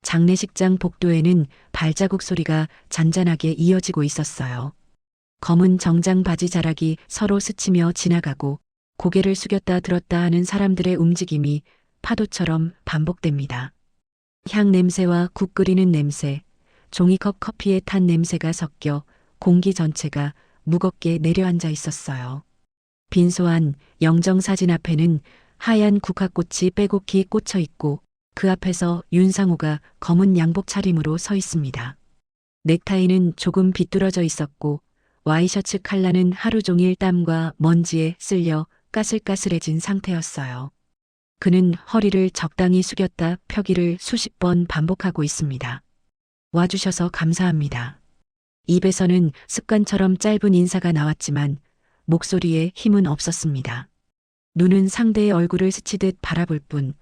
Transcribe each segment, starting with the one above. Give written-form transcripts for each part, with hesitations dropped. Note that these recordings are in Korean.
장례식장 복도에는 발자국 소리가 잔잔하게 이어지고 있었어요. 검은 정장 바지 자락이 서로 스치며 지나가고 고개를 숙였다 들었다 하는 사람들의 움직임이 파도처럼 반복됩니다. 향 냄새와 국 끓이는 냄새, 종이컵 커피에 탄 냄새가 섞여 공기 전체가 무겁게 내려앉아 있었어요. 빈소한 영정사진 앞에는 하얀 국화꽃이 빼곡히 꽂혀 있고 그 앞에서 윤상호가 검은 양복 차림으로 서 있습니다. 넥타이는 조금 비뚤어져 있었고 와이셔츠 칼라는 하루 종일 땀과 먼지에 쓸려 까슬까슬해진 상태였어요. 그는 허리를 적당히 숙였다 펴기를 수십 번 반복하고 있습니다. 와주셔서 감사합니다. 입에서는 습관처럼 짧은 인사가 나왔지만 목소리에 힘은 없었습니다. 눈은 상대의 얼굴을 스치듯 바라볼 뿐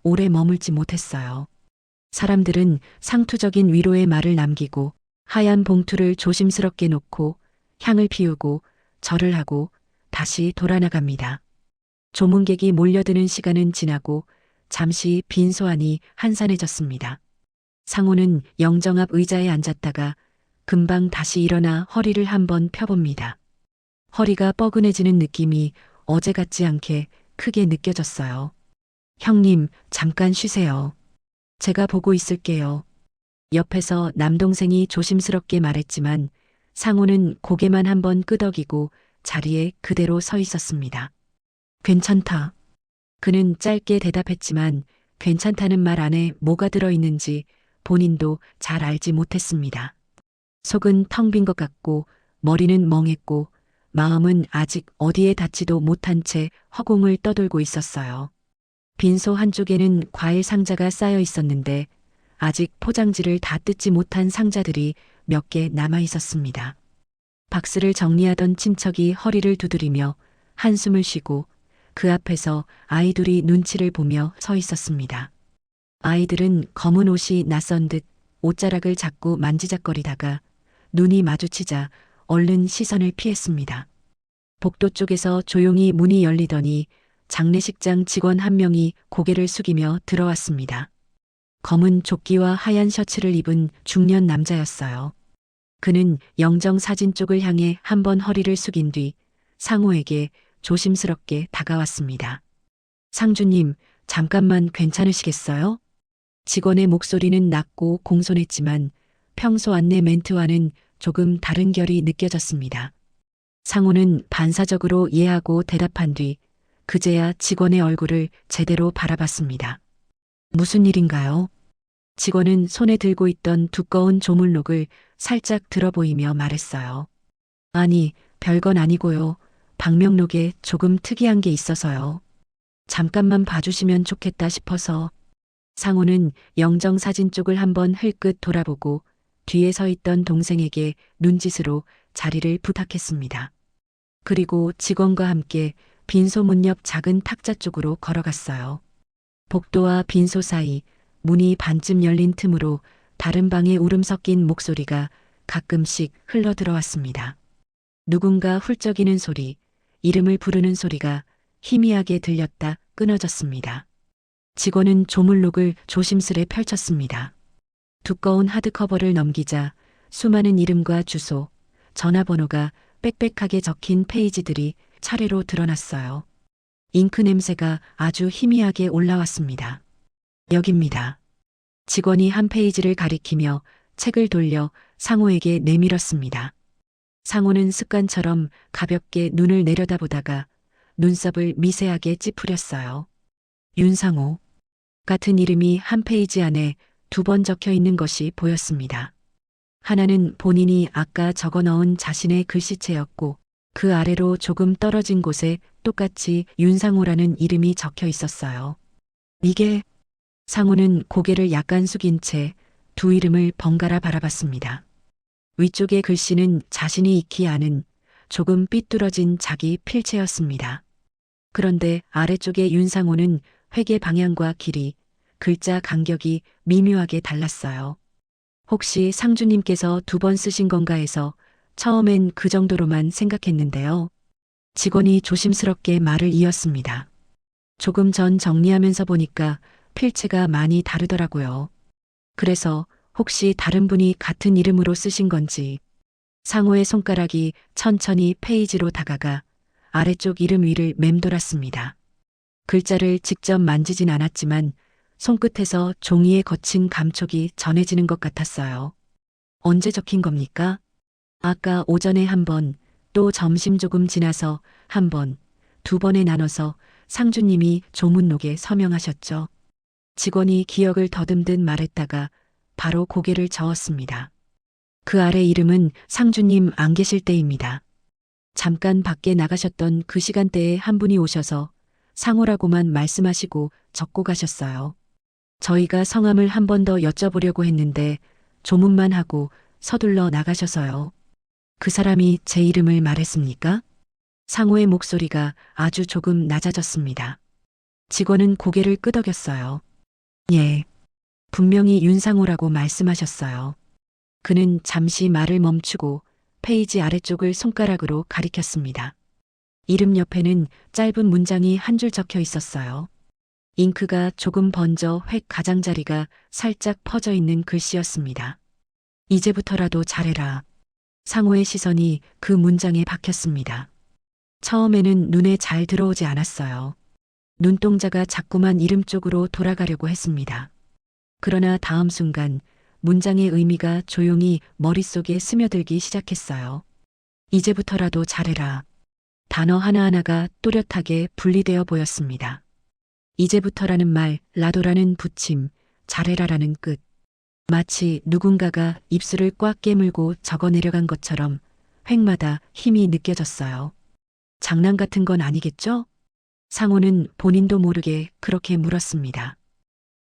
오래 머물지 못했어요. 사람들은 상투적인 위로의 말을 남기고 하얀 봉투를 조심스럽게 놓고 향을 피우고 절을 하고 다시 돌아나갑니다. 조문객이 몰려드는 시간은 지나고 잠시 빈소 안이 한산해졌습니다. 상호는 영정 앞 의자에 앉았다가 금방 다시 일어나 허리를 한번 펴봅니다. 허리가 뻐근해지는 느낌이 어제 같지 않게 크게 느껴졌어요. 형님, 잠깐 쉬세요. 제가 보고 있을게요. 옆에서 남동생이 조심스럽게 말했지만 상호는 고개만 한번 끄덕이고 자리에 그대로 서 있었습니다. 괜찮다. 그는 짧게 대답했지만 괜찮다는 말 안에 뭐가 들어있는지 본인도 잘 알지 못했습니다. 속은 텅 빈 것 같고 머리는 멍했고 마음은 아직 어디에 닿지도 못한 채 허공을 떠돌고 있었어요. 빈소 한쪽에는 과일 상자가 쌓여 있었는데 아직 포장지를 다 뜯지 못한 상자들이 몇 개 남아 있었습니다. 박스를 정리하던 친척이 허리를 두드리며 한숨을 쉬고 그 앞에서 아이들이 눈치를 보며 서 있었습니다. 아이들은 검은 옷이 낯선 듯 옷자락을 자꾸 만지작거리다가 눈이 마주치자 얼른 시선을 피했습니다. 복도 쪽에서 조용히 문이 열리더니 장례식장 직원 한 명이 고개를 숙이며 들어왔습니다. 검은 조끼와 하얀 셔츠를 입은 중년 남자였어요. 그는 영정 사진 쪽을 향해 한번 허리를 숙인 뒤 상호에게 조심스럽게 다가왔습니다. 상주님, 잠깐만 괜찮으시겠어요? 직원의 목소리는 낮고 공손했지만 평소 안내 멘트와는 조금 다른 결이 느껴졌습니다. 상호는 반사적으로 이해하고 대답한 뒤 그제야 직원의 얼굴을 제대로 바라봤습니다. 무슨 일인가요? 직원은 손에 들고 있던 두꺼운 조물록을 살짝 들어보이며 말했어요. 아니, 별건 아니고요. 방명록에 조금 특이한 게 있어서요. 잠깐만 봐주시면 좋겠다 싶어서. 상호는 영정사진 쪽을 한번 흘끗 돌아보고 뒤에 서 있던 동생에게 눈짓으로 자리를 부탁했습니다. 그리고 직원과 함께 빈소 문 옆 작은 탁자 쪽으로 걸어갔어요. 복도와 빈소 사이 문이 반쯤 열린 틈으로 다른 방의 울음 섞인 목소리가 가끔씩 흘러 들어왔습니다. 누군가 훌쩍이는 소리, 이름을 부르는 소리가 희미하게 들렸다 끊어졌습니다. 직원은 조물록을 조심스레 펼쳤습니다. 두꺼운 하드커버를 넘기자 수많은 이름과 주소, 전화번호가 빽빽하게 적힌 페이지들이 차례로 드러났어요. 잉크 냄새가 아주 희미하게 올라왔습니다. 여깁니다. 직원이 한 페이지를 가리키며 책을 돌려 상호에게 내밀었습니다. 상호는 습관처럼 가볍게 눈을 내려다보다가 눈썹을 미세하게 찌푸렸어요. 윤상호 같은 이름이 한 페이지 안에 2번 적혀 있는 것이 보였습니다. 하나는 본인이 아까 적어 넣은 자신의 글씨체였고 그 아래로 조금 떨어진 곳에 똑같이 윤상호라는 이름이 적혀 있었어요. 이게... 상호는 고개를 약간 숙인 채 두 이름을 번갈아 바라봤습니다. 위쪽의 글씨는 자신이 익히 아는 조금 삐뚤어진 자기 필체였습니다. 그런데 아래쪽의 윤상호는 회계 방향과 길이, 글자 간격이 미묘하게 달랐어요. 혹시 상주님께서 2번 쓰신 건가 해서 처음엔 그 정도로만 생각했는데요. 직원이 조심스럽게 말을 이었습니다. 조금 전 정리하면서 보니까 필체가 많이 다르더라고요. 그래서 혹시 다른 분이 같은 이름으로 쓰신 건지. 상호의 손가락이 천천히 페이지로 다가가 아래쪽 이름 위를 맴돌았습니다. 글자를 직접 만지진 않았지만 손끝에서 종이의 거친 감촉이 전해지는 것 같았어요. 언제 적힌 겁니까? 아까 오전에 한 번, 또 점심 조금 지나서 한 번, 두 번에 나눠서 상주님이 조문록에 서명하셨죠. 직원이 기억을 더듬듯 말했다가 바로 고개를 저었습니다. 그 아래 이름은 상주님 안 계실 때입니다. 잠깐 밖에 나가셨던 그 시간대에 한 분이 오셔서 상호라고만 말씀하시고 적고 가셨어요. 저희가 성함을 한 번 더 여쭤보려고 했는데 조문만 하고 서둘러 나가셔서요. 그 사람이 제 이름을 말했습니까? 상호의 목소리가 아주 조금 낮아졌습니다. 직원은 고개를 끄덕였어요. 예. 분명히 윤상호라고 말씀하셨어요. 그는 잠시 말을 멈추고 페이지 아래쪽을 손가락으로 가리켰습니다. 이름 옆에는 짧은 문장이 한 줄 적혀 있었어요. 잉크가 조금 번져 획 가장자리가 살짝 퍼져 있는 글씨였습니다. 이제부터라도 잘해라. 상호의 시선이 그 문장에 박혔습니다. 처음에는 눈에 잘 들어오지 않았어요. 눈동자가 자꾸만 이름 쪽으로 돌아가려고 했습니다. 그러나 다음 순간 문장의 의미가 조용히 머릿속에 스며들기 시작했어요. 이제부터라도 잘해라. 단어 하나하나가 또렷하게 분리되어 보였습니다. 이제부터라는 말, 라도라는 붙임, 잘해라라는 끝. 마치 누군가가 입술을 꽉 깨물고 적어 내려간 것처럼 획마다 힘이 느껴졌어요. 장난 같은 건 아니겠죠? 상호는 본인도 모르게 그렇게 물었습니다.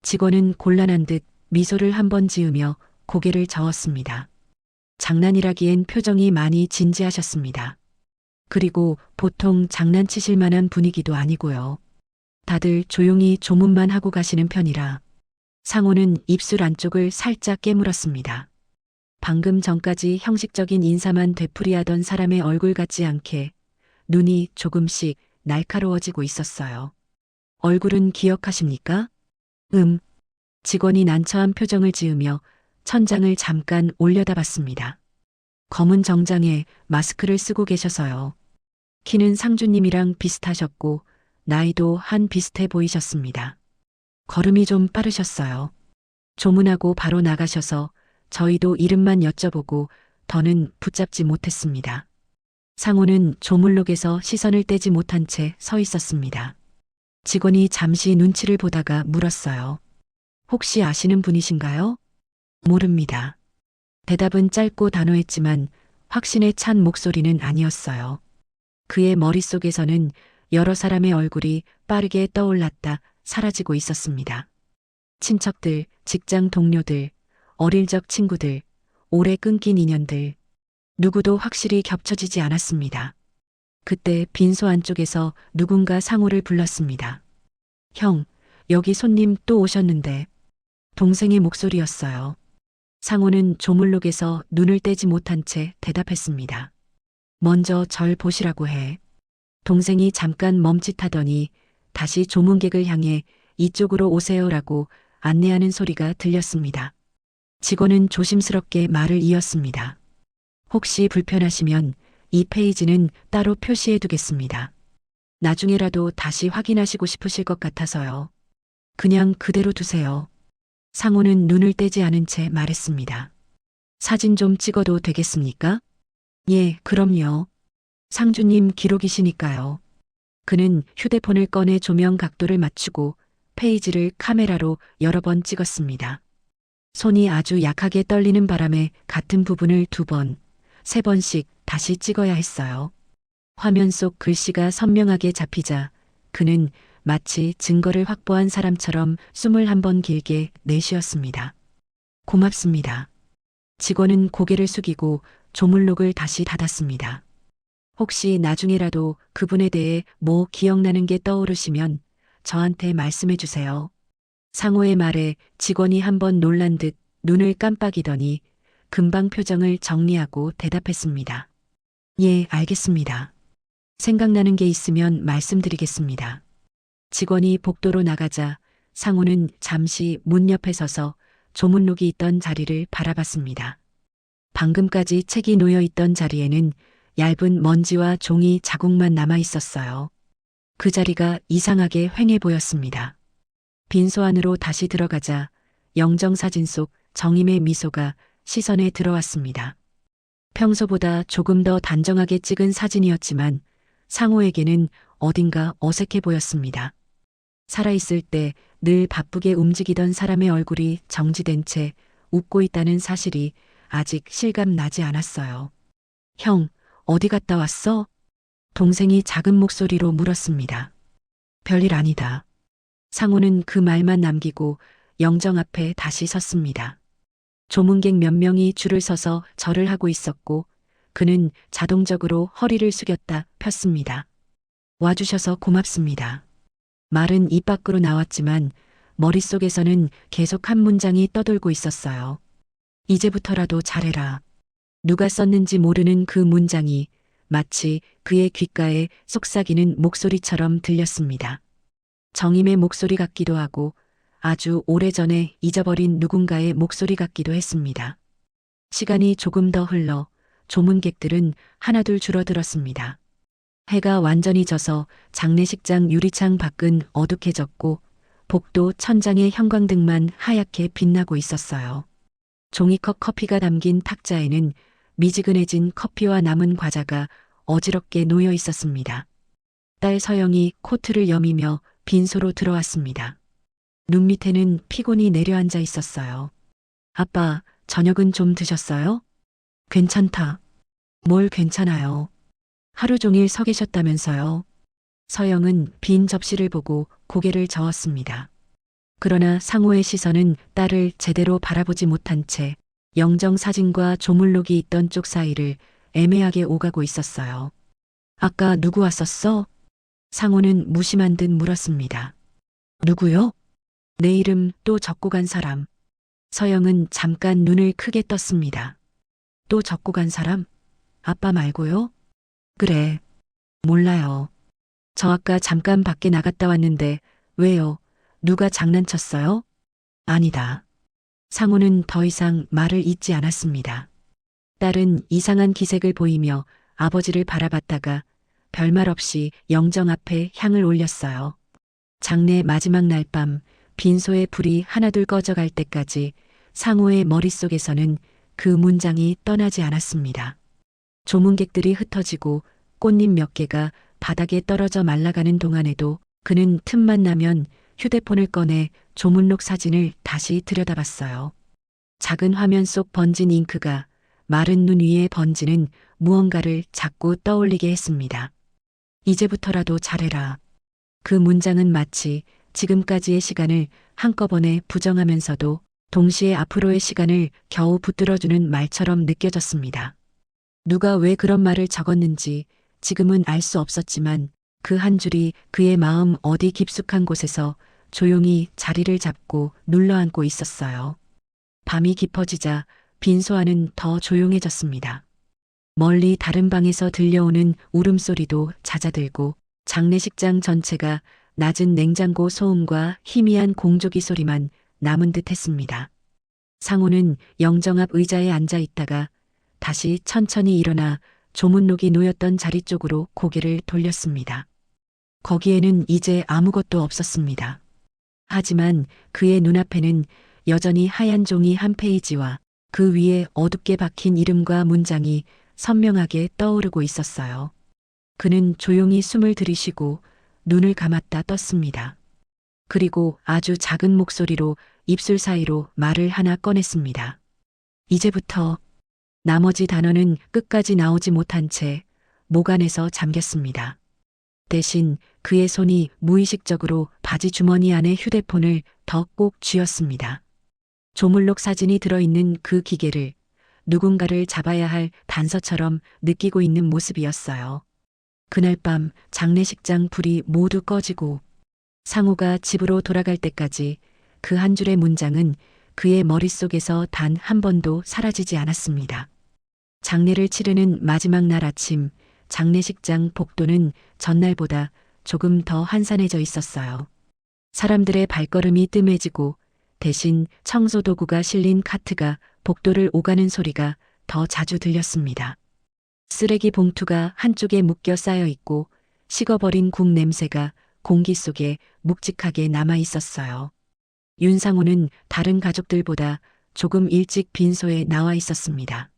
직원은 곤란한 듯 미소를 한번 지으며 고개를 저었습니다. 장난이라기엔 표정이 많이 진지하셨습니다. 그리고 보통 장난치실 만한 분위기도 아니고요. 다들 조용히 조문만 하고 가시는 편이라 상호는 입술 안쪽을 살짝 깨물었습니다. 방금 전까지 형식적인 인사만 되풀이하던 사람의 얼굴 같지 않게 눈이 조금씩 날카로워지고 있었어요. 얼굴은 기억하십니까? 직원이 난처한 표정을 지으며 천장을 잠깐 올려다봤습니다. 검은 정장에 마스크를 쓰고 계셔서요. 키는 상주님이랑 비슷하셨고 나이도 한 비슷해 보이셨습니다. 걸음이 좀 빠르셨어요. 조문하고 바로 나가셔서 저희도 이름만 여쭤보고 더는 붙잡지 못했습니다. 상호는 조문록에서 시선을 떼지 못한 채 서 있었습니다. 직원이 잠시 눈치를 보다가 물었어요. 혹시 아시는 분이신가요? 모릅니다. 대답은 짧고 단호했지만 확신에 찬 목소리는 아니었어요. 그의 머릿속에서는 여러 사람의 얼굴이 빠르게 떠올랐다 사라지고 있었습니다. 친척들, 직장 동료들, 어릴 적 친구들, 오래 끊긴 인연들. 누구도 확실히 겹쳐지지 않았습니다. 그때 빈소 안쪽에서 누군가 상호를 불렀습니다. 형, 여기 손님 또 오셨는데. 동생의 목소리였어요. 상호는 조물록에서 눈을 떼지 못한 채 대답했습니다. 먼저 절 보시라고 해. 동생이 잠깐 멈칫하더니 다시 조문객을 향해 이쪽으로 오세요라고 안내하는 소리가 들렸습니다. 직원은 조심스럽게 말을 이었습니다. 혹시 불편하시면 이 페이지는 따로 표시해 두겠습니다. 나중에라도 다시 확인하시고 싶으실 것 같아서요. 그냥 그대로 두세요. 상호는 눈을 떼지 않은 채 말했습니다. 사진 좀 찍어도 되겠습니까? 예, 그럼요. 상주님 기록이시니까요. 그는 휴대폰을 꺼내 조명 각도를 맞추고 페이지를 카메라로 여러 번 찍었습니다. 손이 아주 약하게 떨리는 바람에 같은 부분을 2번, 3번씩 다시 찍어야 했어요. 화면 속 글씨가 선명하게 잡히자 그는 마치 증거를 확보한 사람처럼 숨을 한번 길게 내쉬었습니다. 고맙습니다. 직원은 고개를 숙이고 조문록을 다시 닫았습니다. 혹시 나중에라도 그분에 대해 뭐 기억나는 게 떠오르시면 저한테 말씀해 주세요. 상호의 말에 직원이 한번 놀란 듯 눈을 깜빡이더니 금방 표정을 정리하고 대답했습니다. 예, 알겠습니다. 생각나는 게 있으면 말씀드리겠습니다. 직원이 복도로 나가자 상호는 잠시 문 옆에 서서 조문록이 있던 자리를 바라봤습니다. 방금까지 책이 놓여 있던 자리에는 얇은 먼지와 종이 자국만 남아 있었어요. 그 자리가 이상하게 휑해 보였습니다. 빈소 안으로 다시 들어가자 영정사진 속 정임의 미소가 시선에 들어왔습니다. 평소보다 조금 더 단정하게 찍은 사진이었지만 상호에게는 어딘가 어색해 보였습니다. 살아있을 때 늘 바쁘게 움직이던 사람의 얼굴이 정지된 채 웃고 있다는 사실이 아직 실감 나지 않았어요. 형, 어디 갔다 왔어? 동생이 작은 목소리로 물었습니다. 별일 아니다. 상호는 그 말만 남기고 영정 앞에 다시 섰습니다. 조문객 몇 명이 줄을 서서 절을 하고 있었고 그는 자동적으로 허리를 숙였다 폈습니다. 와주셔서 고맙습니다. 말은 입 밖으로 나왔지만 머릿속에서는 계속 한 문장이 떠돌고 있었어요. 이제부터라도 잘해라. 누가 썼는지 모르는 그 문장이 마치 그의 귓가에 속삭이는 목소리처럼 들렸습니다. 정임의 목소리 같기도 하고 아주 오래전에 잊어버린 누군가의 목소리 같기도 했습니다. 시간이 조금 더 흘러 조문객들은 하나둘 줄어들었습니다. 해가 완전히 져서 장례식장 유리창 밖은 어둑해졌고 복도 천장의 형광등만 하얗게 빛나고 있었어요. 종이컵 커피가 담긴 탁자에는 미지근해진 커피와 남은 과자가 어지럽게 놓여 있었습니다. 딸 서영이 코트를 여미며 빈소로 들어왔습니다. 눈 밑에는 피곤이 내려앉아 있었어요. 아빠, 저녁은 좀 드셨어요? 괜찮다. 뭘 괜찮아요. 하루 종일 서 계셨다면서요. 서영은 빈 접시를 보고 고개를 저었습니다. 그러나 상호의 시선은 딸을 제대로 바라보지 못한 채 영정 사진과 조물록이 있던 쪽 사이를 애매하게 오가고 있었어요. 아까 누구 왔었어? 상호는 무심한 듯 물었습니다. 누구요? 내 이름 또 적고 간 사람. 서영은 잠깐 눈을 크게 떴습니다. 또 적고 간 사람? 아빠 말고요? 그래. 몰라요. 저 아까 잠깐 밖에 나갔다 왔는데 왜요? 누가 장난쳤어요? 아니다. 상호는 더 이상 말을 잇지 않았습니다. 딸은 이상한 기색을 보이며 아버지를 바라봤다가 별말 없이 영정 앞에 향을 올렸어요. 장례 마지막 날 밤 빈소의 불이 하나둘 꺼져갈 때까지 상호의 머릿속에서는 그 문장이 떠나지 않았습니다. 조문객들이 흩어지고 꽃잎 몇 개가 바닥에 떨어져 말라가는 동안에도 그는 틈만 나면 휴대폰을 꺼내 조문록 사진을 다시 들여다봤어요. 작은 화면 속 번진 잉크가 마른 눈 위에 번지는 무언가를 자꾸 떠올리게 했습니다. 이제부터라도 잘해라. 그 문장은 마치 지금까지의 시간을 한꺼번에 부정하면서도 동시에 앞으로의 시간을 겨우 붙들어주는 말처럼 느껴졌습니다. 누가 왜 그런 말을 적었는지 지금은 알 수 없었지만 그 한 줄이 그의 마음 어디 깊숙한 곳에서 조용히 자리를 잡고 눌러앉고 있었어요. 밤이 깊어지자 빈소 안은 더 조용해졌습니다. 멀리 다른 방에서 들려오는 울음소리도 잦아들고 장례식장 전체가 낮은 냉장고 소음과 희미한 공조기 소리만 남은 듯 했습니다. 상호는 영정 앞 의자에 앉아 있다가 다시 천천히 일어나 조문록이 놓였던 자리 쪽으로 고개를 돌렸습니다. 거기에는 이제 아무것도 없었습니다. 하지만 그의 눈앞에는 여전히 하얀 종이 한 페이지와 그 위에 어둡게 박힌 이름과 문장이 선명하게 떠오르고 있었어요. 그는 조용히 숨을 들이쉬고 눈을 감았다 떴습니다. 그리고 아주 작은 목소리로 입술 사이로 말을 하나 꺼냈습니다. 이제부터. 나머지 단어는 끝까지 나오지 못한 채 목 안에서 잠겼습니다. 대신 그의 손이 무의식적으로 바지 주머니 안에 휴대폰을 더 꼭 쥐었습니다. 조물록 사진이 들어있는 그 기계를 누군가를 잡아야 할 단서처럼 느끼고 있는 모습이었어요. 그날 밤 장례식장 불이 모두 꺼지고 상호가 집으로 돌아갈 때까지 그 한 줄의 문장은 그의 머릿속에서 단 한 번도 사라지지 않았습니다. 장례를 치르는 마지막 날 아침 장례식장 복도는 전날보다 조금 더 한산해져 있었어요. 사람들의 발걸음이 뜸해지고 대신 청소도구가 실린 카트가 복도를 오가는 소리가 더 자주 들렸습니다. 쓰레기 봉투가 한쪽에 묶여 쌓여 있고 식어버린 국 냄새가 공기 속에 묵직하게 남아 있었어요. 윤상호는 다른 가족들보다 조금 일찍 빈소에 나와 있었습니다.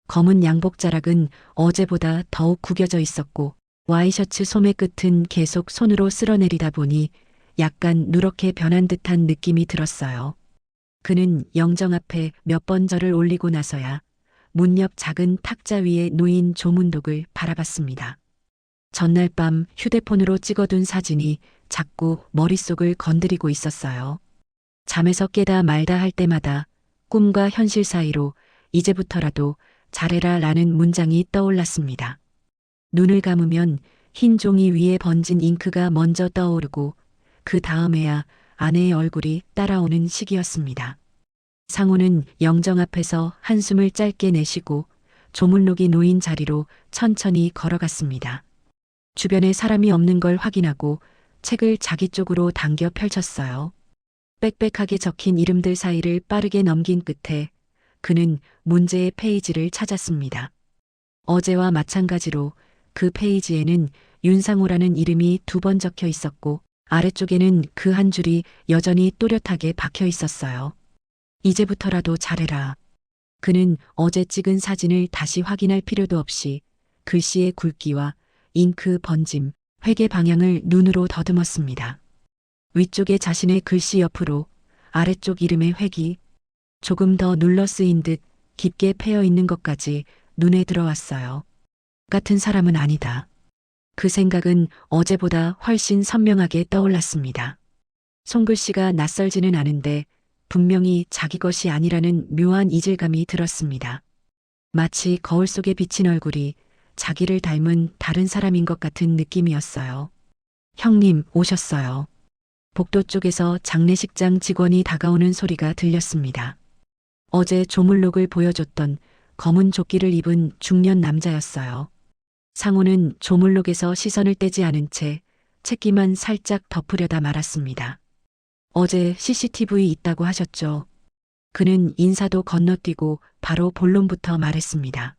검은 양복 자락은 어제보다 더욱 구겨져 있었고 와이셔츠 소매 끝은 계속 손으로 쓸어내리다 보니 약간 누렇게 변한 듯한 느낌이 들었어요. 그는 영정 앞에 몇 번 절을 올리고 나서야 문 옆 작은 탁자 위에 놓인 조문독을 바라봤습니다. 전날 밤 휴대폰으로 찍어둔 사진이 자꾸 머릿속을 건드리고 있었어요. 잠에서 깨다 말다 할 때마다 꿈과 현실 사이로 이제부터라도 잘해라 라는 문장이 떠올랐습니다. 눈을 감으면 흰 종이 위에 번진 잉크가 먼저 떠오르고 그 다음에야 아내의 얼굴이 따라오는 시기였습니다. 상호는 영정 앞에서 한숨을 짧게 내쉬고 조문록이 놓인 자리로 천천히 걸어갔습니다. 주변에 사람이 없는 걸 확인하고 책을 자기 쪽으로 당겨 펼쳤어요. 빽빽하게 적힌 이름들 사이를 빠르게 넘긴 끝에 그는 문제의 페이지를 찾았습니다. 어제와 마찬가지로 그 페이지에는 윤상호라는 이름이 2번 적혀 있었고 아래쪽에는 그 한 줄이 여전히 또렷하게 박혀 있었어요. 이제부터라도 잘해라. 그는 어제 찍은 사진을 다시 확인할 필요도 없이 글씨의 굵기와 잉크 번짐, 회계 방향을 눈으로 더듬었습니다. 위쪽에 자신의 글씨 옆으로 아래쪽 이름의 획이 조금 더 눌러 쓰인 듯 깊게 패여 있는 것까지 눈에 들어왔어요. 같은 사람은 아니다. 그 생각은 어제보다 훨씬 선명하게 떠올랐습니다. 손글씨가 낯설지는 않은데 분명히 자기 것이 아니라는 묘한 이질감이 들었습니다. 마치 거울 속에 비친 얼굴이 자기를 닮은 다른 사람인 것 같은 느낌이었어요. 형님, 오셨어요. 복도 쪽에서 장례식장 직원이 다가오는 소리가 들렸습니다. 어제 조물록을 보여줬던 검은 조끼를 입은 중년 남자였어요. 상호는 조물록에서 시선을 떼지 않은 채 책기만 살짝 덮으려다 말았습니다. 어제 CCTV 있다고 하셨죠? 그는 인사도 건너뛰고 바로 본론부터 말했습니다.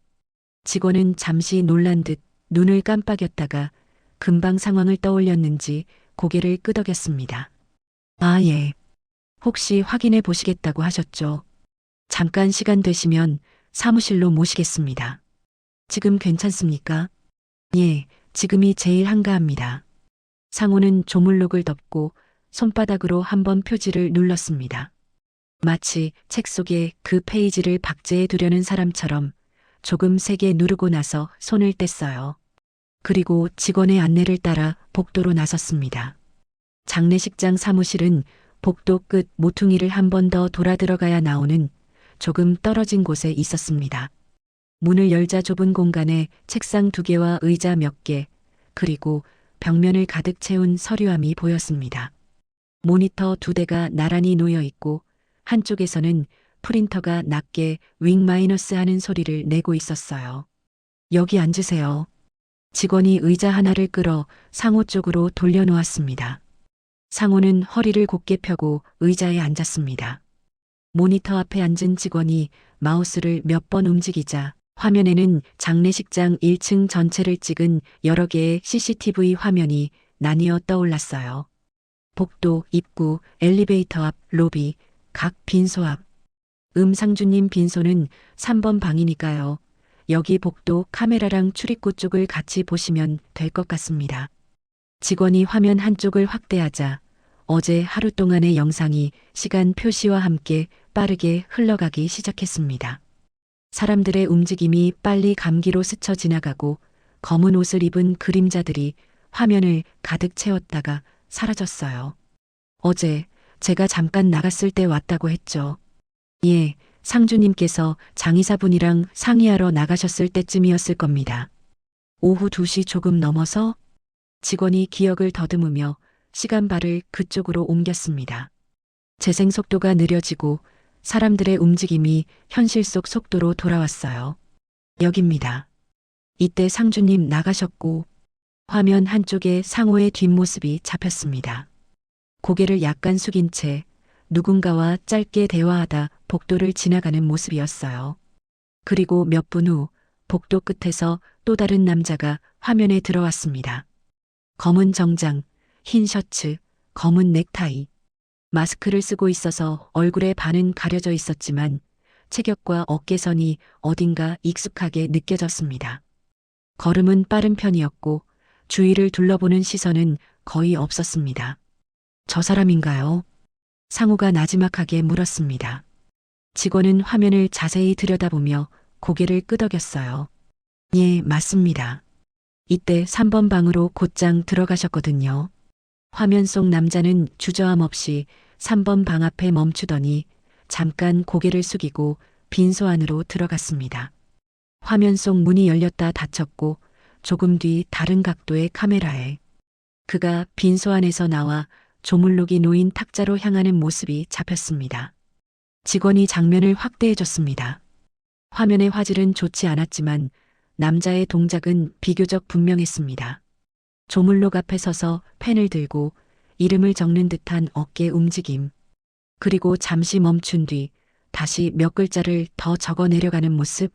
직원은 잠시 놀란 듯 눈을 깜빡였다가 금방 상황을 떠올렸는지 고개를 끄덕였습니다. 아, 예. 혹시 확인해 보시겠다고 하셨죠? 잠깐 시간 되시면 사무실로 모시겠습니다. 지금 괜찮습니까? 예, 지금이 제일 한가합니다. 상호는 조물록을 덮고 손바닥으로 한번 표지를 눌렀습니다. 마치 책 속에 그 페이지를 박제해 두려는 사람처럼 조금 세게 누르고 나서 손을 뗐어요. 그리고 직원의 안내를 따라 복도로 나섰습니다. 장례식장 사무실은 복도 끝 모퉁이를 한 번 더 돌아 들어가야 나오는 조금 떨어진 곳에 있었습니다. 문을 열자 좁은 공간에 책상 2개와 의자 몇 개, 그리고 벽면을 가득 채운 서류함이 보였습니다. 모니터 2대가 나란히 놓여 있고 한쪽에서는 프린터가 낮게 윙 마이너스 하는 소리를 내고 있었어요. 여기 앉으세요. 직원이 의자 하나를 끌어 상호 쪽으로 돌려놓았습니다. 상호는 허리를 곧게 펴고 의자에 앉았습니다. 모니터 앞에 앉은 직원이 마우스를 몇 번 움직이자 화면에는 장례식장 1층 전체를 찍은 여러 개의 CCTV 화면이 나뉘어 떠올랐어요. 복도, 입구, 엘리베이터 앞, 로비, 각 빈소 앞. 상주님 빈소는 3번 방이니까요. 여기 복도 카메라랑 출입구 쪽을 같이 보시면 될 것 같습니다. 직원이 화면 한쪽을 확대하자 어제 하루 동안의 영상이 시간 표시와 함께 빠르게 흘러가기 시작했습니다. 사람들의 움직임이 빨리 감기로 스쳐 지나가고 검은 옷을 입은 그림자들이 화면을 가득 채웠다가 사라졌어요. 어제 제가 잠깐 나갔을 때 왔다고 했죠. 예, 상주님께서 장의사분이랑 상의하러 나가셨을 때쯤이었을 겁니다. 오후 2시 조금 넘어서 직원이 기억을 더듬으며 시간발을 그쪽으로 옮겼습니다. 재생 속도가 느려지고 사람들의 움직임이 현실 속 속도로 돌아왔어요. 여깁니다. 이때 상주님 나가셨고 화면 한쪽에 상호의 뒷모습이 잡혔습니다. 고개를 약간 숙인 채 누군가와 짧게 대화하다 복도를 지나가는 모습이었어요. 그리고 몇 분 후 복도 끝에서 또 다른 남자가 화면에 들어왔습니다. 검은 정장, 흰 셔츠, 검은 넥타이. 마스크를 쓰고 있어서 얼굴의 반은 가려져 있었지만 체격과 어깨선이 어딘가 익숙하게 느껴졌습니다. 걸음은 빠른 편이었고 주위를 둘러보는 시선은 거의 없었습니다. 저 사람인가요? 상우가 나지막하게 물었습니다. 직원은 화면을 자세히 들여다보며 고개를 끄덕였어요. 예, 맞습니다. 이때 3번 방으로 곧장 들어가셨거든요. 화면 속 남자는 주저함 없이 3번 방 앞에 멈추더니 잠깐 고개를 숙이고 빈소 안으로 들어갔습니다. 화면 속 문이 열렸다 닫혔고 조금 뒤 다른 각도의 카메라에 그가 빈소 안에서 나와 조물록이 놓인 탁자로 향하는 모습이 잡혔습니다. 직원이 장면을 확대해줬습니다. 화면의 화질은 좋지 않았지만 남자의 동작은 비교적 분명했습니다. 조물록 앞에 서서 펜을 들고 이름을 적는 듯한 어깨 움직임. 그리고 잠시 멈춘 뒤 다시 몇 글자를 더 적어 내려가는 모습.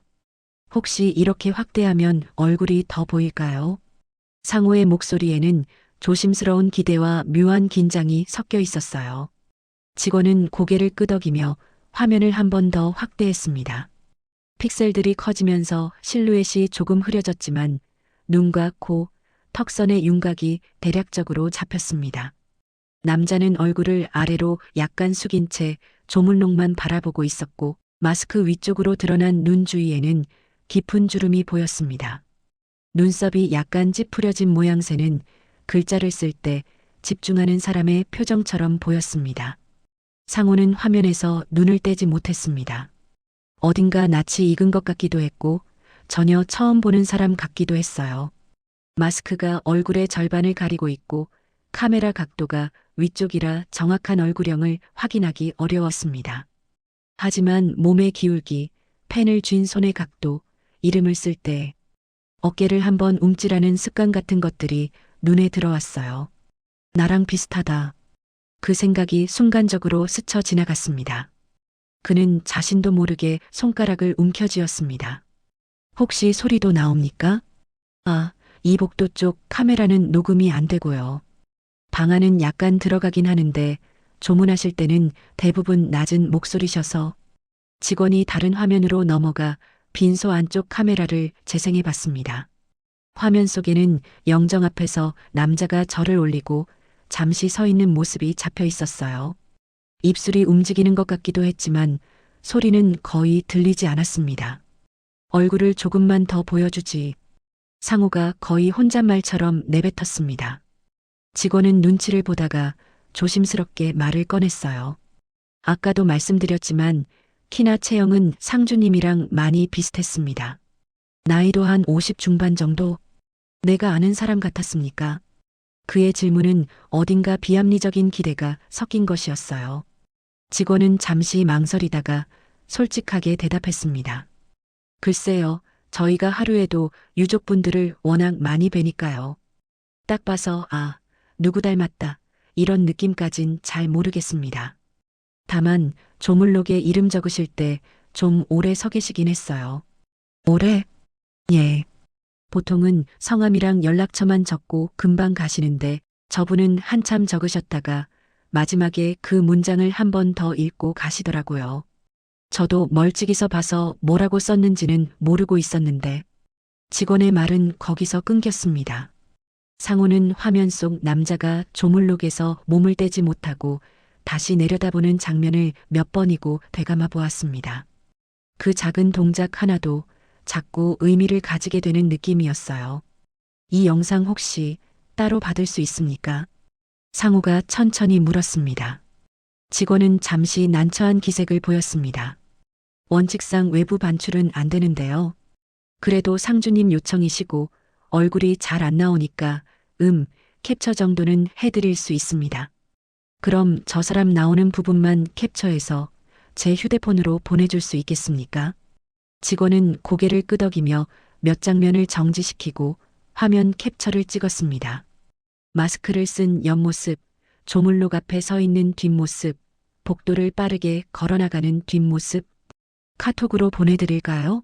혹시 이렇게 확대하면 얼굴이 더 보일까요? 상호의 목소리에는 조심스러운 기대와 묘한 긴장이 섞여 있었어요. 직원은 고개를 끄덕이며 화면을 한 번 더 확대했습니다. 픽셀들이 커지면서 실루엣이 조금 흐려졌지만 눈과 코, 턱선의 윤곽이 대략적으로 잡혔습니다. 남자는 얼굴을 아래로 약간 숙인 채 조물록만 바라보고 있었고 마스크 위쪽으로 드러난 눈 주위에는 깊은 주름이 보였습니다. 눈썹이 약간 찌푸려진 모양새는 글자를 쓸 때 집중하는 사람의 표정처럼 보였습니다. 상호는 화면에서 눈을 떼지 못했습니다. 어딘가 낯이 익은 것 같기도 했고 전혀 처음 보는 사람 같기도 했어요. 마스크가 얼굴의 절반을 가리고 있고 카메라 각도가 위쪽이라 정확한 얼굴형을 확인하기 어려웠습니다. 하지만 몸의 기울기, 펜을 쥔 손의 각도, 이름을 쓸 때 어깨를 한번 움찔하는 습관 같은 것들이 눈에 들어왔어요. 나랑 비슷하다. 그 생각이 순간적으로 스쳐 지나갔습니다. 그는 자신도 모르게 손가락을 움켜쥐었습니다. 혹시 소리도 나옵니까? 아, 이 복도 쪽 카메라는 녹음이 안 되고요. 방 안은 약간 들어가긴 하는데 조문하실 때는 대부분 낮은 목소리셔서. 직원이 다른 화면으로 넘어가 빈소 안쪽 카메라를 재생해 봤습니다. 화면 속에는 영정 앞에서 남자가 절을 올리고 잠시 서 있는 모습이 잡혀 있었어요. 입술이 움직이는 것 같기도 했지만 소리는 거의 들리지 않았습니다. 얼굴을 조금만 더 보여주지. 상호가 거의 혼잣말처럼 내뱉었습니다. 직원은 눈치를 보다가 조심스럽게 말을 꺼냈어요. 아까도 말씀드렸지만 키나 체형은 상주님이랑 많이 비슷했습니다. 나이도 한 50 중반 정도? 내가 아는 사람 같았습니까? 그의 질문은 어딘가 비합리적인 기대가 섞인 것이었어요. 직원은 잠시 망설이다가 솔직하게 대답했습니다. 글쎄요, 저희가 하루에도 유족분들을 워낙 많이 뵈니까요. 딱 봐서 누구 닮았다 이런 느낌까진 잘 모르겠습니다. 다만 조물록에 이름 적으실 때 좀 오래 서 계시긴 했어요. 오래? 예. 보통은 성함이랑 연락처만 적고 금방 가시는데 저분은 한참 적으셨다가 마지막에 그 문장을 한 번 더 읽고 가시더라고요. 저도 멀찍이서 봐서 뭐라고 썼는지는 모르고 있었는데 직원의 말은 거기서 끊겼습니다. 상호는 화면 속 남자가 조물록에서 몸을 떼지 못하고 다시 내려다보는 장면을 몇 번이고 되감아 보았습니다. 그 작은 동작 하나도 자꾸 의미를 가지게 되는 느낌이었어요. 이 영상 혹시 따로 받을 수 있습니까? 상호가 천천히 물었습니다. 직원은 잠시 난처한 기색을 보였습니다. 원칙상 외부 반출은 안 되는데요. 그래도 상주님 요청이시고 얼굴이 잘 안 나오니까 캡처 정도는 해드릴 수 있습니다. 그럼 저 사람 나오는 부분만 캡처해서 제 휴대폰으로 보내줄 수 있겠습니까? 직원은 고개를 끄덕이며 몇 장면을 정지시키고 화면 캡처를 찍었습니다. 마스크를 쓴 옆모습, 조물록 앞에 서 있는 뒷모습, 복도를 빠르게 걸어나가는 뒷모습. 카톡으로 보내드릴까요?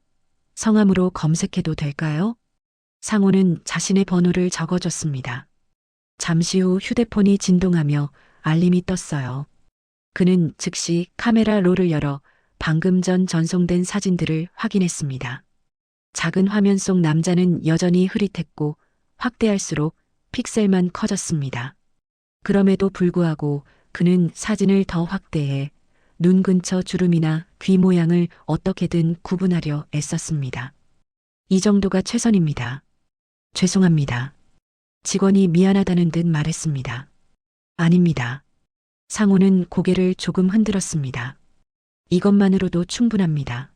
성함으로 검색해도 될까요? 상호는 자신의 번호를 적어줬습니다. 잠시 후 휴대폰이 진동하며 알림이 떴어요. 그는 즉시 카메라 롤을 열어 방금 전 전송된 사진들을 확인했습니다. 작은 화면 속 남자는 여전히 흐릿했고 확대할수록 픽셀만 커졌습니다. 그럼에도 불구하고 그는 사진을 더 확대해 눈 근처 주름이나 귀 모양을 어떻게든 구분하려 애썼습니다. 이 정도가 최선입니다. 죄송합니다. 직원이 미안하다는 듯 말했습니다. 아닙니다. 상호는 고개를 조금 흔들었습니다. 이것만으로도 충분합니다.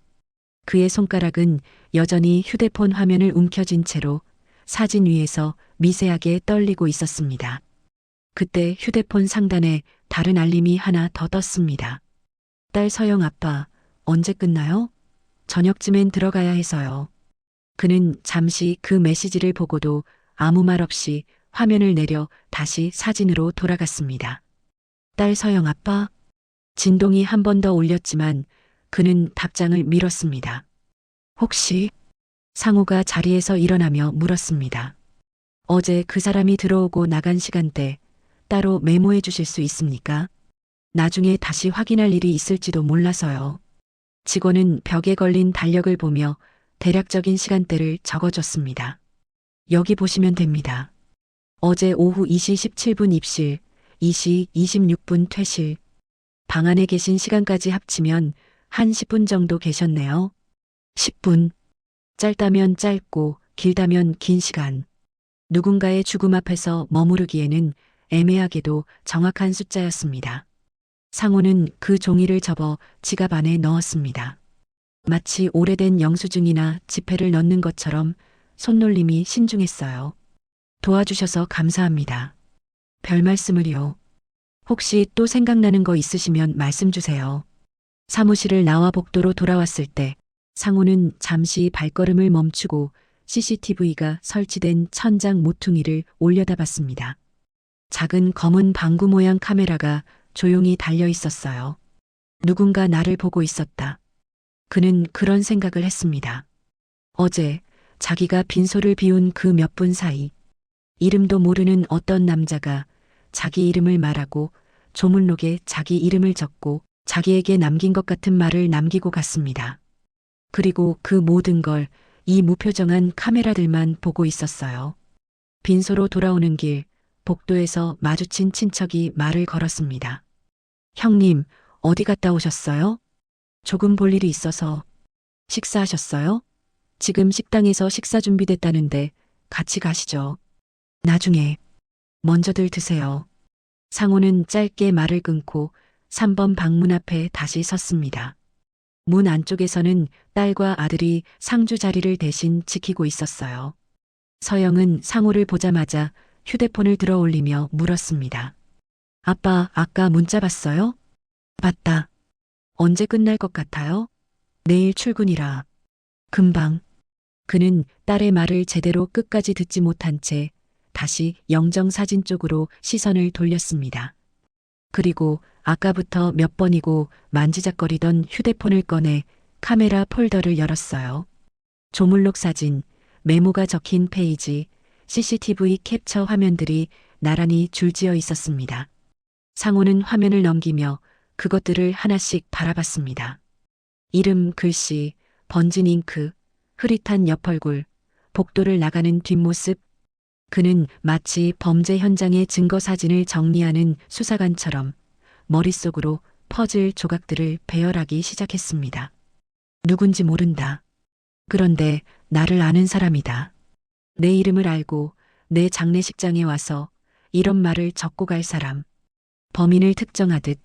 그의 손가락은 여전히 휴대폰 화면을 움켜쥔 채로 사진 위에서 미세하게 떨리고 있었습니다. 그때 휴대폰 상단에 다른 알림이 하나 더 떴습니다. 딸 서영 아빠, 언제 끝나요? 저녁쯤엔 들어가야 해서요. 그는 잠시 그 메시지를 보고도 아무 말 없이 화면을 내려 다시 사진으로 돌아갔습니다. 딸 서영 아빠? 진동이 한 번 더 울렸지만 그는 답장을 미뤘습니다. 혹시? 상호가 자리에서 일어나며 물었습니다. 어제 그 사람이 들어오고 나간 시간대 따로 메모해 주실 수 있습니까? 나중에 다시 확인할 일이 있을지도 몰라서요. 직원은 벽에 걸린 달력을 보며 대략적인 시간대를 적어줬습니다. 여기 보시면 됩니다. 어제 오후 2시 17분 입실, 2시 26분 퇴실. 방 안에 계신 시간까지 합치면 한 10분 정도 계셨네요. 10분. 짧다면 짧고 길다면 긴 시간. 누군가의 죽음 앞에서 머무르기에는 애매하게도 정확한 숫자였습니다. 상호는 그 종이를 접어 지갑 안에 넣었습니다. 마치 오래된 영수증이나 지폐를 넣는 것처럼 손놀림이 신중했어요. 도와주셔서 감사합니다. 별 말씀을요. 혹시 또 생각나는 거 있으시면 말씀 주세요. 사무실을 나와 복도로 돌아왔을 때 상호는 잠시 발걸음을 멈추고 CCTV가 설치된 천장 모퉁이를 올려다봤습니다. 작은 검은 방구 모양 카메라가 조용히 달려 있었어요. 누군가 나를 보고 있었다. 그는 그런 생각을 했습니다. 어제 자기가 빈소를 비운 그 몇 분 사이 이름도 모르는 어떤 남자가 자기 이름을 말하고 조문록에 자기 이름을 적고 자기에게 남긴 것 같은 말을 남기고 갔습니다. 그리고 그 모든 걸 이 무표정한 카메라들만 보고 있었어요. 빈소로 돌아오는 길, 복도에서 마주친 친척이 말을 걸었습니다. 형님, 어디 갔다 오셨어요? 조금 볼 일이 있어서. 식사하셨어요? 지금 식당에서 식사 준비됐다는데 같이 가시죠. 나중에. 먼저들 드세요. 상호는 짧게 말을 끊고 3번 방문 앞에 다시 섰습니다. 문 안쪽에서는 딸과 아들이 상주 자리를 대신 지키고 있었어요. 서영은 상호를 보자마자 휴대폰을 들어 올리며 물었습니다. 아빠, 아까 문자 봤어요? 봤다. 언제 끝날 것 같아요? 내일 출근이라. 금방. 그는 딸의 말을 제대로 끝까지 듣지 못한 채 다시 영정사진 쪽으로 시선을 돌렸습니다. 그리고 아까부터 몇 번이고 만지작거리던 휴대폰을 꺼내 카메라 폴더를 열었어요. 조물록 사진, 메모가 적힌 페이지, CCTV 캡처 화면들이 나란히 줄지어 있었습니다. 상호는 화면을 넘기며 그것들을 하나씩 바라봤습니다. 이름, 글씨, 번진 잉크, 흐릿한 옆얼굴, 복도를 나가는 뒷모습. 그는 마치 범죄 현장의 증거 사진을 정리하는 수사관처럼 머릿속으로 퍼즐 조각들을 배열하기 시작했습니다. 누군지 모른다. 그런데 나를 아는 사람이다. 내 이름을 알고 내 장례식장에 와서 이런 말을 적고 갈 사람. 범인을 특정하듯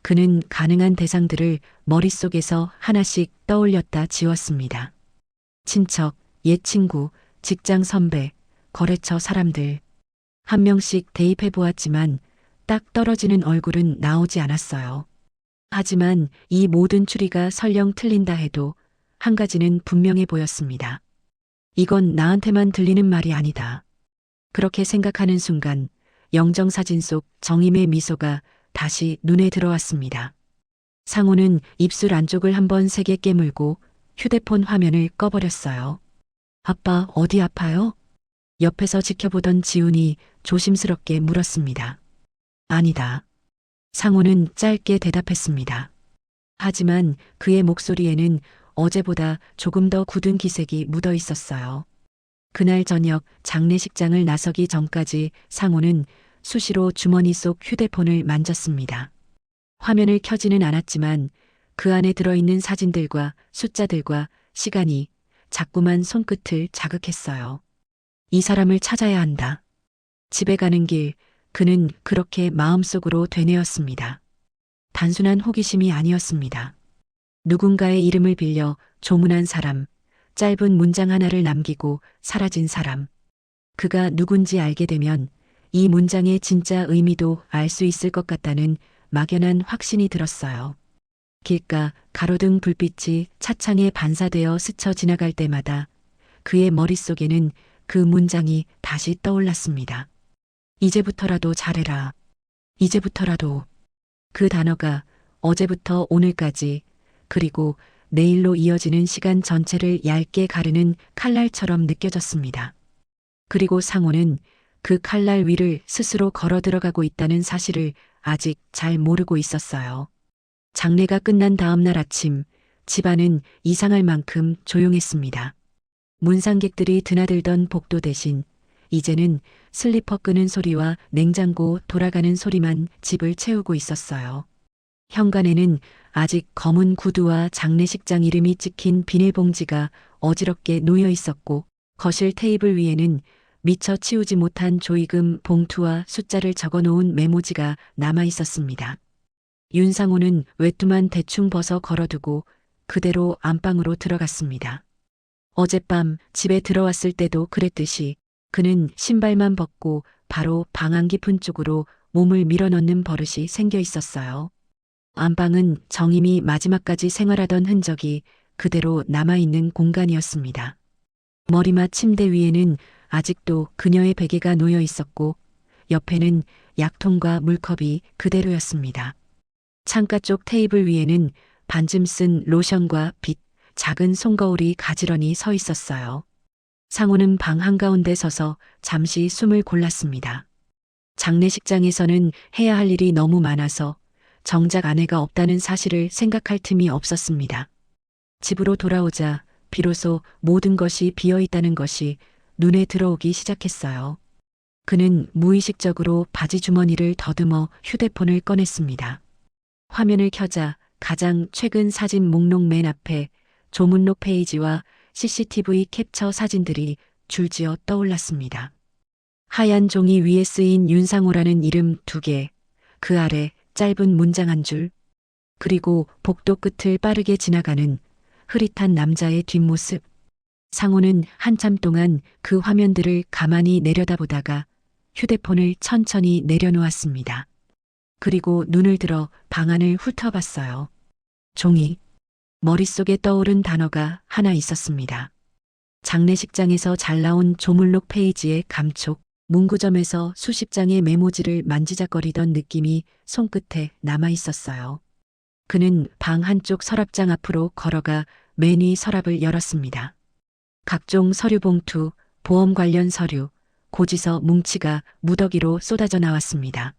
그는 가능한 대상들을 머릿속에서 하나씩 떠올렸다 지웠습니다. 친척, 옛 친구, 직장 선배, 거래처 사람들. 한 명씩 대입해 보았지만 딱 떨어지는 얼굴은 나오지 않았어요. 하지만 이 모든 추리가 설령 틀린다 해도 한 가지는 분명해 보였습니다. 이건 나한테만 들리는 말이 아니다. 그렇게 생각하는 순간 영정사진 속 정임의 미소가 다시 눈에 들어왔습니다. 상호는 입술 안쪽을 한번 세게 깨물고 휴대폰 화면을 꺼버렸어요. 아빠, 어디 아파요? 옆에서 지켜보던 지훈이 조심스럽게 물었습니다. 아니다. 상호는 짧게 대답했습니다. 하지만 그의 목소리에는 어제보다 조금 더 굳은 기색이 묻어 있었어요. 그날 저녁 장례식장을 나서기 전까지 상호는 수시로 주머니 속 휴대폰을 만졌습니다. 화면을 켜지는 않았지만 그 안에 들어있는 사진들과 숫자들과 시간이 자꾸만 손끝을 자극했어요. 이 사람을 찾아야 한다. 집에 가는 길, 그는 그렇게 마음속으로 되뇌었습니다. 단순한 호기심이 아니었습니다. 누군가의 이름을 빌려 조문한 사람, 짧은 문장 하나를 남기고 사라진 사람. 그가 누군지 알게 되면 이 문장의 진짜 의미도 알 수 있을 것 같다는 막연한 확신이 들었어요. 길가 가로등 불빛이 차창에 반사되어 스쳐 지나갈 때마다 그의 머릿속에는 그 문장이 다시 떠올랐습니다. 이제부터라도 잘해라. 이제부터라도. 그 단어가 어제부터 오늘까지 그리고 내일로 이어지는 시간 전체를 얇게 가르는 칼날처럼 느껴졌습니다. 그리고 상호는 그 칼날 위를 스스로 걸어 들어가고 있다는 사실을 아직 잘 모르고 있었어요. 장례가 끝난 다음 날 아침, 집안은 이상할 만큼 조용했습니다. 문상객들이 드나들던 복도 대신 이제는 슬리퍼 끄는 소리와 냉장고 돌아가는 소리만 집을 채우고 있었어요. 현관에는 아직 검은 구두와 장례식장 이름이 찍힌 비닐봉지가 어지럽게 놓여 있었고 거실 테이블 위에는 미처 치우지 못한 조의금 봉투와 숫자를 적어놓은 메모지가 남아 있었습니다. 윤상호는 외투만 대충 벗어 걸어두고 그대로 안방으로 들어갔습니다. 어젯밤 집에 들어왔을 때도 그랬듯이 그는 신발만 벗고 바로 방 안 깊은 쪽으로 몸을 밀어넣는 버릇이 생겨 있었어요. 안방은 정임이 마지막까지 생활하던 흔적이 그대로 남아있는 공간이었습니다. 머리맡 침대 위에는 아직도 그녀의 베개가 놓여 있었고 옆에는 약통과 물컵이 그대로였습니다. 창가 쪽 테이블 위에는 반쯤 쓴 로션과 빗, 작은 손거울이 가지런히 서 있었어요. 상호는 방 한가운데 서서 잠시 숨을 골랐습니다. 장례식장에서는 해야 할 일이 너무 많아서 정작 아내가 없다는 사실을 생각할 틈이 없었습니다. 집으로 돌아오자 비로소 모든 것이 비어 있다는 것이 눈에 들어오기 시작했어요. 그는 무의식적으로 바지 주머니를 더듬어 휴대폰을 꺼냈습니다. 화면을 켜자 가장 최근 사진 목록 맨 앞에 조문록 페이지와 CCTV 캡처 사진들이 줄지어 떠올랐습니다. 하얀 종이 위에 쓰인 윤상호라는 이름 2개, 그 아래 짧은 문장 한 줄, 그리고 복도 끝을 빠르게 지나가는 흐릿한 남자의 뒷모습. 상호는 한참 동안 그 화면들을 가만히 내려다보다가 휴대폰을 천천히 내려놓았습니다. 그리고 눈을 들어 방 안을 훑어봤어요. 종이. 머릿속에 떠오른 단어가 하나 있었습니다. 장례식장에서 잘 나온 조물록 페이지의 감촉, 문구점에서 수십 장의 메모지를 만지작거리던 느낌이 손끝에 남아 있었어요. 그는 방 한쪽 서랍장 앞으로 걸어가 맨 위 서랍을 열었습니다. 각종 서류 봉투, 보험 관련 서류, 고지서 뭉치가 무더기로 쏟아져 나왔습니다.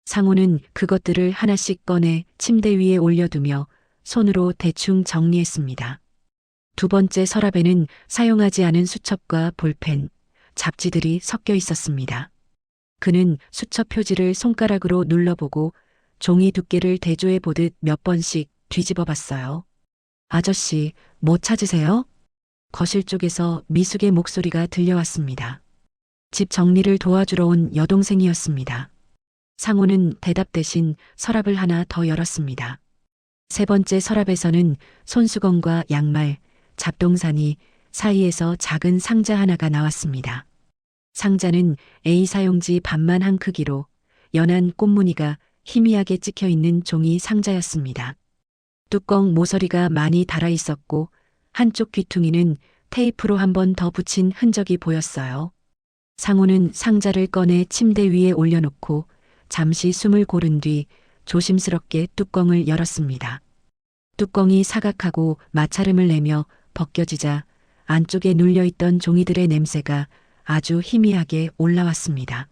상호는 그것들을 하나씩 꺼내 침대 위에 올려두며 손으로 대충 정리했습니다. 두 번째 서랍에는 사용하지 않은 수첩과 볼펜, 잡지들이 섞여 있었습니다. 그는 수첩 표지를 손가락으로 눌러보고 종이 두께를 대조해 보듯 몇 번씩 뒤집어 봤어요. 아저씨, 뭐 찾으세요? 거실 쪽에서 미숙의 목소리가 들려왔습니다. 집 정리를 도와주러 온 여동생이었습니다. 상호는 대답 대신 서랍을 하나 더 열었습니다. 세 번째 서랍에서는 손수건과 양말, 잡동사니 사이에서 작은 상자 하나가 나왔습니다. 상자는 A 사용지 반만 한 크기로 연한 꽃무늬가 희미하게 찍혀 있는 종이 상자였습니다. 뚜껑 모서리가 많이 달아 있었고 한쪽 귀퉁이는 테이프로 한 번 더 붙인 흔적이 보였어요. 상호는 상자를 꺼내 침대 위에 올려놓고 잠시 숨을 고른 뒤 조심스럽게 뚜껑을 열었습니다. 뚜껑이 사각하고 마찰음을 내며 벗겨지자 안쪽에 눌려있던 종이들의 냄새가 아주 희미하게 올라왔습니다.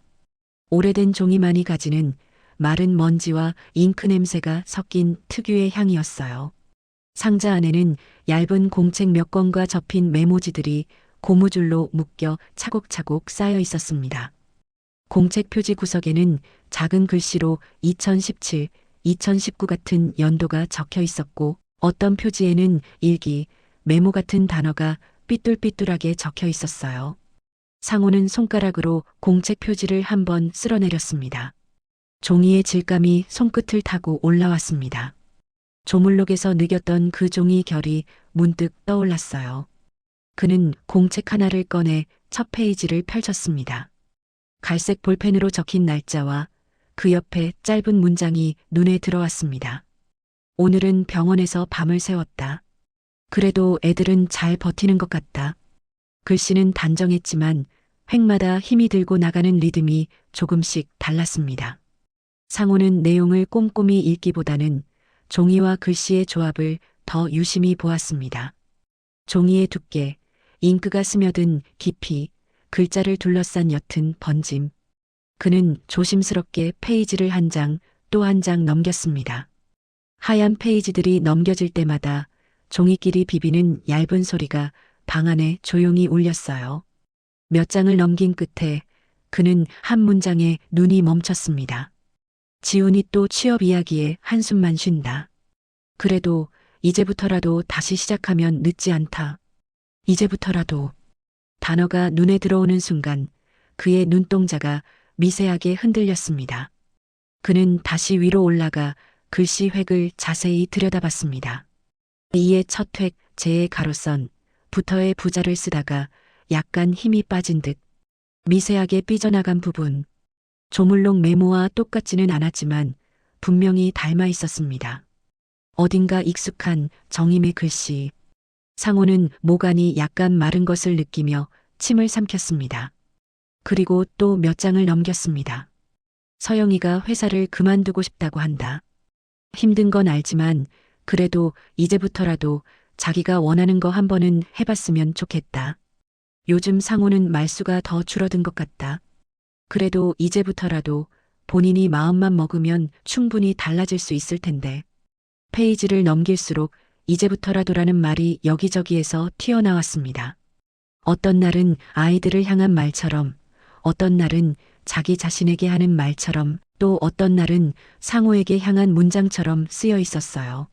오래된 종이만이 가지는 마른 먼지와 잉크 냄새가 섞인 특유의 향이었어요. 상자 안에는 얇은 공책 몇 권과 접힌 메모지들이 고무줄로 묶여 차곡차곡 쌓여 있었습니다. 공책 표지 구석에는 작은 글씨로 2017, 2019 같은 연도가 적혀 있었고 어떤 표지에는 일기, 메모 같은 단어가 삐뚤삐뚤하게 적혀 있었어요. 상호는 손가락으로 공책 표지를 한번 쓸어내렸습니다. 종이의 질감이 손끝을 타고 올라왔습니다. 조물록에서 느꼈던 그 종이 결이 문득 떠올랐어요. 그는 공책 하나를 꺼내 첫 페이지를 펼쳤습니다. 갈색 볼펜으로 적힌 날짜와 그 옆에 짧은 문장이 눈에 들어왔습니다. 오늘은 병원에서 밤을 새웠다. 그래도 애들은 잘 버티는 것 같다. 글씨는 단정했지만 획마다 힘이 들고 나가는 리듬이 조금씩 달랐습니다. 상호는 내용을 꼼꼼히 읽기보다는 종이와 글씨의 조합을 더 유심히 보았습니다. 종이의 두께, 잉크가 스며든 깊이, 글자를 둘러싼 옅은 번짐. 그는 조심스럽게 페이지를 한 장 또 한 장 넘겼습니다. 하얀 페이지들이 넘겨질 때마다 종이끼리 비비는 얇은 소리가 방 안에 조용히 울렸어요. 몇 장을 넘긴 끝에 그는 한 문장에 눈이 멈췄습니다. 지훈이 또 취업 이야기에 한숨만 쉰다. 그래도 이제부터라도 다시 시작하면 늦지 않다. 이제부터라도. 단어가 눈에 들어오는 순간 그의 눈동자가 미세하게 흔들렸습니다. 그는 다시 위로 올라가 글씨 획을 자세히 들여다봤습니다. 이의 첫 획, 제의 가로선, 부터의 부자를 쓰다가 약간 힘이 빠진 듯 미세하게 삐져나간 부분. 조물록 메모와 똑같지는 않았지만 분명히 닮아 있었습니다. 어딘가 익숙한 정임의 글씨. 상호는 모간이 약간 마른 것을 느끼며 침을 삼켰습니다. 그리고 또 몇 장을 넘겼습니다. 서영이가 회사를 그만두고 싶다고 한다. 힘든 건 알지만 그래도 이제부터라도 자기가 원하는 거 한 번은 해봤으면 좋겠다. 요즘 상호는 말수가 더 줄어든 것 같다. 그래도 이제부터라도 본인이 마음만 먹으면 충분히 달라질 수 있을 텐데. 페이지를 넘길수록 이제부터라도라는 말이 여기저기에서 튀어나왔습니다. 어떤 날은 아이들을 향한 말처럼, 어떤 날은 자기 자신에게 하는 말처럼, 또 어떤 날은 상호에게 향한 문장처럼 쓰여 있었어요.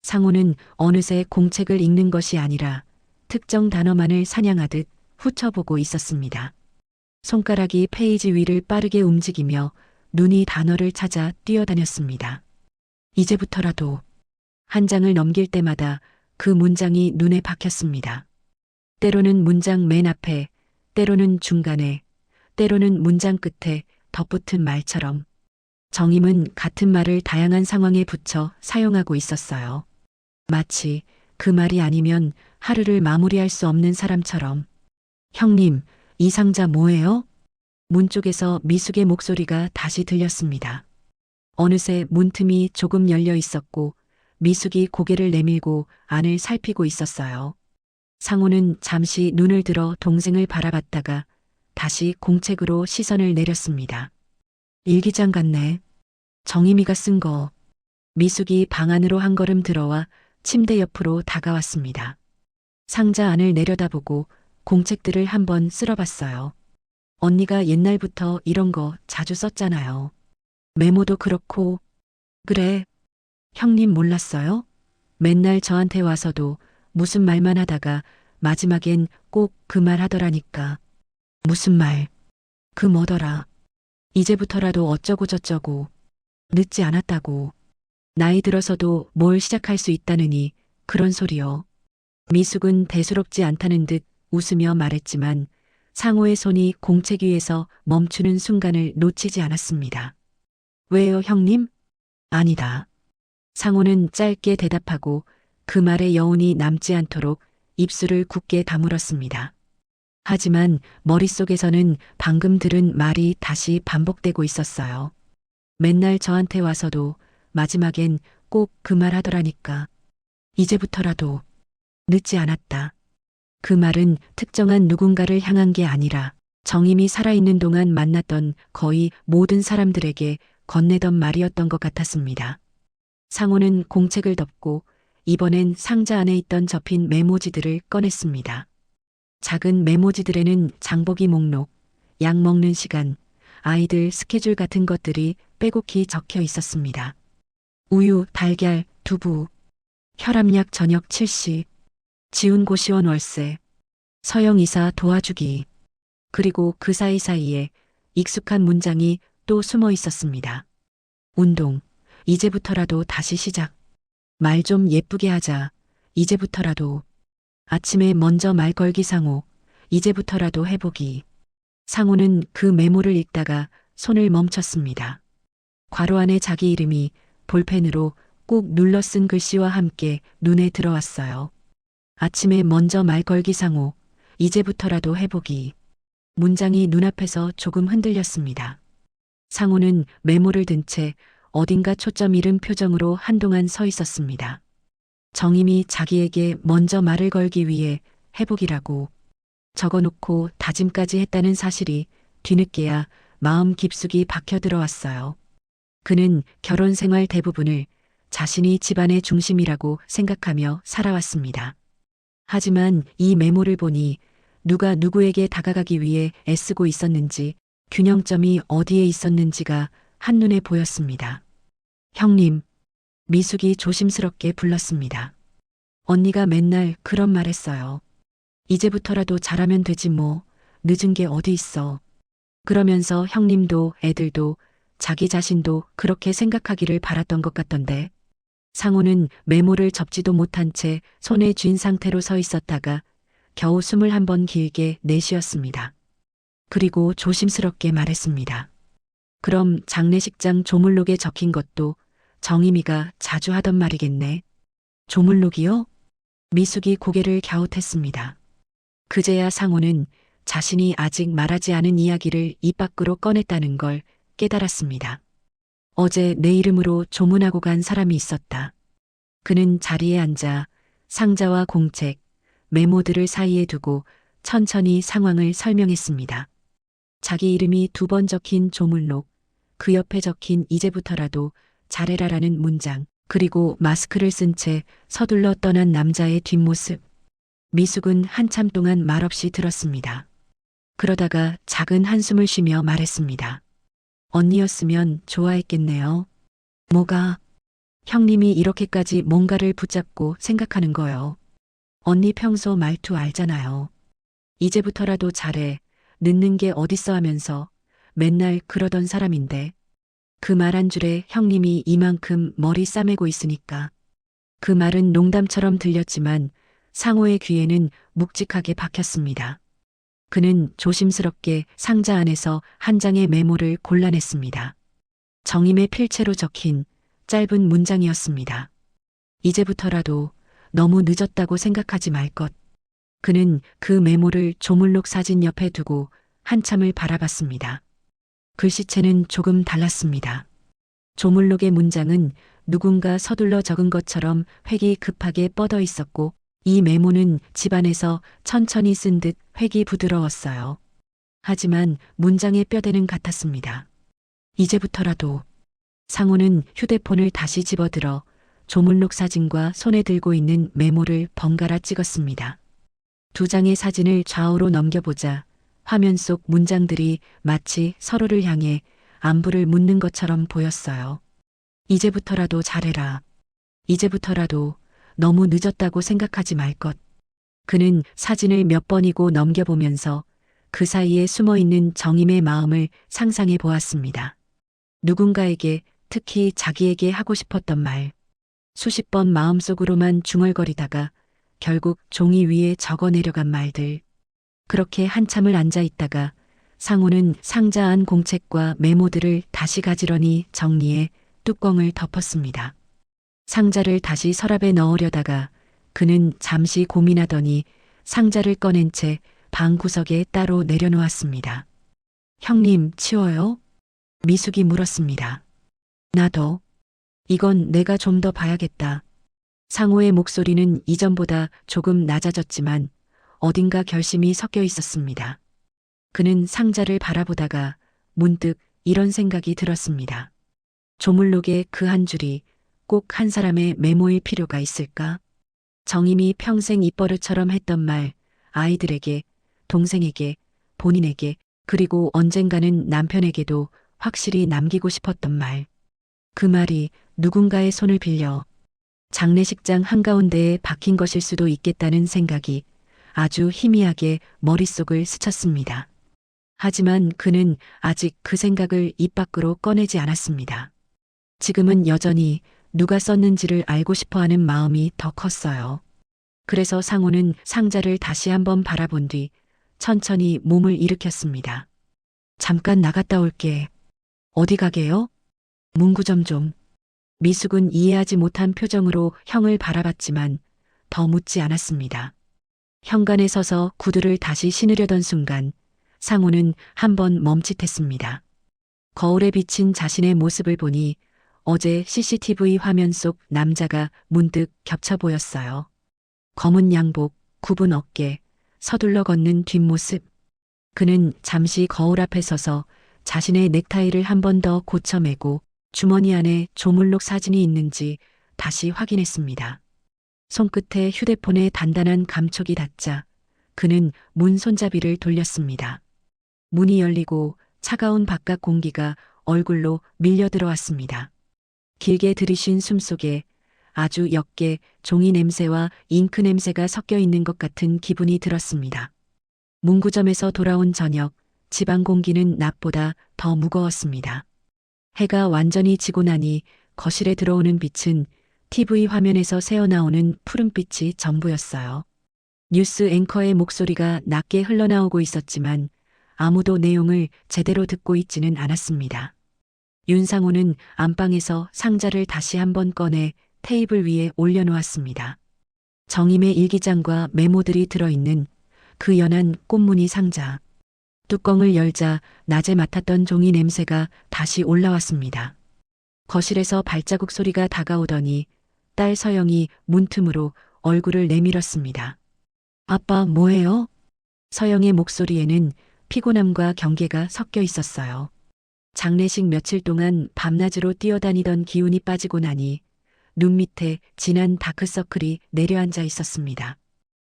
상호는 어느새 공책을 읽는 것이 아니라 특정 단어만을 사냥하듯 훑어보고 있었습니다. 손가락이 페이지 위를 빠르게 움직이며 눈이 단어를 찾아 뛰어다녔습니다. 이제부터라도. 한 장을 넘길 때마다 그 문장이 눈에 박혔습니다. 때로는 문장 맨 앞에, 때로는 중간에, 때로는 문장 끝에 덧붙은 말처럼. 정임은 같은 말을 다양한 상황에 붙여 사용하고 있었어요. 마치 그 말이 아니면 하루를 마무리할 수 없는 사람처럼. 형님, 이 상자 뭐예요? 문 쪽에서 미숙의 목소리가 다시 들렸습니다. 어느새 문틈이 조금 열려 있었고 미숙이 고개를 내밀고 안을 살피고 있었어요. 상호는 잠시 눈을 들어 동생을 바라봤다가 다시 공책으로 시선을 내렸습니다. 일기장 같네. 정임이가 쓴 거. 미숙이 방 안으로 한 걸음 들어와 침대 옆으로 다가왔습니다. 상자 안을 내려다보고 공책들을 한번 쓸어봤어요. 언니가 옛날부터 이런 거 자주 썼잖아요. 메모도 그렇고. 그래. 형님 몰랐어요? 맨날 저한테 와서도 무슨 말만 하다가 마지막엔 꼭 그 말 하더라니까. 무슨 말? 그 뭐더라. 이제부터라도 어쩌고 저쩌고. 늦지 않았다고. 나이 들어서도 뭘 시작할 수 있다느니 그런 소리요. 미숙은 대수롭지 않다는 듯 웃으며 말했지만 상호의 손이 공책 위에서 멈추는 순간을 놓치지 않았습니다. 왜요, 형님? 아니다. 상호는 짧게 대답하고 그 말에 여운이 남지 않도록 입술을 굳게 다물었습니다. 하지만 머릿속에서는 방금 들은 말이 다시 반복되고 있었어요. 맨날 저한테 와서도 마지막엔 꼭 그 말 하더라니까. 이제부터라도. 늦지 않았다. 그 말은 특정한 누군가를 향한 게 아니라 정임이 살아있는 동안 만났던 거의 모든 사람들에게 건네던 말이었던 것 같았습니다. 상호는 공책을 덮고 이번엔 상자 안에 있던 접힌 메모지들을 꺼냈습니다. 작은 메모지들에는 장보기 목록, 약 먹는 시간, 아이들 스케줄 같은 것들이 빼곡히 적혀 있었습니다. 우유, 달걀, 두부, 혈압약 저녁 70, 지훈 고시원 월세, 서영 이사 도와주기, 그리고 그 사이사이에 익숙한 문장이 또 숨어 있었습니다. 운동, 이제부터라도 다시 시작. 말 좀 예쁘게 하자. 이제부터라도. 아침에 먼저 말 걸기 상호. 이제부터라도 해보기. 상호는 그 메모를 읽다가 손을 멈췄습니다. 괄호 안에 자기 이름이 볼펜으로 꾹 눌러 쓴 글씨와 함께 눈에 들어왔어요. 아침에 먼저 말 걸기 상호. 이제부터라도 해보기. 문장이 눈앞에서 조금 흔들렸습니다. 상호는 메모를 든 채 어딘가 초점 잃은 표정으로 한동안 서 있었습니다. 정임이 자기에게 먼저 말을 걸기 위해 해보기라고 적어놓고 다짐까지 했다는 사실이 뒤늦게야 마음 깊숙이 박혀 들어왔어요. 그는 결혼 생활 대부분을 자신이 집안의 중심이라고 생각하며 살아왔습니다. 하지만 이 메모를 보니 누가 누구에게 다가가기 위해 애쓰고 있었는지, 균형점이 어디에 있었는지가 한눈에 보였습니다. 형님, 미숙이 조심스럽게 불렀습니다. 언니가 맨날 그런 말 했어요. 이제부터라도 잘하면 되지 뭐, 늦은 게 어디 있어. 그러면서 형님도 애들도 자기 자신도 그렇게 생각하기를 바랐던 것 같던데. 상호는 메모를 접지도 못한 채 손에 쥔 상태로 서 있었다가 겨우 숨을 한 번 길게 내쉬었습니다. 그리고 조심스럽게 말했습니다. 그럼 장례식장 조물록에 적힌 것도 정임이가 자주 하던 말이겠네. 조물록이요? 미숙이 고개를 갸웃했습니다. 그제야 상호는 자신이 아직 말하지 않은 이야기를 입 밖으로 꺼냈다는 걸 깨달았습니다. 어제 내 이름으로 조문하고 간 사람이 있었다. 그는 자리에 앉아 상자와 공책, 메모들을 사이에 두고 천천히 상황을 설명했습니다. 자기 이름이 2번 적힌 조물록, 그 옆에 적힌 이제부터라도 잘해라라는 문장, 그리고 마스크를 쓴 채 서둘러 떠난 남자의 뒷모습. 미숙은 한참 동안 말없이 들었습니다. 그러다가 작은 한숨을 쉬며 말했습니다. 언니였으면 좋아했겠네요. 뭐가? 형님이 이렇게까지 뭔가를 붙잡고 생각하는 거요. 언니 평소 말투 알잖아요. 이제부터라도 잘해, 늦는 게 어딨어 하면서 맨날 그러던 사람인데 그 말 한 줄에 형님이 이만큼 머리 싸매고 있으니까. 그 말은 농담처럼 들렸지만 상호의 귀에는 묵직하게 박혔습니다. 그는 조심스럽게 상자 안에서 한 장의 메모를 골라냈습니다. 정임의 필체로 적힌 짧은 문장이었습니다. 이제부터라도 너무 늦었다고 생각하지 말 것. 그는 그 메모를 조물록 사진 옆에 두고 한참을 바라봤습니다. 글씨체는 조금 달랐습니다. 조물록의 문장은 누군가 서둘러 적은 것처럼 획이 급하게 뻗어 있었고 이 메모는 집안에서 천천히 쓴 듯 획이 부드러웠어요. 하지만 문장의 뼈대는 같았습니다. 이제부터라도. 상호는 휴대폰을 다시 집어들어 조물록 사진과 손에 들고 있는 메모를 번갈아 찍었습니다. 2장의 사진을 좌우로 넘겨보자 화면 속 문장들이 마치 서로를 향해 안부를 묻는 것처럼 보였어요. 이제부터라도 잘해라. 이제부터라도 너무 늦었다고 생각하지 말 것. 그는 사진을 몇 번이고 넘겨보면서 그 사이에 숨어있는 정임의 마음을 상상해 보았습니다. 누군가에게, 특히 자기에게 하고 싶었던 말. 수십 번 마음속으로만 중얼거리다가 결국 종이 위에 적어내려간 말들. 그렇게 한참을 앉아 있다가 상호는 상자 안 공책과 메모들을 다시 가지런히 정리해 뚜껑을 덮었습니다. 상자를 다시 서랍에 넣으려다가 그는 잠시 고민하더니 상자를 꺼낸 채 방 구석에 따로 내려놓았습니다. 형님, 치워요? 미숙이 물었습니다. 나도. 이건 내가 좀 더 봐야겠다. 상호의 목소리는 이전보다 조금 낮아졌지만 어딘가 결심이 섞여 있었습니다. 그는 상자를 바라보다가 문득 이런 생각이 들었습니다. 조물록의 그 한 줄이 꼭 한 사람의 메모일 필요가 있을까? 정임이 평생 입버릇처럼 했던 말, 아이들에게, 동생에게, 본인에게, 그리고 언젠가는 남편에게도 확실히 남기고 싶었던 말. 그 말이 누군가의 손을 빌려 장례식장 한가운데에 박힌 것일 수도 있겠다는 생각이 아주 희미하게 머릿속을 스쳤습니다. 하지만 그는 아직 그 생각을 입 밖으로 꺼내지 않았습니다. 지금은 여전히 누가 썼는지를 알고 싶어 하는 마음이 더 컸어요. 그래서 상호는 상자를 다시 한번 바라본 뒤 천천히 몸을 일으켰습니다. 잠깐 나갔다 올게. 어디 가게요? 문구점 좀. 미숙은 이해하지 못한 표정으로 형을 바라봤지만 더 묻지 않았습니다. 현관에 서서 구두를 다시 신으려던 순간 상호는 한번 멈칫했습니다. 거울에 비친 자신의 모습을 보니 어제 CCTV 화면 속 남자가 문득 겹쳐 보였어요. 검은 양복, 굽은 어깨, 서둘러 걷는 뒷모습. 그는 잠시 거울 앞에 서서 자신의 넥타이를 한 번 더 고쳐매고 주머니 안에 조물록 사진이 있는지 다시 확인했습니다. 손끝에 휴대폰의 단단한 감촉이 닿자 그는 문 손잡이를 돌렸습니다. 문이 열리고 차가운 바깥 공기가 얼굴로 밀려 들어왔습니다. 길게 들이쉰 숨 속에 아주 옅게 종이 냄새와 잉크 냄새가 섞여 있는 것 같은 기분이 들었습니다. 문구점에서 돌아온 저녁, 지방 공기는 낮보다 더 무거웠습니다. 해가 완전히 지고 나니 거실에 들어오는 빛은 TV 화면에서 새어나오는 푸른빛이 전부였어요. 뉴스 앵커의 목소리가 낮게 흘러나오고 있었지만 아무도 내용을 제대로 듣고 있지는 않았습니다. 윤상호는 안방에서 상자를 다시 한번 꺼내 테이블 위에 올려놓았습니다. 정임의 일기장과 메모들이 들어있는 그 연한 꽃무늬 상자. 뚜껑을 열자 낮에 맡았던 종이 냄새가 다시 올라왔습니다. 거실에서 발자국 소리가 다가오더니 딸 서영이 문틈으로 얼굴을 내밀었습니다. 아빠 뭐해요? 서영의 목소리에는 피곤함과 경계가 섞여 있었어요. 장례식 며칠 동안 밤낮으로 뛰어다니던 기운이 빠지고 나니 눈 밑에 진한 다크서클이 내려앉아 있었습니다.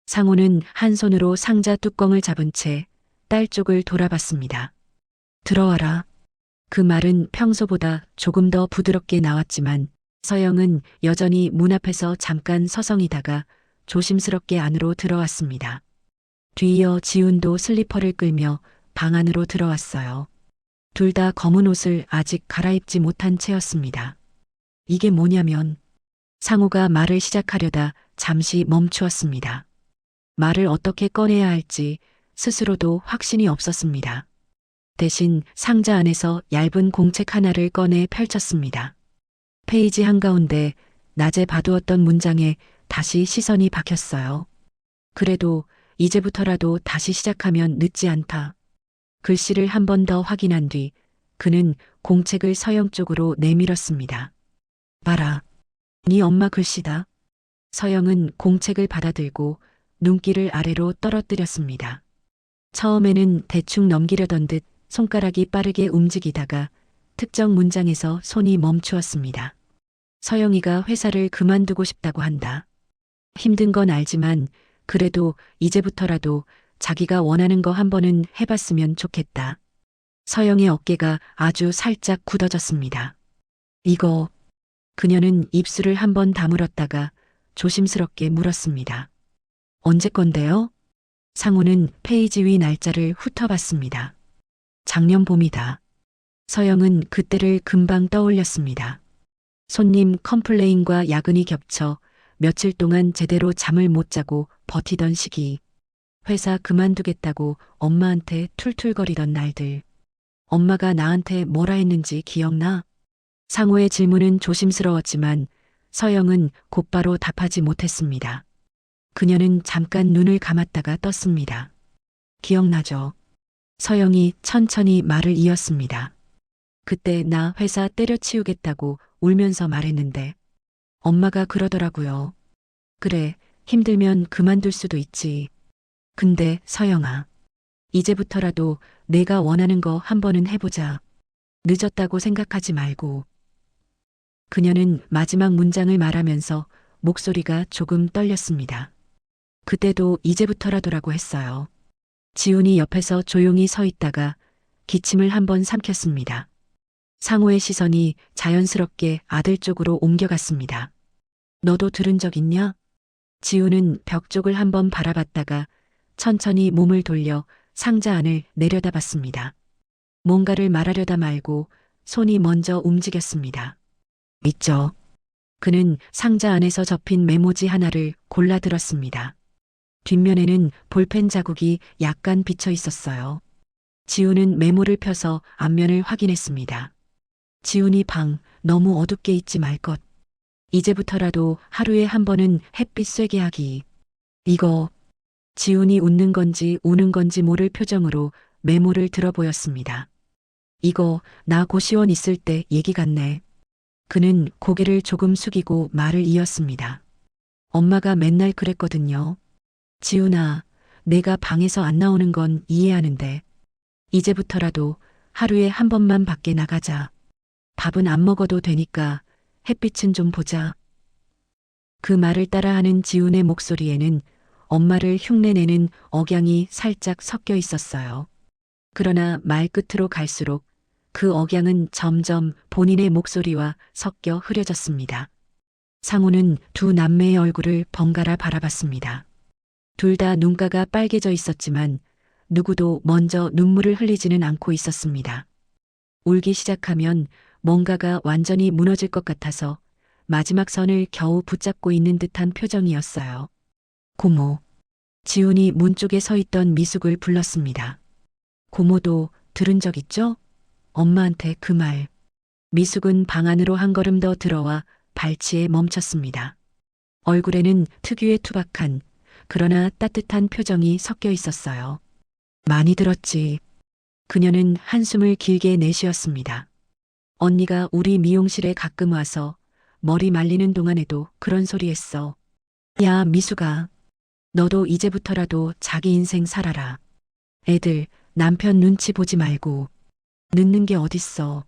상호는 한 손으로 상자 뚜껑을 잡은 채 딸 쪽을 돌아봤습니다. 들어와라. 그 말은 평소보다 조금 더 부드럽게 나왔지만 서영은 여전히 문 앞에서 잠깐 서성이다가 조심스럽게 안으로 들어왔습니다. 뒤이어 지훈도 슬리퍼를 끌며 방 안으로 들어왔어요. 둘 다 검은 옷을 아직 갈아입지 못한 채였습니다. 이게 뭐냐면 상호가 말을 시작하려다 잠시 멈추었습니다. 말을 어떻게 꺼내야 할지 스스로도 확신이 없었습니다. 대신 상자 안에서 얇은 공책 하나를 꺼내 펼쳤습니다. 페이지 한가운데 낮에 봐두었던 문장에 다시 시선이 박혔어요. 그래도 이제부터라도 다시 시작하면 늦지 않다. 글씨를 한 번 더 확인한 뒤 그는 공책을 서영 쪽으로 내밀었습니다. 봐라. 네 엄마 글씨다. 서영은 공책을 받아들고 눈길을 아래로 떨어뜨렸습니다. 처음에는 대충 넘기려던 듯 손가락이 빠르게 움직이다가 특정 문장에서 손이 멈추었습니다. 서영이가 회사를 그만두고 싶다고 한다. 힘든 건 알지만 그래도 이제부터라도 자기가 원하는 거 한 번은 해봤으면 좋겠다. 서영의 어깨가 아주 살짝 굳어졌습니다. 이거. 그녀는 입술을 한 번 다물었다가 조심스럽게 물었습니다. 언제 건데요? 상호는 페이지 위 날짜를 훑어봤습니다. 작년 봄이다. 서영은 그때를 금방 떠올렸습니다. 손님 컴플레인과 야근이 겹쳐 며칠 동안 제대로 잠을 못 자고 버티던 시기. 회사 그만두겠다고 엄마한테 툴툴거리던 날들. 엄마가 나한테 뭐라 했는지 기억나? 상호의 질문은 조심스러웠지만 서영은 곧바로 답하지 못했습니다. 그녀는 잠깐 눈을 감았다가 떴습니다. 기억나죠? 서영이 천천히 말을 이었습니다. 그때 나 회사 때려치우겠다고 울면서 말했는데 엄마가 그러더라고요. 그래, 힘들면 그만둘 수도 있지. 근데 서영아, 이제부터라도 내가 원하는 거 한 번은 해보자. 늦었다고 생각하지 말고. 그녀는 마지막 문장을 말하면서 목소리가 조금 떨렸습니다. 그때도 이제부터라도라고 했어요. 지훈이 옆에서 조용히 서 있다가 기침을 한번 삼켰습니다. 상호의 시선이 자연스럽게 아들 쪽으로 옮겨갔습니다. 너도 들은 적 있냐? 지훈은 벽 쪽을 한번 바라봤다가 천천히 몸을 돌려 상자 안을 내려다봤습니다. 뭔가를 말하려다 말고 손이 먼저 움직였습니다. 있죠. 그는 상자 안에서 접힌 메모지 하나를 골라 들었습니다. 뒷면에는 볼펜 자국이 약간 비쳐 있었어요. 지훈은 메모를 펴서 앞면을 확인했습니다. 지훈이 방 너무 어둡게 있지 말 것. 이제부터라도 하루에 한 번은 햇빛 쐬게 하기. 이거 지훈이 웃는 건지 우는 건지 모를 표정으로 메모를 들어 보였습니다. 이거 나 고시원 있을 때 얘기 같네. 그는 고개를 조금 숙이고 말을 이었습니다. 엄마가 맨날 그랬거든요. 지훈아, 내가 방에서 안 나오는 건 이해하는데 이제부터라도 하루에 한 번만 밖에 나가자. 밥은 안 먹어도 되니까 햇빛은 좀 보자. 그 말을 따라하는 지훈의 목소리에는 엄마를 흉내내는 억양이 살짝 섞여 있었어요. 그러나 말끝으로 갈수록 그 억양은 점점 본인의 목소리와 섞여 흐려졌습니다. 상우는 두 남매의 얼굴을 번갈아 바라봤습니다. 둘 다 눈가가 빨개져 있었지만 누구도 먼저 눈물을 흘리지는 않고 있었습니다. 울기 시작하면 뭔가가 완전히 무너질 것 같아서 마지막 선을 겨우 붙잡고 있는 듯한 표정이었어요. 고모. 지훈이 문 쪽에 서 있던 미숙을 불렀습니다. 고모도 들은 적 있죠? 엄마한테 그 말. 미숙은 방 안으로 한 걸음 더 들어와 발치에 멈췄습니다. 얼굴에는 특유의 투박한 그러나 따뜻한 표정이 섞여 있었어요. 많이 들었지. 그녀는 한숨을 길게 내쉬었습니다. 언니가 우리 미용실에 가끔 와서 머리 말리는 동안에도 그런 소리 했어. 야, 미숙아. 너도 이제부터라도 자기 인생 살아라. 애들, 남편 눈치 보지 말고. 늦는 게 어딨어.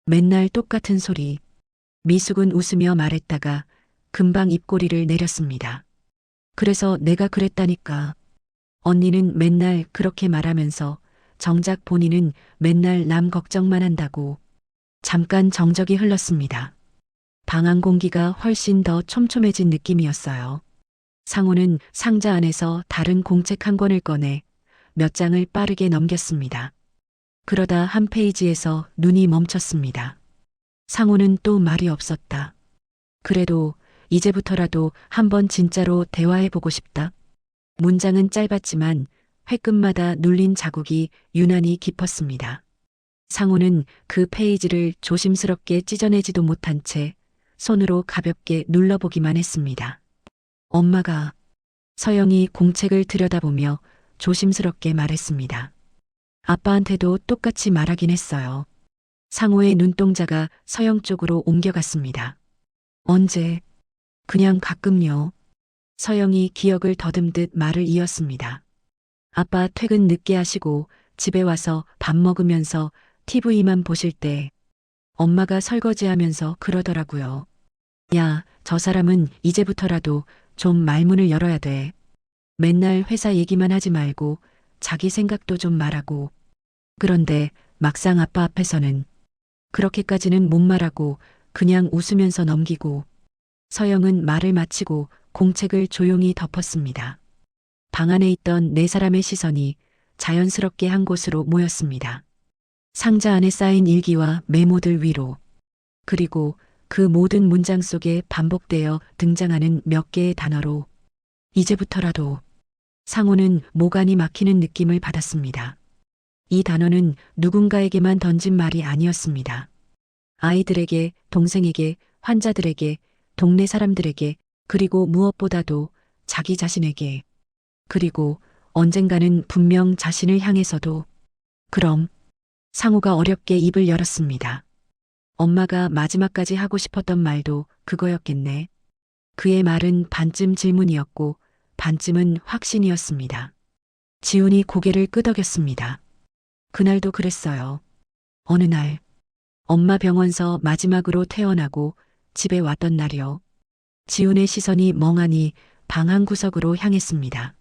맨날 똑같은 소리. 미숙은 웃으며 말했다가 금방 입꼬리를 내렸습니다. 그래서 내가 그랬다니까. 언니는 맨날 그렇게 말하면서 정작 본인은 맨날 남 걱정만 한다고. 잠깐 정적이 흘렀습니다. 방 안 공기가 훨씬 더 촘촘해진 느낌이었어요. 상호는 상자 안에서 다른 공책 한 권을 꺼내 몇 장을 빠르게 넘겼습니다. 그러다 한 페이지에서 눈이 멈췄습니다. 상호는 또 말이 없었다. 그래도 이제부터라도 한번 진짜로 대화해보고 싶다. 문장은 짧았지만 회끝마다 눌린 자국이 유난히 깊었습니다. 상호는 그 페이지를 조심스럽게 찢어내지도 못한 채 손으로 가볍게 눌러보기만 했습니다. 엄마가 서영이 공책을 들여다보며 조심스럽게 말했습니다. 아빠한테도 똑같이 말하긴 했어요. 상호의 눈동자가 서영 쪽으로 옮겨갔습니다. 언제? 그냥 가끔요. 서영이 기억을 더듬듯 말을 이었습니다. 아빠 퇴근 늦게 하시고 집에 와서 밥 먹으면서 TV만 보실 때 엄마가 설거지하면서 그러더라고요. 야, 저 사람은 이제부터라도 좀 말문을 열어야 돼. 맨날 회사 얘기만 하지 말고 자기 생각도 좀 말하고. 그런데 막상 아빠 앞에서는 그렇게까지는 못 말하고 그냥 웃으면서 넘기고. 서영은 말을 마치고 공책을 조용히 덮었습니다. 방 안에 있던 네 사람의 시선이 자연스럽게 한 곳으로 모였습니다. 상자 안에 쌓인 일기와 메모들 위로. 그리고 그 모든 문장 속에 반복되어 등장하는 몇 개의 단어로. 이제부터라도. 상호는 모간이 막히는 느낌을 받았습니다. 이 단어는 누군가에게만 던진 말이 아니었습니다. 아이들에게, 동생에게, 환자들에게, 동네 사람들에게, 그리고 무엇보다도 자기 자신에게. 그리고 언젠가는 분명 자신을 향해서도. 그럼 상우가 어렵게 입을 열었습니다. 엄마가 마지막까지 하고 싶었던 말도 그거였겠네. 그의 말은 반쯤 질문이었고 반쯤은 확신이었습니다. 지훈이 고개를 끄덕였습니다. 그날도 그랬어요. 어느 날 엄마 병원서 마지막으로 퇴원하고 집에 왔던 날이요. 지훈의 시선이 멍하니 방 한 구석으로 향했습니다.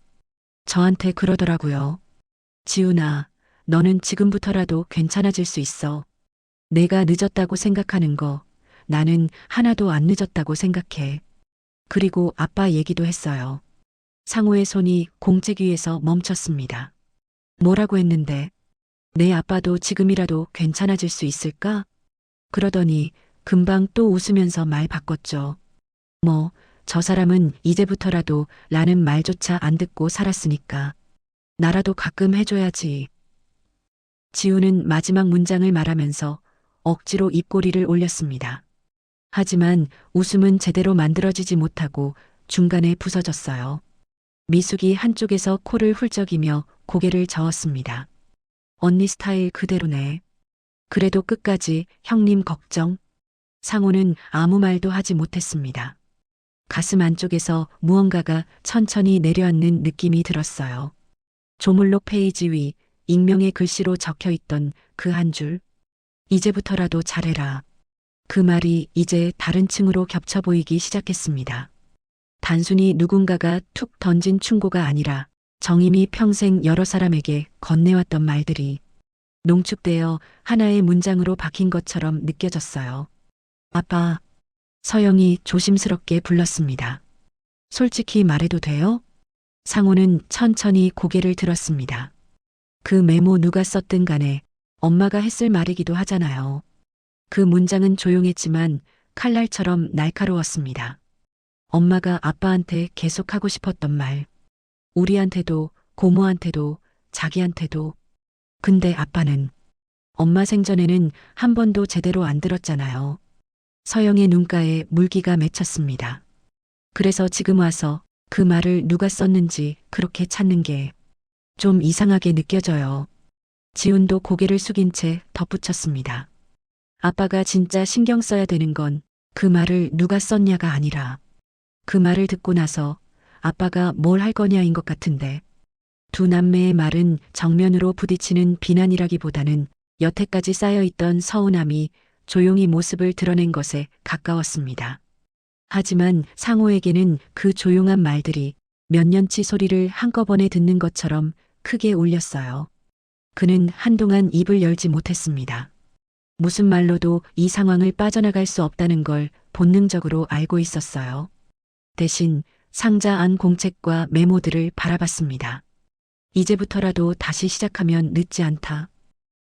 저한테 그러더라고요. 지훈아, 너는 지금부터라도 괜찮아질 수 있어. 내가 늦었다고 생각하는 거, 나는 하나도 안 늦었다고 생각해. 그리고 아빠 얘기도 했어요. 상우의 손이 공책 위에서 멈췄습니다. 뭐라고 했는데? 내 아빠도 지금이라도 괜찮아질 수 있을까? 그러더니 금방 또 웃으면서 말 바꿨죠. 뭐, 저 사람은 이제부터라도 라는 말조차 안 듣고 살았으니까. 나라도 가끔 해줘야지. 지우는 마지막 문장을 말하면서 억지로 입꼬리를 올렸습니다. 하지만 웃음은 제대로 만들어지지 못하고 중간에 부서졌어요. 미숙이 한쪽에서 코를 훌쩍이며 고개를 저었습니다. 언니 스타일 그대로네. 그래도 끝까지 형님 걱정. 상호는 아무 말도 하지 못했습니다. 가슴 안쪽에서 무언가가 천천히 내려앉는 느낌이 들었어요. 조물록 페이지 위 익명의 글씨로 적혀 있던 그 한 줄. 이제부터라도 잘해라. 그 말이 이제 다른 층으로 겹쳐 보이기 시작했습니다. 단순히 누군가가 툭 던진 충고가 아니라 정임이 평생 여러 사람에게 건네왔던 말들이 농축되어 하나의 문장으로 박힌 것처럼 느껴졌어요. 아빠, 서영이 조심스럽게 불렀습니다. 솔직히 말해도 돼요? 상호는 천천히 고개를 들었습니다. 그 메모 누가 썼든 간에 엄마가 했을 말이기도 하잖아요. 그 문장은 조용했지만 칼날처럼 날카로웠습니다. 엄마가 아빠한테 계속 하고 싶었던 말. 우리한테도, 고모한테도, 자기한테도. 근데 아빠는 엄마 생전에는 한 번도 제대로 안 들었잖아요. 서영의 눈가에 물기가 맺혔습니다. 그래서 지금 와서 그 말을 누가 썼는지 그렇게 찾는 게 좀 이상하게 느껴져요. 지훈도 고개를 숙인 채 덧붙였습니다. 아빠가 진짜 신경 써야 되는 건 그 말을 누가 썼냐가 아니라 그 말을 듣고 나서 아빠가 뭘 할 거냐인 것 같은데 두 남매의 말은 정면으로 부딪히는 비난이라기보다는 여태까지 쌓여있던 서운함이 조용히 모습을 드러낸 것에 가까웠습니다. 하지만 상호에게는 그 조용한 말들이 몇 년치 소리를 한꺼번에 듣는 것처럼 크게 울렸어요. 그는 한동안 입을 열지 못했습니다. 무슨 말로도 이 상황을 빠져나갈 수 없다는 걸 본능적으로 알고 있었어요. 대신 상자 안 공책과 메모들을 바라봤습니다. 이제부터라도 다시 시작하면 늦지 않다.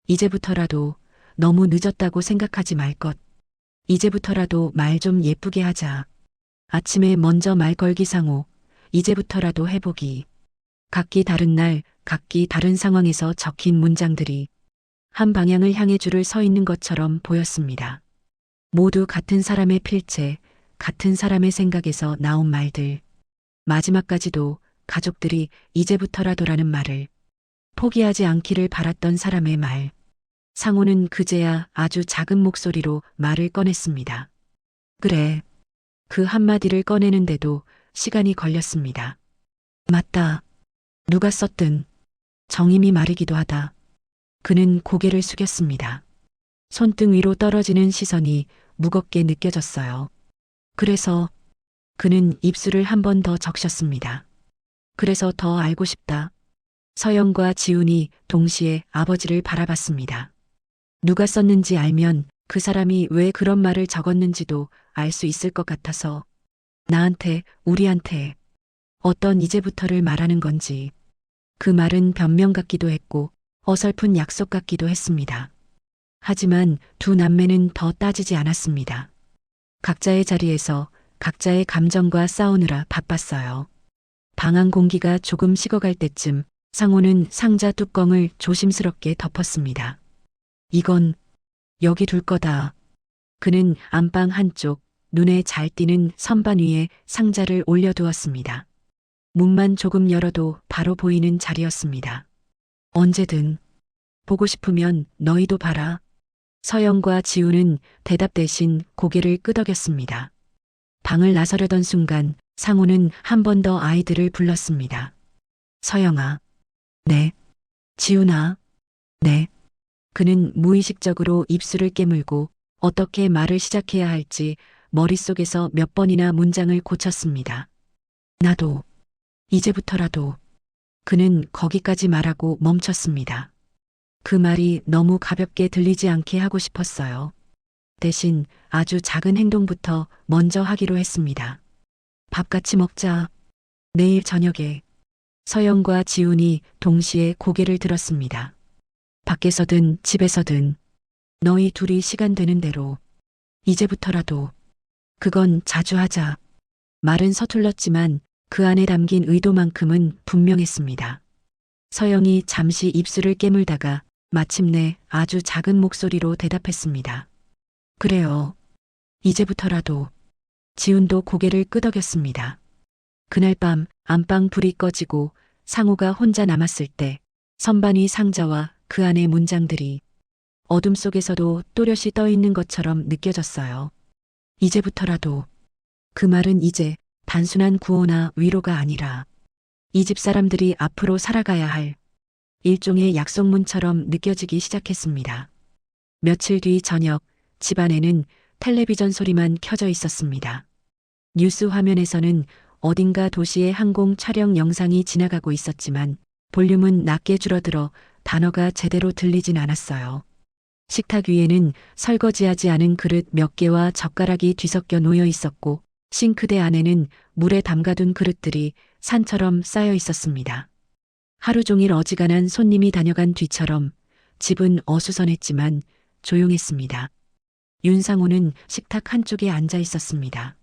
이제부터라도 너무 늦었다고 생각하지 말 것. 이제부터라도 말 좀 예쁘게 하자. 아침에 먼저 말 걸기 상호. 이제부터라도 해보기. 각기 다른 날, 각기 다른 상황에서 적힌 문장들이 한 방향을 향해 줄을 서 있는 것처럼 보였습니다. 모두 같은 사람의 필체, 같은 사람의 생각에서 나온 말들. 마지막까지도 가족들이 이제부터라도라는 말을 포기하지 않기를 바랐던 사람의 말. 상호는 그제야 아주 작은 목소리로 말을 꺼냈습니다. 그래. 그 한마디를 꺼내는데도 시간이 걸렸습니다. 맞다. 누가 썼든 정임이 말이기도 하다. 그는 고개를 숙였습니다. 손등 위로 떨어지는 시선이 무겁게 느껴졌어요. 그래서 그는 입술을 한 번 더 적셨습니다. 그래서 더 알고 싶다. 서영과 지훈이 동시에 아버지를 바라봤습니다. 누가 썼는지 알면 그 사람이 왜 그런 말을 적었는지도 알 수 있을 것 같아서 나한테, 우리한테 어떤 이제부터를 말하는 건지. 그 말은 변명 같기도 했고 어설픈 약속 같기도 했습니다. 하지만 두 남매는 더 따지지 않았습니다. 각자의 자리에서 각자의 감정과 싸우느라 바빴어요. 방 안 공기가 조금 식어갈 때쯤 상호는 상자 뚜껑을 조심스럽게 덮었습니다. 이건 여기 둘 거다. 그는 안방 한쪽 눈에 잘 띄는 선반 위에 상자를 올려두었습니다. 문만 조금 열어도 바로 보이는 자리였습니다. 언제든 보고 싶으면 너희도 봐라. 서영과 지우는 대답 대신 고개를 끄덕였습니다. 방을 나서려던 순간 상우는 한 번 더 아이들을 불렀습니다. 서영아. 네. 지훈아. 네. 그는 무의식적으로 입술을 깨물고 어떻게 말을 시작해야 할지 머릿속에서 몇 번이나 문장을 고쳤습니다. 나도. 이제부터라도. 그는 거기까지 말하고 멈췄습니다. 그 말이 너무 가볍게 들리지 않게 하고 싶었어요. 대신 아주 작은 행동부터 먼저 하기로 했습니다. 밥 같이 먹자. 내일 저녁에. 서영과 지훈이 동시에 고개를 들었습니다. 밖에서든 집에서든 너희 둘이 시간 되는 대로. 이제부터라도. 그건 자주 하자. 말은 서툴렀지만 그 안에 담긴 의도만큼은 분명했습니다. 서영이 잠시 입술을 깨물다가 마침내 아주 작은 목소리로 대답했습니다. 그래요. 이제부터라도. 지훈도 고개를 끄덕였습니다. 그날 밤 안방 불이 꺼지고 상우가 혼자 남았을 때 선반위 상자와 그 안의 문장들이 어둠 속에서도 또렷이 떠 있는 것처럼 느껴졌어요. 이제부터라도. 그 말은 이제 단순한 구호나 위로가 아니라 이 집 사람들이 앞으로 살아가야 할 일종의 약속문처럼 느껴지기 시작했습니다. 며칠 뒤 저녁, 집안에는 텔레비전 소리만 켜져 있었습니다. 뉴스 화면에서는 어딘가 도시의 항공 촬영 영상이 지나가고 있었지만 볼륨은 낮게 줄어들어 단어가 제대로 들리진 않았어요. 식탁 위에는 설거지하지 않은 그릇 몇 개와 젓가락이 뒤섞여 놓여 있었고 싱크대 안에는 물에 담가둔 그릇들이 산처럼 쌓여 있었습니다. 하루 종일 어지간한 손님이 다녀간 뒤처럼 집은 어수선했지만 조용했습니다. 윤상호는 식탁 한쪽에 앉아 있었습니다.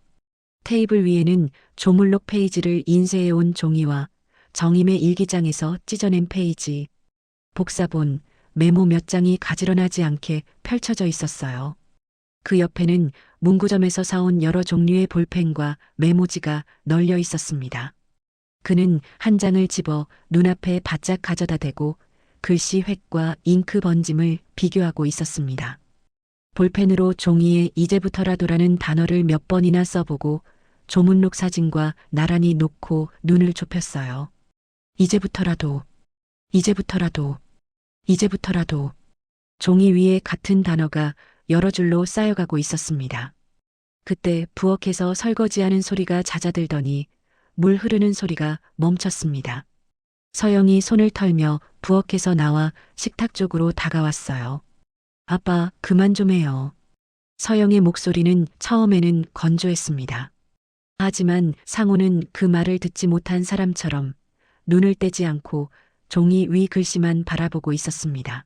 테이블 위에는 조물록 페이지를 인쇄해온 종이와 정임의 일기장에서 찢어낸 페이지, 복사본, 메모 몇 장이 가지런하지 않게 펼쳐져 있었어요. 그 옆에는 문구점에서 사온 여러 종류의 볼펜과 메모지가 널려 있었습니다. 그는 한 장을 집어 눈앞에 바짝 가져다 대고 글씨 획과 잉크 번짐을 비교하고 있었습니다. 볼펜으로 종이에 이제부터라도라는 단어를 몇 번이나 써보고 조문록 사진과 나란히 놓고 눈을 좁혔어요. 이제부터라도, 이제부터라도, 이제부터라도. 종이 위에 같은 단어가 여러 줄로 쌓여가고 있었습니다. 그때 부엌에서 설거지하는 소리가 잦아들더니 물 흐르는 소리가 멈췄습니다. 서영이 손을 털며 부엌에서 나와 식탁 쪽으로 다가왔어요. 아빠, 그만 좀 해요. 서영의 목소리는 처음에는 건조했습니다. 하지만 상우는 그 말을 듣지 못한 사람처럼 눈을 떼지 않고 종이 위 글씨만 바라보고 있었습니다.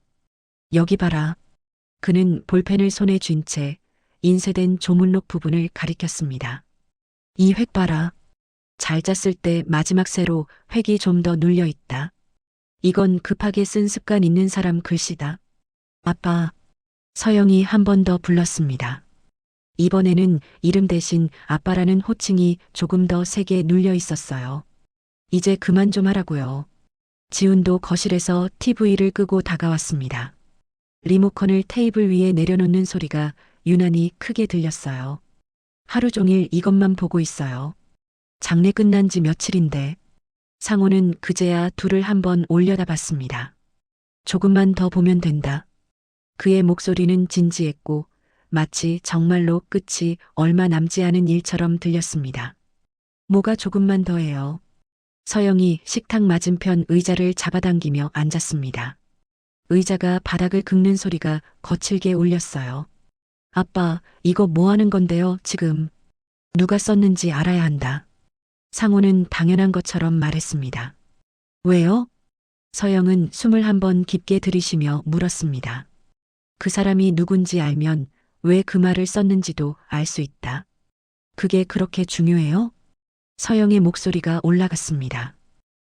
여기 봐라. 그는 볼펜을 손에 쥔 채 인쇄된 조문록 부분을 가리켰습니다. 이 획 봐라. 잘 짰을 때 마지막 세로 획이 좀 더 눌려 있다. 이건 급하게 쓴 습관 있는 사람 글씨다. 아빠. 서영이 한 번 더 불렀습니다. 이번에는 이름 대신 아빠라는 호칭이 조금 더 세게 눌려 있었어요. 이제 그만 좀 하라고요. 지훈도 거실에서 TV를 끄고 다가왔습니다. 리모컨을 테이블 위에 내려놓는 소리가 유난히 크게 들렸어요. 하루 종일 이것만 보고 있어요. 장례 끝난 지 며칠인데. 상호는 그제야 둘을 한번 올려다봤습니다. 조금만 더 보면 된다. 그의 목소리는 진지했고 마치 정말로 끝이 얼마 남지 않은 일처럼 들렸습니다. 뭐가 조금만 더 해요. 서영이 식탁 맞은편 의자를 잡아당기며 앉았습니다. 의자가 바닥을 긁는 소리가 거칠게 울렸어요. 아빠, 이거 뭐 하는 건데요, 지금? 누가 썼는지 알아야 한다. 상호는 당연한 것처럼 말했습니다. 왜요? 서영은 숨을 한번 깊게 들이쉬며 물었습니다. 그 사람이 누군지 알면 왜 그 말을 썼는지도 알 수 있다. 그게 그렇게 중요해요? 서영의 목소리가 올라갔습니다.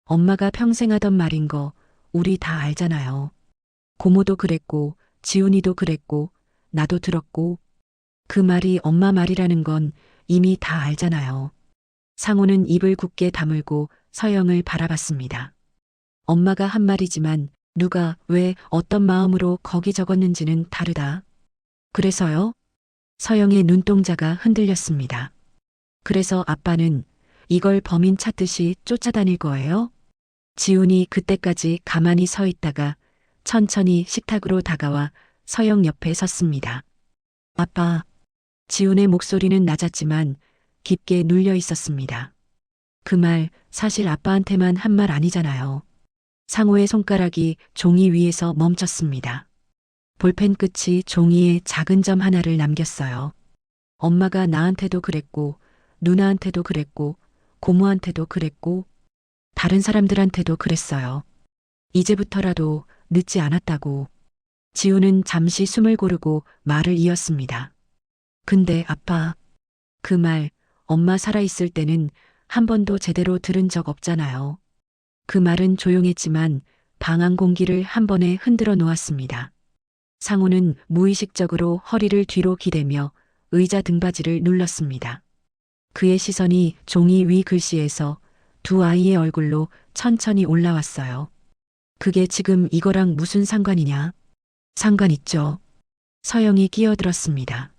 엄마가 평생 하던 말인 거 우리 다 알잖아요. 고모도 그랬고 지훈이도 그랬고 나도 들었고 그 말이 엄마 말이라는 건 이미 다 알잖아요. 상호는 입을 굳게 다물고 서영을 바라봤습니다. 엄마가 한 말이지만 누가 왜 어떤 마음으로 거기 적었는지는 다르다. 그래서요? 서영의 눈동자가 흔들렸습니다. 그래서 아빠는 이걸 범인 찾듯이 쫓아다닐 거예요? 지훈이 그때까지 가만히 서 있다가 천천히 식탁으로 다가와 서영 옆에 섰습니다. 아빠. 지훈의 목소리는 낮았지만 깊게 눌려 있었습니다. 그 말 사실 아빠한테만 한 말 아니잖아요. 상호의 손가락이 종이 위에서 멈췄습니다. 볼펜 끝이 종이에 작은 점 하나를 남겼어요. 엄마가 나한테도 그랬고, 누나한테도 그랬고, 고모한테도 그랬고, 다른 사람들한테도 그랬어요. 이제부터라도 늦지 않았다고. 지우는 잠시 숨을 고르고 말을 이었습니다. 근데 아빠, 그 말 엄마 살아있을 때는 한 번도 제대로 들은 적 없잖아요. 그 말은 조용했지만 방 안 공기를 한 번에 흔들어 놓았습니다. 상우는 무의식적으로 허리를 뒤로 기대며 의자 등받이를 눌렀습니다. 그의 시선이 종이 위 글씨에서 두 아이의 얼굴로 천천히 올라왔어요. 그게 지금 이거랑 무슨 상관이냐? 상관 있죠. 서영이 끼어들었습니다.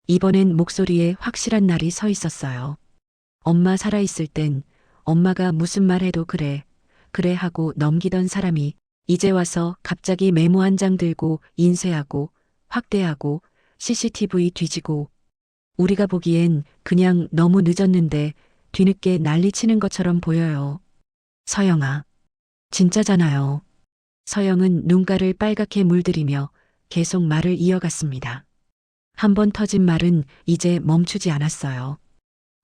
이번엔 목소리에 확실한 날이 서 있었어요. 엄마 살아있을 땐 엄마가 무슨 말 해도 그래, 그래 하고 넘기던 사람이 이제 와서 갑자기 메모 한 장 들고 인쇄하고 확대하고 CCTV 뒤지고 우리가 보기엔 그냥 너무 늦었는데 뒤늦게 난리치는 것처럼 보여요. 서영아. 진짜잖아요. 서영은 눈가를 빨갛게 물들이며 계속 말을 이어갔습니다. 한 번 터진 말은 이제 멈추지 않았어요.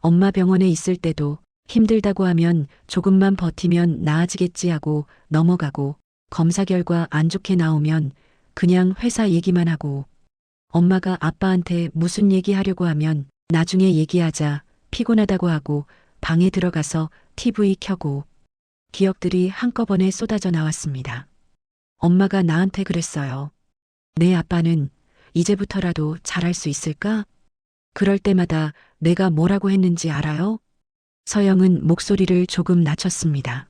엄마 병원에 있을 때도 힘들다고 하면 조금만 버티면 나아지겠지 하고 넘어가고 검사 결과 안 좋게 나오면 그냥 회사 얘기만 하고 엄마가 아빠한테 무슨 얘기하려고 하면 나중에 얘기하자 피곤하다고 하고 방에 들어가서 TV 켜고 기억들이 한꺼번에 쏟아져 나왔습니다. 엄마가 나한테 그랬어요. 내 아빠는 이제부터라도 잘할 수 있을까? 그럴 때마다 내가 뭐라고 했는지 알아요? 서영은 목소리를 조금 낮췄습니다.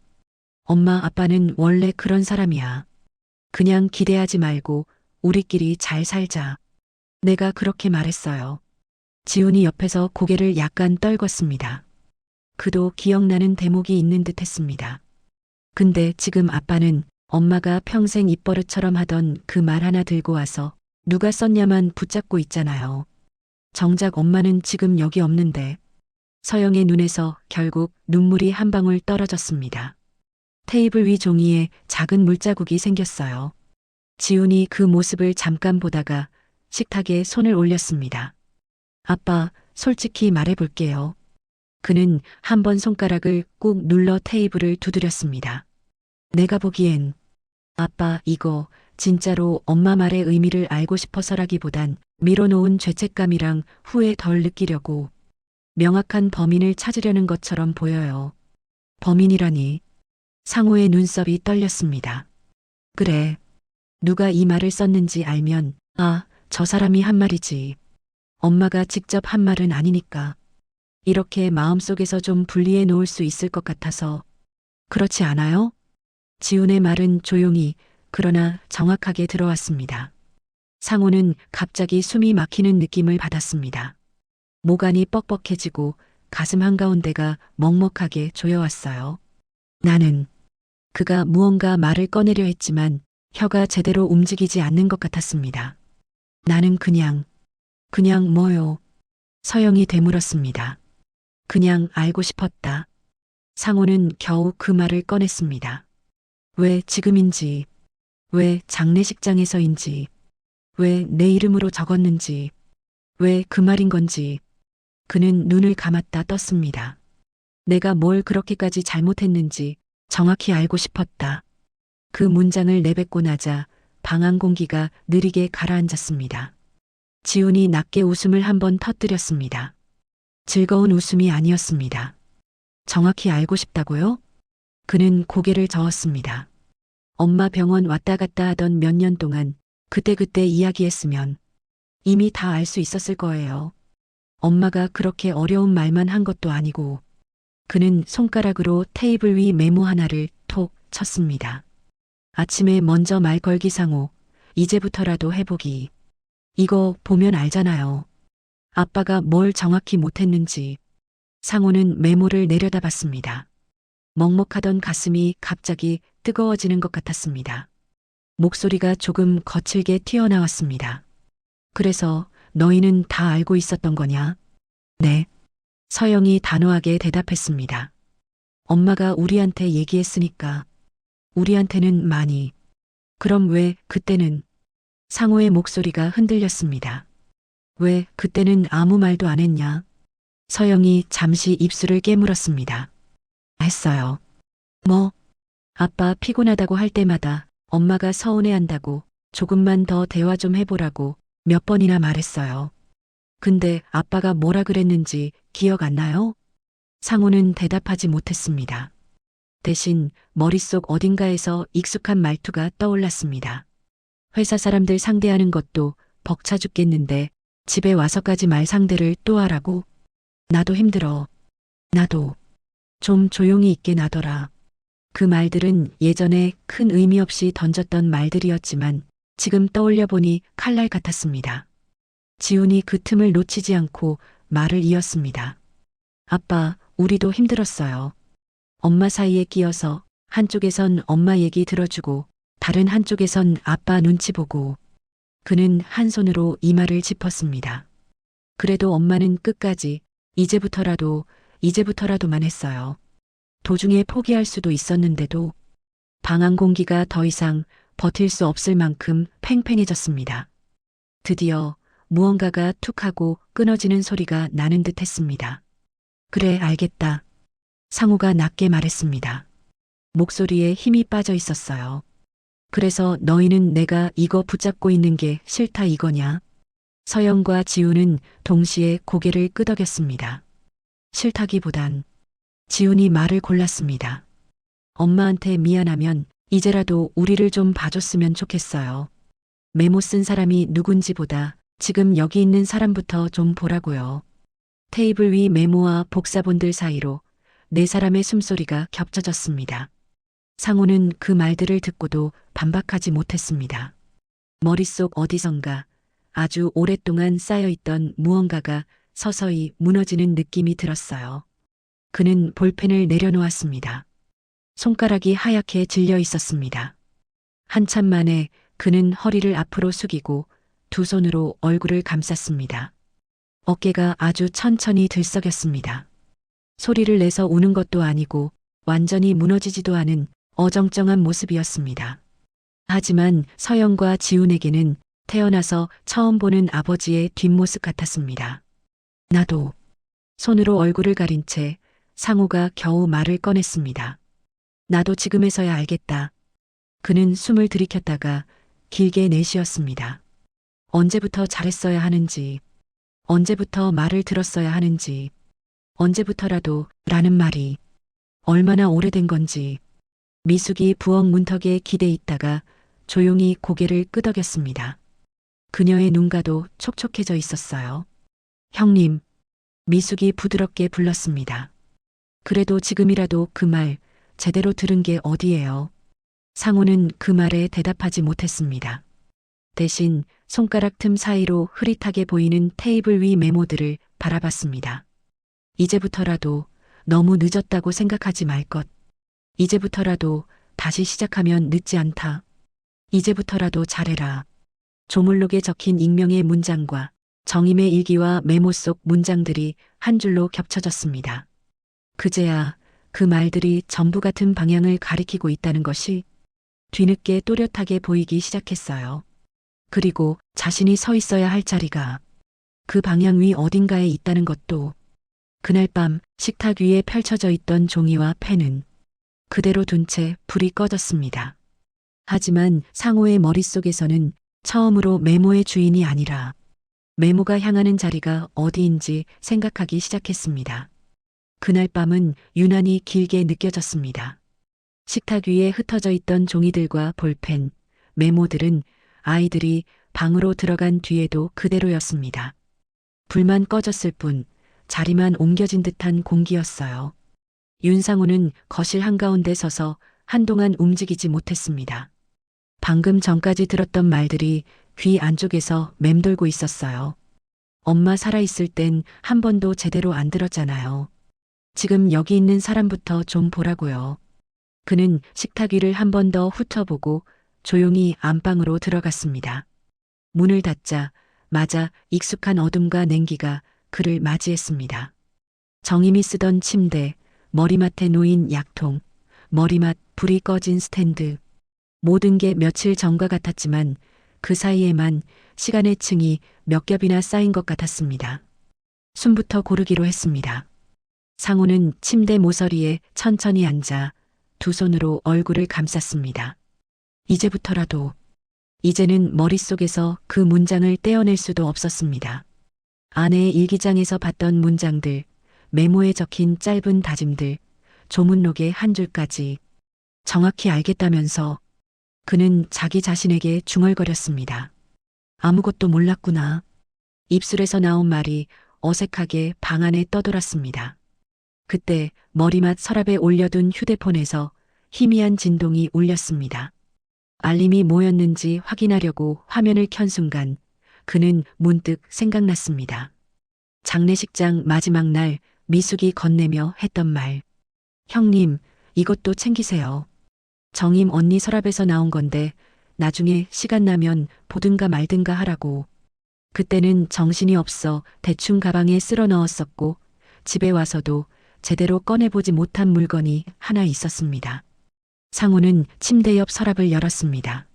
엄마 아빠는 원래 그런 사람이야. 그냥 기대하지 말고 우리끼리 잘 살자. 내가 그렇게 말했어요. 지훈이 옆에서 고개를 약간 떨궜습니다. 그도 기억나는 대목이 있는 듯 했습니다. 근데 지금 아빠는 엄마가 평생 입버릇처럼 하던 그 말 하나 들고 와서 누가 썼냐만 붙잡고 있잖아요. 정작 엄마는 지금 여기 없는데. 서영의 눈에서 결국 눈물이 한 방울 떨어졌습니다. 테이블 위 종이에 작은 물자국이 생겼어요. 지훈이 그 모습을 잠깐 보다가 식탁에 손을 올렸습니다. 아빠, 솔직히 말해볼게요. 그는 한 번 손가락을 꾹 눌러 테이블을 두드렸습니다. 내가 보기엔 아빠 이거 진짜로 엄마 말의 의미를 알고 싶어서라기보단 밀어놓은 죄책감이랑 후회 덜 느끼려고 명확한 범인을 찾으려는 것처럼 보여요. 범인이라니. 상호의 눈썹이 떨렸습니다. 그래. 누가 이 말을 썼는지 알면 아, 저 사람이 한 말이지. 엄마가 직접 한 말은 아니니까. 이렇게 마음속에서 좀 분리해 놓을 수 있을 것 같아서. 그렇지 않아요? 지훈의 말은 조용히 그러나 정확하게 들어왔습니다. 상호는 갑자기 숨이 막히는 느낌을 받았습니다. 모간이 뻑뻑해지고 가슴 한가운데가 먹먹하게 조여왔어요. 나는 그가 무언가 말을 꺼내려 했지만 혀가 제대로 움직이지 않는 것 같았습니다. 나는 그냥 뭐요? 서영이 되물었습니다. 그냥 알고 싶었다. 상호는 겨우 그 말을 꺼냈습니다. 왜 지금인지, 왜 장례식장에서인지, 왜 내 이름으로 적었는지, 왜 그 말인 건지. 그는 눈을 감았다 떴습니다. 내가 뭘 그렇게까지 잘못했는지 정확히 알고 싶었다. 그 문장을 내뱉고 나자 방 안 공기가 느리게 가라앉았습니다. 지훈이 낮게 웃음을 한번 터뜨렸습니다. 즐거운 웃음이 아니었습니다. 정확히 알고 싶다고요? 그는 고개를 저었습니다. 엄마 병원 왔다 갔다 하던 몇 년 동안 그때그때 이야기했으면 이미 다 알 수 있었을 거예요. 엄마가 그렇게 어려운 말만 한 것도 아니고. 그는 손가락으로 테이블 위 메모 하나를 톡 쳤습니다. 아침에 먼저 말 걸기 상호. 이제부터라도 해보기. 이거 보면 알잖아요. 아빠가 뭘 정확히 못했는지. 상호는 메모를 내려다봤습니다. 먹먹하던 가슴이 갑자기 뜨거워지는 것 같았습니다. 목소리가 조금 거칠게 튀어나왔습니다. 그래서 너희는 다 알고 있었던 거냐? 네. 서영이 단호하게 대답했습니다. 엄마가 우리한테 얘기했으니까. 우리한테는 많이. 그럼 왜 그때는? 상호의 목소리가 흔들렸습니다. 왜 그때는 아무 말도 안 했냐? 서영이 잠시 입술을 깨물었습니다. 했어요. 뭐? 아빠 피곤하다고 할 때마다 엄마가 서운해한다고 조금만 더 대화 좀 해보라고 몇 번이나 말했어요. 근데 아빠가 뭐라 그랬는지 기억 안 나요? 상호는 대답하지 못했습니다. 대신 머릿속 어딘가에서 익숙한 말투가 떠올랐습니다. 회사 사람들 상대하는 것도 벅차 죽겠는데 집에 와서까지 말 상대를 또 하라고? 나도 힘들어. 나도. 좀 조용히 있게 놔둬라. 그 말들은 예전에 큰 의미 없이 던졌던 말들이었지만 지금 떠올려 보니 칼날 같았습니다. 지훈이 그 틈을 놓치지 않고 말을 이었습니다. 아빠, 우리도 힘들었어요. 엄마 사이에 끼어서 한쪽에선 엄마 얘기 들어주고 다른 한쪽에선 아빠 눈치 보고. 그는 한 손으로 이마를 짚었습니다. 그래도 엄마는 끝까지 이제부터라도만 했어요. 도중에 포기할 수도 있었는데도 방 안 공기가 더 이상 버틸 수 없을 만큼 팽팽해졌습니다. 드디어 무언가가 툭 하고 끊어지는 소리가 나는 듯 했습니다. 그래, 알겠다. 상우가 낮게 말했습니다. 목소리에 힘이 빠져 있었어요. 그래서 너희는 내가 이거 붙잡고 있는 게 싫다 이거냐? 서영과 지훈은 동시에 고개를 끄덕였습니다. 싫다기보단 지훈이 말을 골랐습니다. 엄마한테 미안하면 이제라도 우리를 좀 봐줬으면 좋겠어요. 메모 쓴 사람이 누군지보다 지금 여기 있는 사람부터 좀 보라고요. 테이블 위 메모와 복사본들 사이로 네 사람의 숨소리가 겹쳐졌습니다. 상호는 그 말들을 듣고도 반박하지 못했습니다. 머릿속 어디선가 아주 오랫동안 쌓여있던 무언가가 서서히 무너지는 느낌이 들었어요. 그는 볼펜을 내려놓았습니다. 손가락이 하얗게 질려 있었습니다. 한참 만에 그는 허리를 앞으로 숙이고 두 손으로 얼굴을 감쌌습니다. 어깨가 아주 천천히 들썩였습니다. 소리를 내서 우는 것도 아니고 완전히 무너지지도 않은 어정쩡한 모습이었습니다. 하지만 서영과 지훈에게는 태어나서 처음 보는 아버지의 뒷모습 같았습니다. 나도. 손으로 얼굴을 가린 채 상우가 겨우 말을 꺼냈습니다. 나도 지금에서야 알겠다. 그는 숨을 들이켰다가 길게 내쉬었습니다. 언제부터 잘했어야 하는지, 언제부터 말을 들었어야 하는지, 언제부터라도 라는 말이 얼마나 오래된 건지. 미숙이 부엌 문턱에 기대 있다가 조용히 고개를 끄덕였습니다. 그녀의 눈가도 촉촉해져 있었어요. 형님, 미숙이 부드럽게 불렀습니다. 그래도 지금이라도 그 말 제대로 들은 게 어디예요? 상호는 그 말에 대답하지 못했습니다. 대신 손가락 틈 사이로 흐릿하게 보이는 테이블 위 메모들을 바라봤습니다. 이제부터라도 너무 늦었다고 생각하지 말 것. 이제부터라도 다시 시작하면 늦지 않다. 이제부터라도 잘해라. 조물록에 적힌 익명의 문장과 정임의 일기와 메모 속 문장들이 한 줄로 겹쳐졌습니다. 그제야 그 말들이 전부 같은 방향을 가리키고 있다는 것이 뒤늦게 또렷하게 보이기 시작했어요. 그리고 자신이 서 있어야 할 자리가 그 방향 위 어딘가에 있다는 것도. 그날 밤 식탁 위에 펼쳐져 있던 종이와 펜은 그대로 둔 채 불이 꺼졌습니다. 하지만 상호의 머릿속에서는 처음으로 메모의 주인이 아니라 메모가 향하는 자리가 어디인지 생각하기 시작했습니다. 그날 밤은 유난히 길게 느껴졌습니다. 식탁 위에 흩어져 있던 종이들과 볼펜, 메모들은 아이들이 방으로 들어간 뒤에도 그대로였습니다. 불만 꺼졌을 뿐 자리만 옮겨진 듯한 공기였어요. 윤상우는 거실 한가운데 서서 한동안 움직이지 못했습니다. 방금 전까지 들었던 말들이 귀 안쪽에서 맴돌고 있었어요. 엄마 살아있을 땐 한 번도 제대로 안 들었잖아요. 지금 여기 있는 사람부터 좀 보라고요. 그는 식탁 위를 한 번 더 훑어보고 조용히 안방으로 들어갔습니다. 문을 닫자 마자 익숙한 어둠과 냉기가 그를 맞이했습니다. 정임이 쓰던 침대, 머리맡에 놓인 약통, 머리맡 불이 꺼진 스탠드. 모든 게 며칠 전과 같았지만 그 사이에만 시간의 층이 몇 겹이나 쌓인 것 같았습니다. 숨부터 고르기로 했습니다. 상호는 침대 모서리에 천천히 앉아 두 손으로 얼굴을 감쌌습니다. 이제부터라도. 이제는 머릿속에서 그 문장을 떼어낼 수도 없었습니다. 아내의 일기장에서 봤던 문장들, 메모에 적힌 짧은 다짐들, 조문록의 한 줄까지 정확히 알겠다면서 그는 자기 자신에게 중얼거렸습니다. 아무것도 몰랐구나. 입술에서 나온 말이 어색하게 방 안에 떠돌았습니다. 그때 머리맡 서랍에 올려둔 휴대폰에서 희미한 진동이 울렸습니다. 알림이 뭐였는지 확인하려고 화면을 켠 순간 그는 문득 생각났습니다. 장례식장 마지막 날 미숙이 건네며 했던 말. 형님, 이것도 챙기세요. 정임 언니 서랍에서 나온 건데 나중에 시간 나면 보든가 말든가 하라고. 그때는 정신이 없어 대충 가방에 쓸어 넣었었고 집에 와서도 제대로 꺼내보지 못한 물건이 하나 있었습니다. 상호는 침대 옆 서랍을 열었습니다.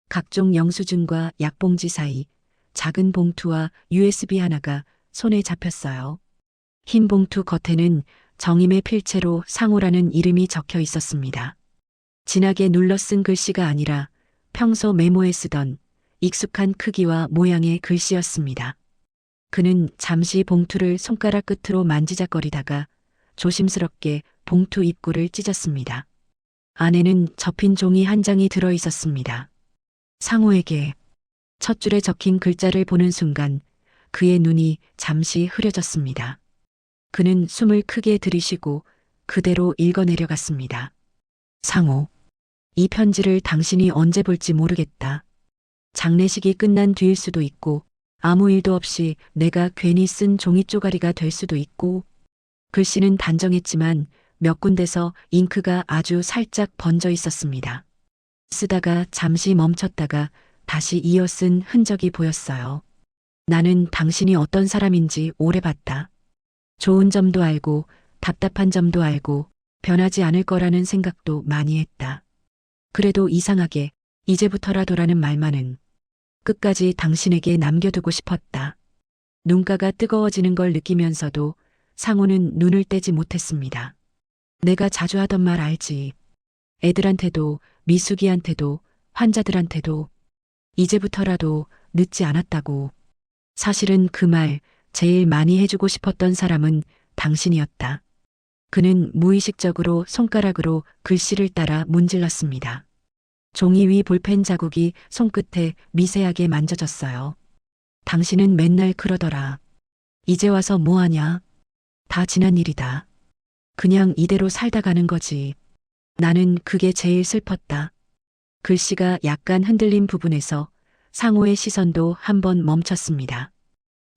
각종 영수증과 약봉지 사이 작은 봉투와 USB 하나가 손에 잡혔어요. 흰 봉투 겉에는 정임의 필체로 상호라는 이름이 적혀 있었습니다. 진하게 눌러 쓴 글씨가 아니라 평소 메모에 쓰던 익숙한 크기와 모양의 글씨였습니다. 그는 잠시 봉투를 손가락 끝으로 만지작거리다가 조심스럽게 봉투 입구를 찢었습니다. 안에는 접힌 종이 한 장이 들어 있었습니다. 상호에게. 첫 줄에 적힌 글자를 보는 순간 그의 눈이 잠시 흐려졌습니다. 그는 숨을 크게 들이쉬고 그대로 읽어내려갔습니다. 상호. 이 편지를 당신이 언제 볼지 모르겠다. 장례식이 끝난 뒤일 수도 있고 아무 일도 없이 내가 괜히 쓴 종이 쪼가리가 될 수도 있고. 글씨는 단정했지만 몇 군데서 잉크가 아주 살짝 번져 있었습니다. 쓰다가 잠시 멈췄다가 다시 이어 쓴 흔적이 보였어요. 나는 당신이 어떤 사람인지 오래 봤다. 좋은 점도 알고 답답한 점도 알고 변하지 않을 거라는 생각도 많이 했다. 그래도 이상하게 이제부터라도라는 말만은 끝까지 당신에게 남겨두고 싶었다. 눈가가 뜨거워지는 걸 느끼면서도 상호는 눈을 떼지 못했습니다. 내가 자주 하던 말 알지. 애들한테도 미숙이한테도 환자들한테도 이제부터라도 늦지 않았다고. 사실은 그 말 제일 많이 해주고 싶었던 사람은 당신이었다. 그는 무의식적으로 손가락으로 글씨를 따라 문질렀습니다. 종이 위 볼펜 자국이 손끝에 미세하게 만져졌어요. 당신은 맨날 그러더라. 이제 와서 뭐하냐? 다 지난 일이다. 그냥 이대로 살다 가는 거지. 나는 그게 제일 슬펐다. 글씨가 약간 흔들린 부분에서 상호의 시선도 한번 멈췄습니다.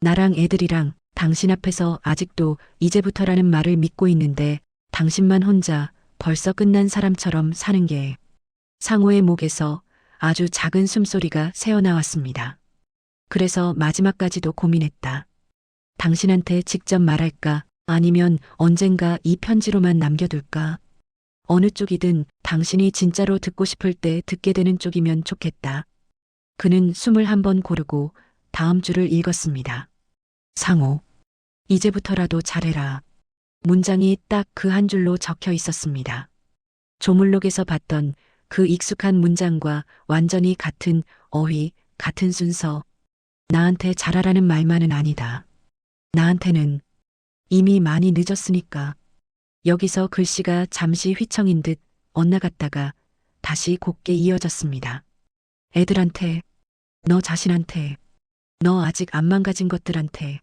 나랑 애들이랑 당신 앞에서 아직도 이제부터라는 말을 믿고 있는데 당신만 혼자 벌써 끝난 사람처럼 사는 게. 상호의 목에서 아주 작은 숨소리가 새어나왔습니다. 그래서 마지막까지도 고민했다. 당신한테 직접 말할까 아니면 언젠가 이 편지로만 남겨둘까. 어느 쪽이든 당신이 진짜로 듣고 싶을 때 듣게 되는 쪽이면 좋겠다. 그는 숨을 한번 고르고 다음 줄을 읽었습니다. 상호. 이제부터라도 잘해라. 문장이 딱 그 한 줄로 적혀 있었습니다. 조물록에서 봤던 그 익숙한 문장과 완전히 같은 어휘, 같은 순서. 나한테 잘하라는 말만은 아니다. 나한테는 이미 많이 늦었으니까. 여기서 글씨가 잠시 휘청인 듯 엇나갔다가 다시 곱게 이어졌습니다. 애들한테, 너 자신한테, 너 아직 안 망가진 것들한테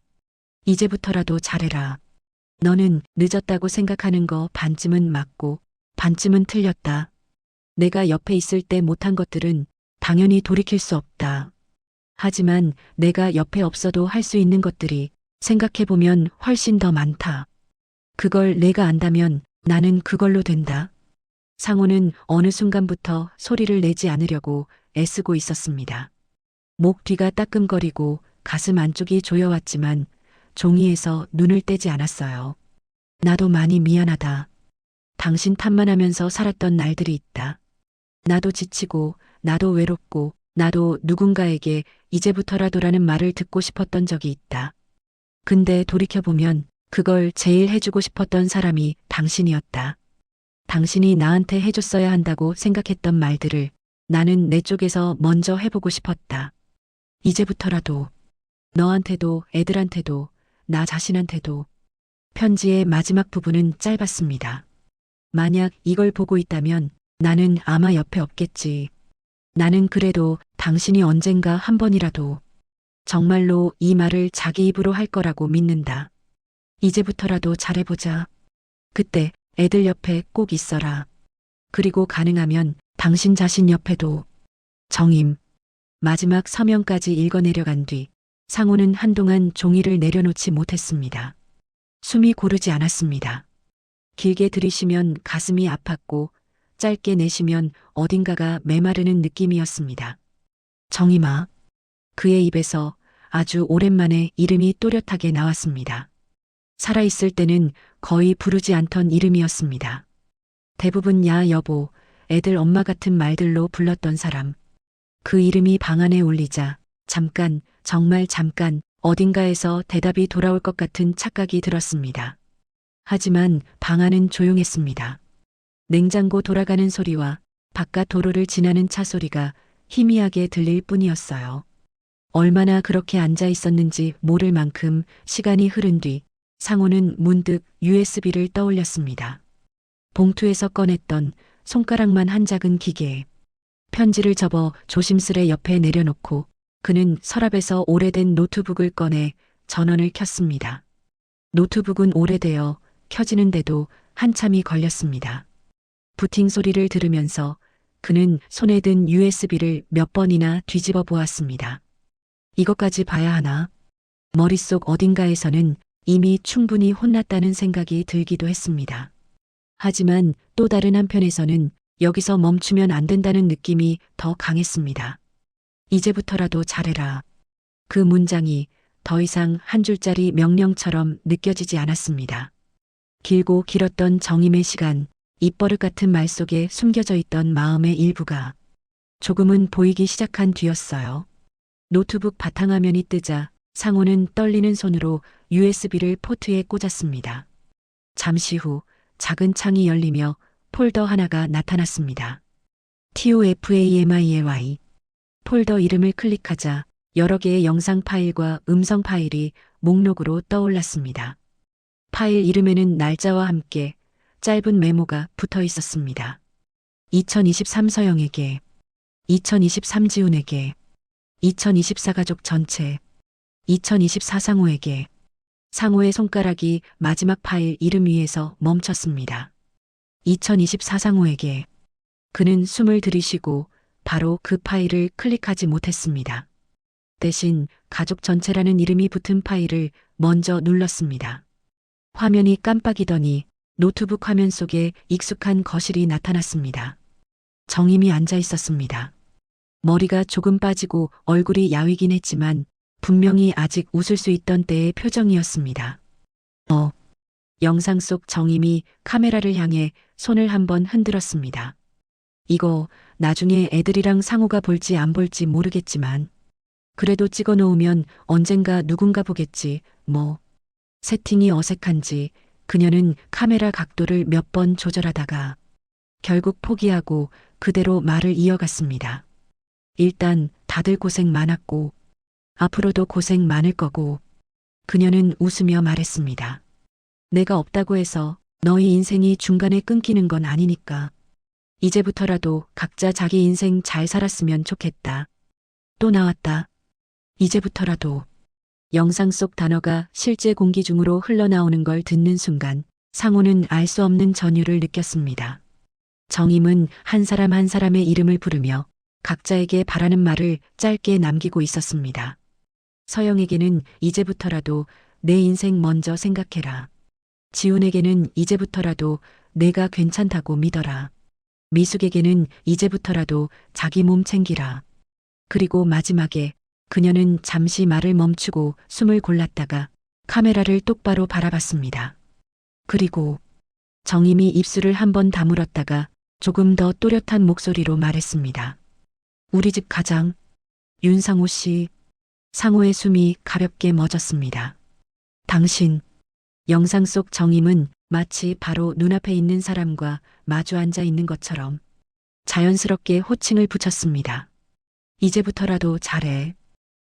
이제부터라도 잘해라. 너는 늦었다고 생각하는 거 반쯤은 맞고 반쯤은 틀렸다. 내가 옆에 있을 때 못한 것들은 당연히 돌이킬 수 없다. 하지만 내가 옆에 없어도 할 수 있는 것들이 생각해보면 훨씬 더 많다. 그걸 내가 안다면 나는 그걸로 된다. 상호는 어느 순간부터 소리를 내지 않으려고 애쓰고 있었습니다. 목 뒤가 따끔거리고 가슴 안쪽이 조여왔지만 종이에서 눈을 떼지 않았어요. 나도 많이 미안하다. 당신 탓만 하면서 살았던 날들이 있다. 나도 지치고, 나도 외롭고, 나도 누군가에게 이제부터라도라는 말을 듣고 싶었던 적이 있다. 근데 돌이켜보면 그걸 제일 해주고 싶었던 사람이 당신이었다. 당신이 나한테 해줬어야 한다고 생각했던 말들을 나는 내 쪽에서 먼저 해보고 싶었다. 이제부터라도 너한테도 애들한테도 나 자신한테도. 편지의 마지막 부분은 짧았습니다. 만약 이걸 보고 있다면 나는 아마 옆에 없겠지. 나는 그래도 당신이 언젠가 한 번이라도 정말로 이 말을 자기 입으로 할 거라고 믿는다. 이제부터라도 잘해보자. 그때 애들 옆에 꼭 있어라. 그리고 가능하면 당신 자신 옆에도. 정임. 마지막 서명까지 읽어내려간 뒤 상호는 한동안 종이를 내려놓지 못했습니다. 숨이 고르지 않았습니다. 길게 들이쉬면 가슴이 아팠고 짧게 내쉬면 어딘가가 메마르는 느낌이었습니다. 정임아. 그의 입에서 아주 오랜만에 이름이 또렷하게 나왔습니다. 살아있을 때는 거의 부르지 않던 이름이었습니다. 대부분 야, 여보, 애들 엄마 같은 말들로 불렀던 사람. 그 이름이 방 안에 울리자 잠깐, 정말 잠깐 어딘가에서 대답이 돌아올 것 같은 착각이 들었습니다. 하지만 방 안은 조용했습니다. 냉장고 돌아가는 소리와 바깥 도로를 지나는 차 소리가 희미하게 들릴 뿐이었어요. 얼마나 그렇게 앉아 있었는지 모를 만큼 시간이 흐른 뒤 상호는 문득 USB를 떠올렸습니다. 봉투에서 꺼냈던 손가락만 한 작은 기계에 편지를 접어 조심스레 옆에 내려놓고 그는 서랍에서 오래된 노트북을 꺼내 전원을 켰습니다. 노트북은 오래되어 켜지는데도 한참이 걸렸습니다. 부팅 소리를 들으면서 그는 손에 든 USB를 몇 번이나 뒤집어 보았습니다. 이것까지 봐야 하나? 머릿속 어딘가에서는 이미 충분히 혼났다는 생각이 들기도 했습니다. 하지만 또 다른 한편에서는 여기서 멈추면 안 된다는 느낌이 더 강했습니다. 이제부터라도 잘해라. 그 문장이 더 이상 한 줄짜리 명령처럼 느껴지지 않았습니다. 길고 길었던 정임의 시간, 입버릇 같은 말 속에 숨겨져 있던 마음의 일부가 조금은 보이기 시작한 뒤였어요. 노트북 바탕화면이 뜨자 상호는 떨리는 손으로 USB를 포트에 꽂았습니다. 잠시 후 작은 창이 열리며 폴더 하나가 나타났습니다. TOFAMILY. 폴더 이름을 클릭하자 여러 개의 영상 파일과 음성 파일이 목록으로 떠올랐습니다. 파일 이름에는 날짜와 함께 짧은 메모가 붙어 있었습니다. 2023 서영에게, 2023 지훈에게, 2024 가족 전체, 2024 상호에게. 상호의 손가락이 마지막 파일 이름 위에서 멈췄습니다. 2024 상호에게. 그는 숨을 들이쉬고 바로 그 파일을 클릭하지 못했습니다. 대신 가족 전체라는 이름이 붙은 파일을 먼저 눌렀습니다. 화면이 깜빡이더니 노트북 화면 속에 익숙한 거실이 나타났습니다. 정임이 앉아 있었습니다. 머리가 조금 빠지고 얼굴이 야위긴 했지만 분명히 아직 웃을 수 있던 때의 표정이었습니다. 영상 속 정임이 카메라를 향해 손을 한번 흔들었습니다. 이거 나중에 애들이랑 상호가 볼지 안 볼지 모르겠지만 그래도 찍어 놓으면 언젠가 누군가 보겠지 뭐. 세팅이 어색한지 그녀는 카메라 각도를 몇 번 조절하다가 결국 포기하고 그대로 말을 이어갔습니다. 일단 다들 고생 많았고 앞으로도 고생 많을 거고. 그녀는 웃으며 말했습니다. 내가 없다고 해서 너희 인생이 중간에 끊기는 건 아니니까. 이제부터라도 각자 자기 인생 잘 살았으면 좋겠다. 또 나왔다. 이제부터라도. 영상 속 단어가 실제 공기 중으로 흘러나오는 걸 듣는 순간 상호는 알 수 없는 전율을 느꼈습니다. 정임은 한 사람 한 사람의 이름을 부르며 각자에게 바라는 말을 짧게 남기고 있었습니다. 서영에게는 이제부터라도 내 인생 먼저 생각해라. 지훈에게는 이제부터라도 내가 괜찮다고 믿어라. 미숙에게는 이제부터라도 자기 몸 챙기라. 그리고 마지막에 그녀는 잠시 말을 멈추고 숨을 골랐다가 카메라를 똑바로 바라봤습니다. 그리고 정임이 입술을 한번 다물었다가 조금 더 또렷한 목소리로 말했습니다. 우리 집 가장, 윤상호 씨. 상호의 숨이 가볍게 멎었습니다. 당신. 영상 속 정임은 마치 바로 눈앞에 있는 사람과 마주 앉아 있는 것처럼 자연스럽게 호칭을 붙였습니다. 이제부터라도 잘해.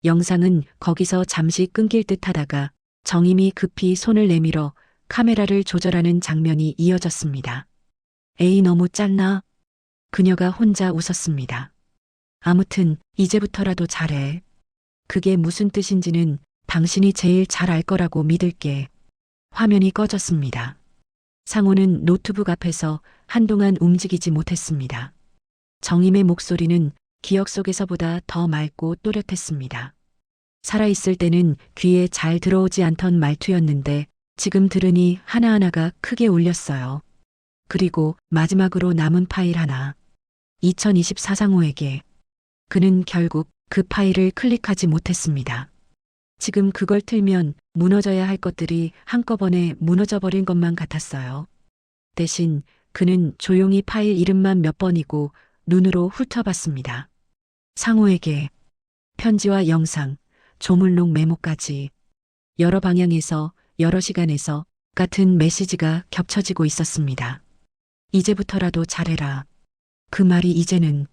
영상은 거기서 잠시 끊길 듯 하다가 정임이 급히 손을 내밀어 카메라를 조절하는 장면이 이어졌습니다. 에이, 너무 짧나? 그녀가 혼자 웃었습니다. 아무튼 이제부터라도 잘해. 그게 무슨 뜻인지는 당신이 제일 잘 알 거라고 믿을게. 화면이 꺼졌습니다. 상호는 노트북 앞에서 한동안 움직이지 못했습니다. 정임의 목소리는 기억 속에서보다 더 맑고 또렷했습니다. 살아있을 때는 귀에 잘 들어오지 않던 말투였는데 지금 들으니 하나하나가 크게 울렸어요. 그리고 마지막으로 남은 파일 하나. 2024 상호에게. 그는 결국 그 파일을 클릭하지 못했습니다. 지금 그걸 틀면 무너져야 할 것들이 한꺼번에 무너져버린 것만 같았어요. 대신 그는 조용히 파일 이름만 몇 번이고 눈으로 훑어봤습니다. 상호에게. 편지와 영상, 조물록 메모까지 여러 방향에서 여러 시간에서 같은 메시지가 겹쳐지고 있었습니다. 이제부터라도 잘해라. 그 말이 이제는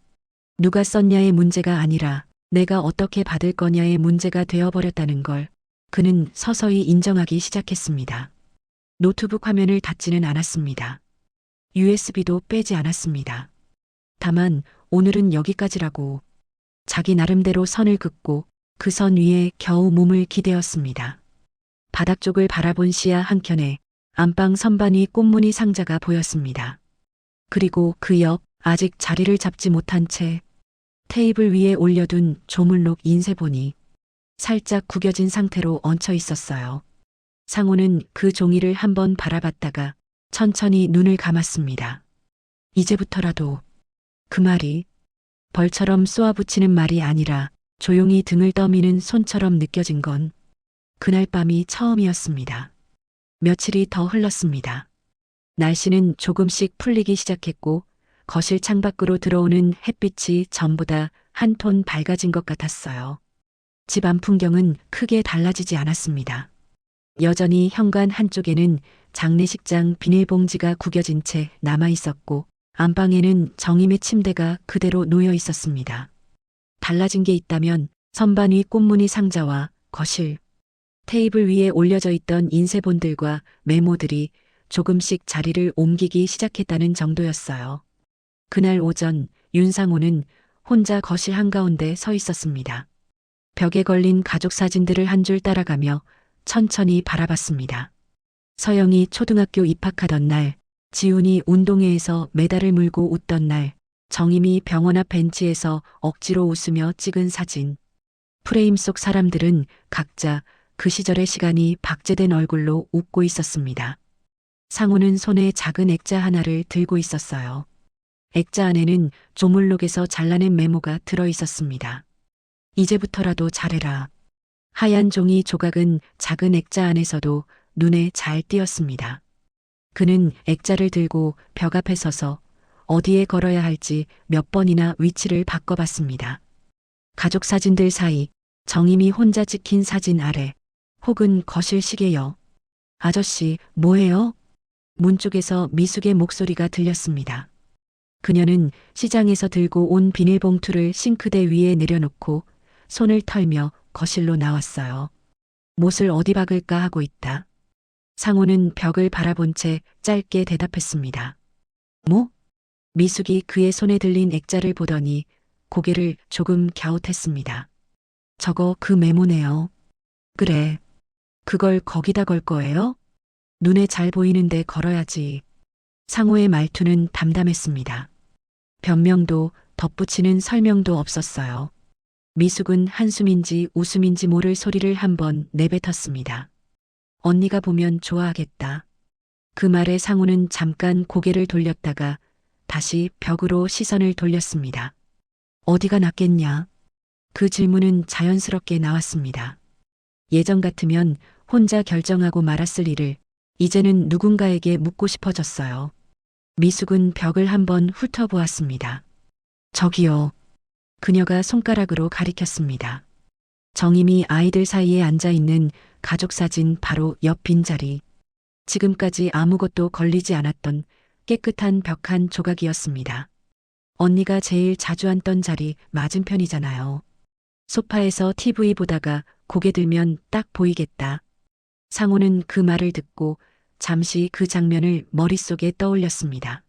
누가 썼냐의 문제가 아니라 내가 어떻게 받을 거냐의 문제가 되어버렸다는 걸 그는 서서히 인정하기 시작했습니다. 노트북 화면을 닫지는 않았습니다. USB도 빼지 않았습니다. 다만 오늘은 여기까지라고 자기 나름대로 선을 긋고 그 선 위에 겨우 몸을 기대었습니다. 바닥 쪽을 바라본 시야 한켠에 안방 선반위 꽃무늬 상자가 보였습니다. 그리고 그 옆 아직 자리를 잡지 못한 채 테이블 위에 올려둔 조물록 인쇄본이 살짝 구겨진 상태로 얹혀 있었어요. 상호는 그 종이를 한번 바라봤다가 천천히 눈을 감았습니다. 이제부터라도. 그 말이 벌처럼 쏘아붙이는 말이 아니라 조용히 등을 떠미는 손처럼 느껴진 건 그날 밤이 처음이었습니다. 며칠이 더 흘렀습니다. 날씨는 조금씩 풀리기 시작했고 거실 창밖으로 들어오는 햇빛이 전보다 한 톤 밝아진 것 같았어요. 집 안 풍경은 크게 달라지지 않았습니다. 여전히 현관 한쪽에는 장례식장 비닐봉지가 구겨진 채 남아 있었고 안방에는 정임의 침대가 그대로 놓여 있었습니다. 달라진 게 있다면 선반 위 꽃무늬 상자와 거실, 테이블 위에 올려져 있던 인쇄본들과 메모들이 조금씩 자리를 옮기기 시작했다는 정도였어요. 그날 오전 윤상호는 혼자 거실 한가운데 서 있었습니다. 벽에 걸린 가족 사진들을 한 줄 따라가며 천천히 바라봤습니다. 서영이 초등학교 입학하던 날, 지훈이 운동회에서 메달을 물고 웃던 날, 정임이 병원 앞 벤치에서 억지로 웃으며 찍은 사진. 프레임 속 사람들은 각자 그 시절의 시간이 박제된 얼굴로 웃고 있었습니다. 상호는 손에 작은 액자 하나를 들고 있었어요. 액자 안에는 조물록에서 잘라낸 메모가 들어 있었습니다. 이제부터라도 잘해라. 하얀 종이 조각은 작은 액자 안에서도 눈에 잘 띄었습니다. 그는 액자를 들고 벽 앞에 서서 어디에 걸어야 할지 몇 번이나 위치를 바꿔봤습니다. 가족 사진들 사이, 정임이 혼자 찍힌 사진 아래, 혹은 거실 시계요. 아저씨, 뭐해요? 문 쪽에서 미숙의 목소리가 들렸습니다. 그녀는 시장에서 들고 온 비닐봉투를 싱크대 위에 내려놓고 손을 털며 거실로 나왔어요. 못을 어디 박을까 하고 있다. 상호는 벽을 바라본 채 짧게 대답했습니다. 뭐? 미숙이 그의 손에 들린 액자를 보더니 고개를 조금 갸웃했습니다. 저거 그 메모네요. 그래. 그걸 거기다 걸 거예요? 눈에 잘 보이는데 걸어야지. 상호의 말투는 담담했습니다. 변명도 덧붙이는 설명도 없었어요. 미숙은 한숨인지 웃음인지 모를 소리를 한번 내뱉었습니다. 언니가 보면 좋아하겠다. 그 말에 상우는 잠깐 고개를 돌렸다가 다시 벽으로 시선을 돌렸습니다. 어디가 낫겠냐? 그 질문은 자연스럽게 나왔습니다. 예전 같으면 혼자 결정하고 말았을 일을 이제는 누군가에게 묻고 싶어졌어요. 미숙은 벽을 한번 훑어보았습니다. 저기요. 그녀가 손가락으로 가리켰습니다. 정임이 아이들 사이에 앉아있는 가족 사진 바로 옆 빈자리. 지금까지 아무것도 걸리지 않았던 깨끗한 벽 한 조각이었습니다. 언니가 제일 자주 앉던 자리 맞은편이잖아요. 소파에서 TV 보다가 고개 들면 딱 보이겠다. 상호는 그 말을 듣고 잠시 그 장면을 머릿속에 떠올렸습니다.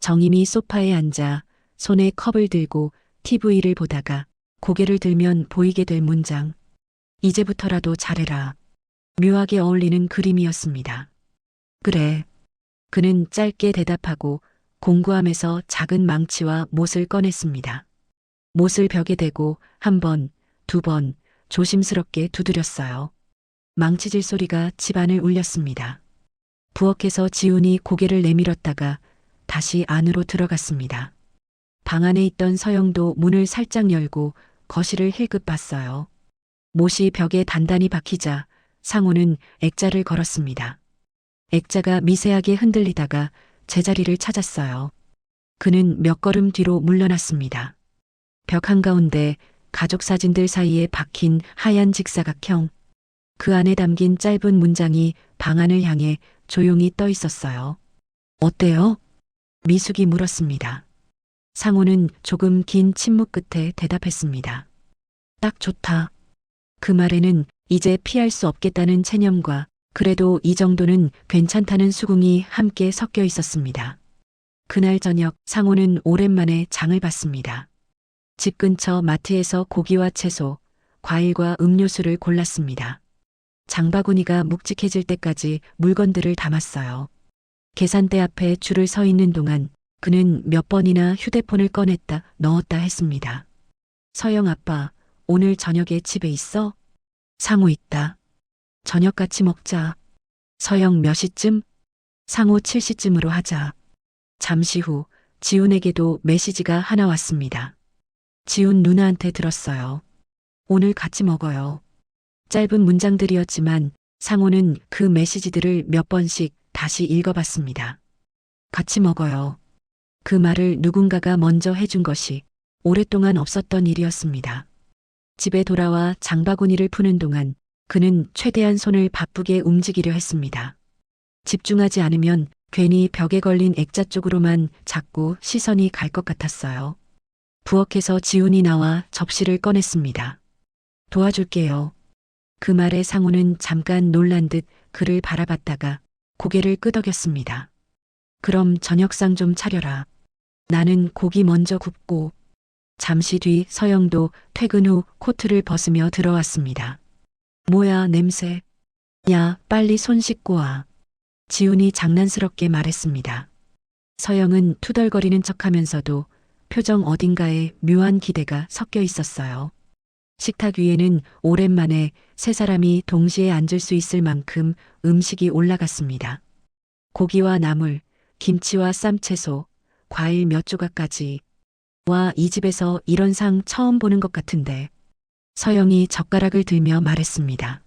정임이 소파에 앉아 손에 컵을 들고 TV를 보다가 고개를 들면 보이게 될 문장. 이제부터라도 잘해라. 묘하게 어울리는 그림이었습니다. 그래. 그는 짧게 대답하고 공구함에서 작은 망치와 못을 꺼냈습니다. 못을 벽에 대고 한 번, 두 번 조심스럽게 두드렸어요. 망치질 소리가 집안을 울렸습니다. 부엌에서 지훈이 고개를 내밀었다가 다시 안으로 들어갔습니다. 방 안에 있던 서영도 문을 살짝 열고 거실을 힐끗 봤어요. 못이 벽에 단단히 박히자 상우는 액자를 걸었습니다. 액자가 미세하게 흔들리다가 제자리를 찾았어요. 그는 몇 걸음 뒤로 물러났습니다. 벽 한가운데 가족 사진들 사이에 박힌 하얀 직사각형. 그 안에 담긴 짧은 문장이 방 안을 향해 조용히 떠 있었어요. 어때요? 미숙이 물었습니다. 상우는 조금 긴 침묵 끝에 대답했습니다. 딱 좋다. 그 말에는 이제 피할 수 없겠다는 체념과 그래도 이 정도는 괜찮다는 수긍이 함께 섞여 있었습니다. 그날 저녁 상우는 오랜만에 장을 봤습니다. 집 근처 마트에서 고기와 채소, 과일과 음료수를 골랐습니다. 장바구니가 묵직해질 때까지 물건들을 담았어요. 계산대 앞에 줄을 서 있는 동안 그는 몇 번이나 휴대폰을 꺼냈다 넣었다 했습니다. 서영 아빠, 오늘 저녁에 집에 있어? 상우 있다. 저녁 같이 먹자. 서영 몇 시쯤? 상우 7시쯤으로 하자. 잠시 후 지훈에게도 메시지가 하나 왔습니다. 지훈 누나한테 들었어요. 오늘 같이 먹어요. 짧은 문장들이었지만 상우는 그 메시지들을 몇 번씩 다시 읽어봤습니다. 같이 먹어요. 그 말을 누군가가 먼저 해준 것이 오랫동안 없었던 일이었습니다. 집에 돌아와 장바구니를 푸는 동안 그는 최대한 손을 바쁘게 움직이려 했습니다. 집중하지 않으면 괜히 벽에 걸린 액자 쪽으로만 자꾸 시선이 갈 것 같았어요. 부엌에서 지훈이 나와 접시를 꺼냈습니다. 도와줄게요. 그 말에 상우는 잠깐 놀란 듯 그를 바라봤다가 고개를 끄덕였습니다. 그럼 저녁상 좀 차려라. 나는 고기 먼저 굽고. 잠시 뒤 서영도 퇴근 후 코트를 벗으며 들어왔습니다. 뭐야 냄새. 야 빨리 손 씻고 와. 지훈이 장난스럽게 말했습니다. 서영은 투덜거리는 척하면서도 표정 어딘가에 묘한 기대가 섞여 있었어요. 식탁 위에는 오랜만에 세 사람이 동시에 앉을 수 있을 만큼 음식이 올라갔습니다. 고기와 나물, 김치와 쌈채소, 과일 몇 조각까지. 와, 이 집에서 이런 상 처음 보는 것 같은데. 서영이 젓가락을 들며 말했습니다.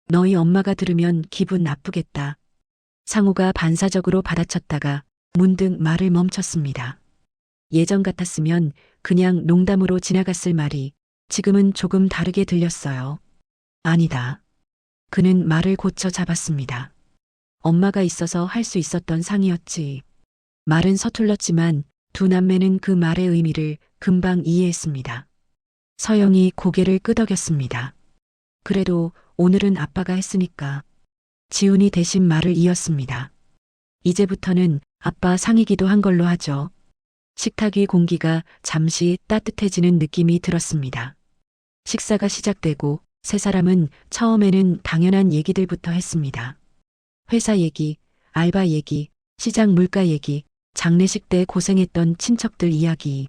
너희 엄마가 들으면 기분 나쁘겠다. 상우가 반사적으로 받아쳤다가 문득 말을 멈췄습니다. 예전 같았으면 그냥 농담으로 지나갔을 말이 지금은 조금 다르게 들렸어요. 아니다. 그는 말을 고쳐 잡았습니다. 엄마가 있어서 할 수 있었던 상이었지. 말은 서툴렀지만 두 남매는 그 말의 의미를 금방 이해했습니다. 서영이 고개를 끄덕였습니다. 그래도 오늘은 아빠가 했으니까. 지훈이 대신 말을 이었습니다. 이제부터는 아빠 상이기도 한 걸로 하죠. 식탁 위 공기가 잠시 따뜻해지는 느낌이 들었습니다. 식사가 시작되고 세 사람은 처음에는 당연한 얘기들부터 했습니다. 회사 얘기, 알바 얘기, 시장 물가 얘기, 장례식 때 고생했던 친척들 이야기.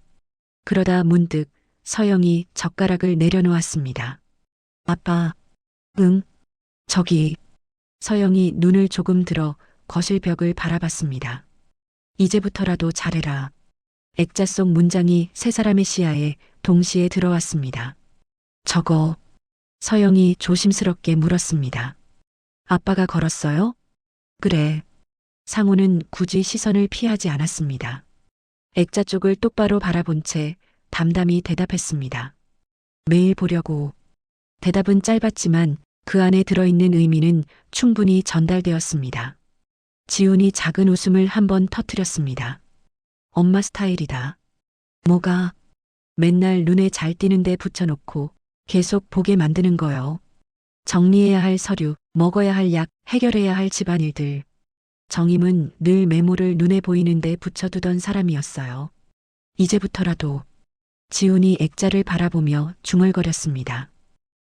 그러다 문득 서영이 젓가락을 내려놓았습니다. 아빠, 응, 저기. 서영이 눈을 조금 들어 거실 벽을 바라봤습니다. 이제부터라도 잘해라. 액자 속 문장이 세 사람의 시야에 동시에 들어왔습니다. 저거, 서영이 조심스럽게 물었습니다. 아빠가 걸었어요? 그래. 상우는 굳이 시선을 피하지 않았습니다. 액자 쪽을 똑바로 바라본 채 담담히 대답했습니다. 매일 보려고. 대답은 짧았지만 그 안에 들어있는 의미는 충분히 전달되었습니다. 지훈이 작은 웃음을 한번 터뜨렸습니다. 엄마 스타일이다. 뭐가? 맨날 눈에 잘 띄는데 붙여놓고 계속 보게 만드는 거요. 정리해야 할 서류, 먹어야 할 약, 해결해야 할 집안일들. 정임은 늘 메모를 눈에 보이는데 붙여두던 사람이었어요. 이제부터라도. 지훈이 액자를 바라보며 중얼거렸습니다.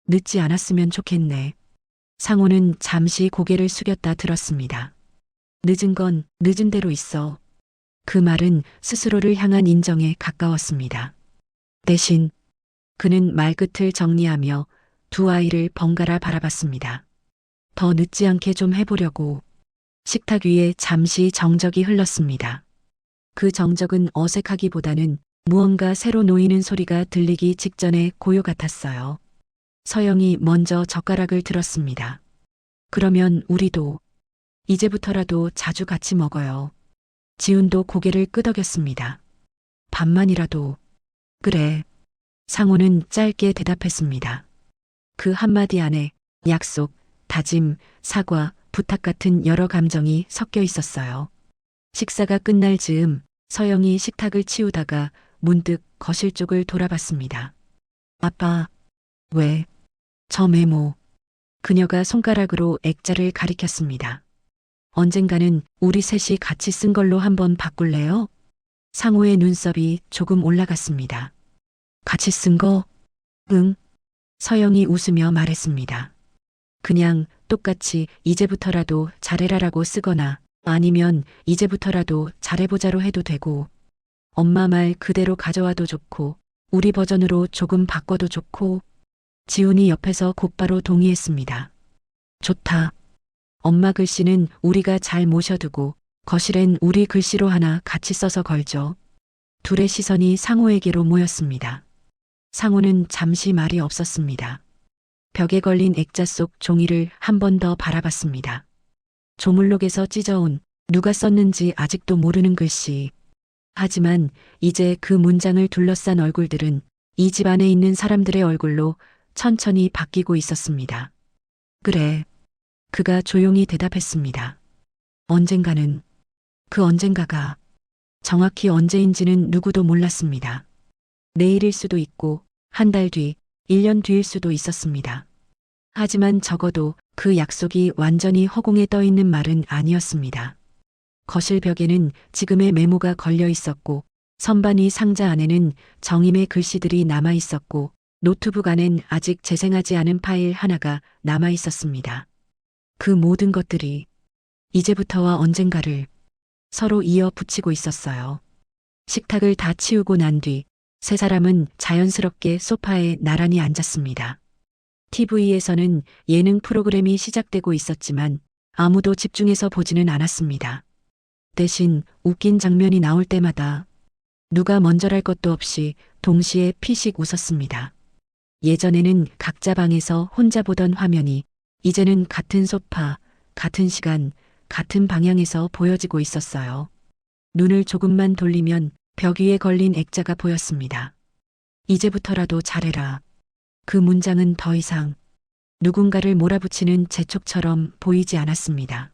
늦지 않았으면 좋겠네. 상호는 잠시 고개를 숙였다 들었습니다. 늦은 건 늦은 대로 있어. 그 말은 스스로를 향한 인정에 가까웠습니다. 대신 그는 말끝을 정리하며 두 아이를 번갈아 바라봤습니다. 더 늦지 않게 좀 해보려고. 식탁 위에 잠시 정적이 흘렀습니다. 그 정적은 어색하기보다는 무언가 새로 놓이는 소리가 들리기 직전의 고요 같았어요. 서영이 먼저 젓가락을 들었습니다. 그러면 우리도 이제부터라도 자주 같이 먹어요. 지훈도 고개를 끄덕였습니다. 밥만이라도. 그래. 상호는 짧게 대답했습니다. 그 한마디 안에 약속, 다짐, 사과, 부탁 같은 여러 감정이 섞여 있었어요. 식사가 끝날 즈음 서영이 식탁을 치우다가 문득 거실 쪽을 돌아봤습니다. 아빠, 왜? 저 메모. 그녀가 손가락으로 액자를 가리켰습니다. 언젠가는 우리 셋이 같이 쓴 걸로 한번 바꿀래요? 상호의 눈썹이 조금 올라갔습니다. 같이 쓴 거? 응. 서영이 웃으며 말했습니다. 그냥 똑같이 이제부터라도 잘해라라고 쓰거나 아니면 이제부터라도 잘해보자로 해도 되고 엄마 말 그대로 가져와도 좋고 우리 버전으로 조금 바꿔도 좋고. 지훈이 옆에서 곧바로 동의했습니다. 좋다. 엄마 글씨는 우리가 잘 모셔두고 거실엔 우리 글씨로 하나 같이 써서 걸죠. 둘의 시선이 상호에게로 모였습니다. 상호는 잠시 말이 없었습니다. 벽에 걸린 액자 속 종이를 한 번 더 바라봤습니다. 조물록에서 찢어온 누가 썼는지 아직도 모르는 글씨. 하지만 이제 그 문장을 둘러싼 얼굴들은 이 집 안에 있는 사람들의 얼굴로 천천히 바뀌고 있었습니다. 그래. 그가 조용히 대답했습니다. 언젠가는. 그 언젠가가 정확히 언제인지는 누구도 몰랐습니다. 내일일 수도 있고 한 달 뒤, 1년 뒤일 수도 있었습니다. 하지만 적어도 그 약속이 완전히 허공에 떠 있는 말은 아니었습니다. 거실 벽에는 지금의 메모가 걸려 있었고 선반위 상자 안에는 정임의 글씨들이 남아 있었고 노트북 안엔 아직 재생하지 않은 파일 하나가 남아 있었습니다. 그 모든 것들이 이제부터와 언젠가를 서로 이어 붙이고 있었어요. 식탁을 다 치우고 난 뒤 세 사람은 자연스럽게 소파에 나란히 앉았습니다. TV에서는 예능 프로그램이 시작되고 있었지만 아무도 집중해서 보지는 않았습니다. 대신 웃긴 장면이 나올 때마다 누가 먼저랄 것도 없이 동시에 피식 웃었습니다. 예전에는 각자 방에서 혼자 보던 화면이 이제는 같은 소파, 같은 시간, 같은 방향에서 보여지고 있었어요. 눈을 조금만 돌리면 벽 위에 걸린 액자가 보였습니다. 이제부터라도 잘해라. 그 문장은 더 이상 누군가를 몰아붙이는 재촉처럼 보이지 않았습니다.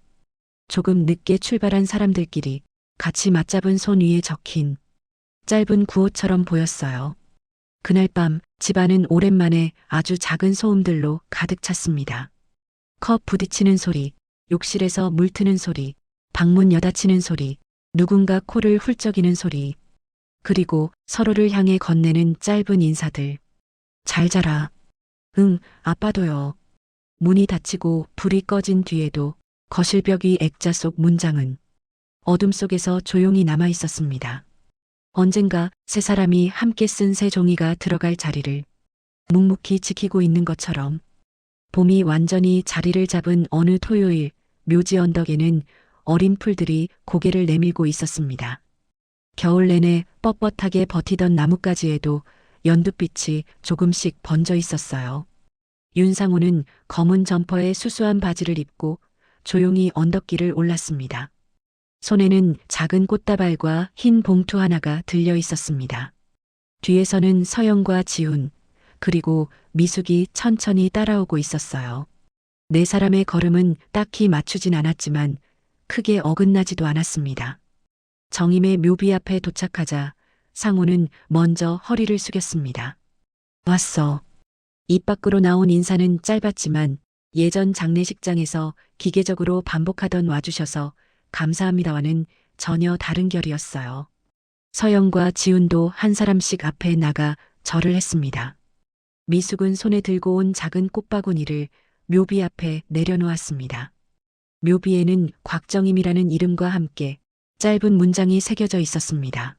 조금 늦게 출발한 사람들끼리 같이 맞잡은 손 위에 적힌 짧은 구호처럼 보였어요. 그날 밤 집안은 오랜만에 아주 작은 소음들로 가득 찼습니다. 컵 부딪히는 소리, 욕실에서 물 트는 소리, 방문 여닫히는 소리, 누군가 코를 훌쩍이는 소리, 그리고 서로를 향해 건네는 짧은 인사들. 잘 자라. 응, 아빠도요. 문이 닫히고 불이 꺼진 뒤에도 거실벽 위 액자 속 문장은 어둠 속에서 조용히 남아 있었습니다. 언젠가 세 사람이 함께 쓴 새 종이가 들어갈 자리를 묵묵히 지키고 있는 것처럼 봄이 완전히 자리를 잡은 어느 토요일 묘지 언덕에는 어린 풀들이 고개를 내밀고 있었습니다. 겨울 내내 뻣뻣하게 버티던 나뭇가지에도 연두빛이 조금씩 번져 있었어요. 윤상호는 검은 점퍼에 수수한 바지를 입고 조용히 언덕길을 올랐습니다. 손에는 작은 꽃다발과 흰 봉투 하나가 들려 있었습니다. 뒤에서는 서영과 지훈, 그리고 미숙이 천천히 따라오고 있었어요. 네 사람의 걸음은 딱히 맞추진 않았지만 크게 어긋나지도 않았습니다. 정임의 묘비 앞에 도착하자 상호는 먼저 허리를 숙였습니다. 왔어. 입 밖으로 나온 인사는 짧았지만 예전 장례식장에서 기계적으로 반복하던 와주셔서 감사합니다와는 전혀 다른 결이었어요. 서영과 지훈도 한 사람씩 앞에 나가 절을 했습니다. 미숙은 손에 들고 온 작은 꽃바구니를 묘비 앞에 내려놓았습니다. 묘비에는 곽정임이라는 이름과 함께 짧은 문장이 새겨져 있었습니다.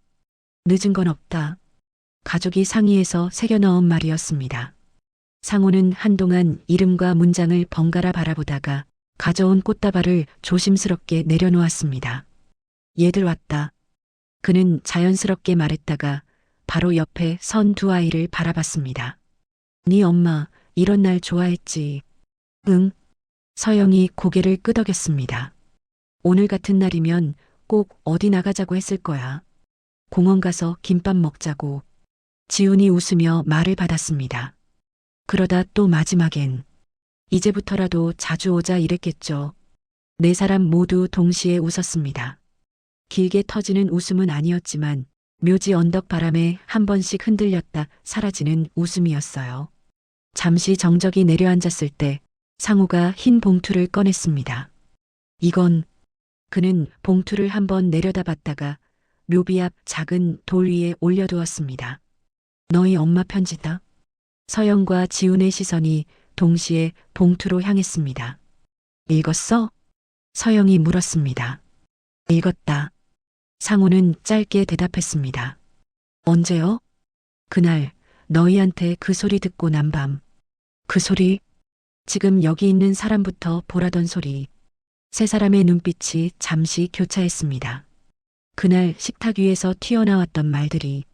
늦은 건 없다. 가족이 상의해서 새겨 넣은 말이었습니다. 상호는 한동안 이름과 문장을 번갈아 바라보다가 가져온 꽃다발을 조심스럽게 내려놓았습니다. 얘들 왔다. 그는 자연스럽게 말했다가 바로 옆에 선 두 아이를 바라봤습니다. 네 엄마 이런 날 좋아했지. 응. 서영이 고개를 끄덕였습니다. 오늘 같은 날이면 꼭 어디 나가자고 했을 거야. 공원 가서 김밥 먹자고. 지훈이 웃으며 말을 받았습니다. 그러다 또 마지막엔 이제부터라도 자주 오자 이랬겠죠. 네 사람 모두 동시에 웃었습니다. 길게 터지는 웃음은 아니었지만 묘지 언덕 바람에 한 번씩 흔들렸다 사라지는 웃음이었어요. 잠시 정적이 내려앉았을 때 상우가 흰 봉투를 꺼냈습니다. 이건 그는 봉투를 한번 내려다봤다가 묘비 앞 작은 돌 위에 올려두었습니다. 너희 엄마 편지다. 서영과 지훈의 시선이 동시에 봉투로 향했습니다. 읽었어? 서영이 물었습니다. 읽었다. 상우는 짧게 대답했습니다. 언제요? 그날 너희한테 그 소리 듣고 난 밤. 그 소리? 지금 여기 있는 사람부터 보라던 소리. 세 사람의 눈빛이 잠시 교차했습니다. 그날 식탁 위에서 튀어나왔던 말들이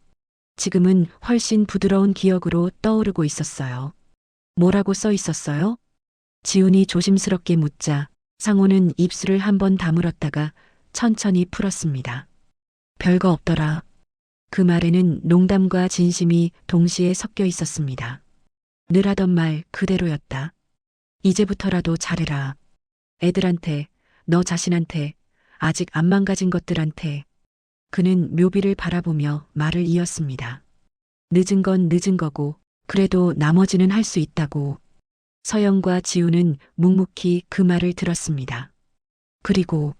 지금은 훨씬 부드러운 기억으로 떠오르고 있었어요. 뭐라고 써 있었어요? 지훈이 조심스럽게 묻자 상호는 입술을 한번 다물었다가 천천히 풀었습니다. 별거 없더라. 그 말에는 농담과 진심이 동시에 섞여 있었습니다. 늘 하던 말 그대로였다. 이제부터라도 잘해라. 애들한테, 너 자신한테, 아직 안 망가진 것들한테. 그는 묘비를 바라보며 말을 이었습니다. 늦은 건 늦은 거고 그래도 나머지는 할 수 있다고. 서영과 지훈은 묵묵히 그 말을 들었습니다. 그리고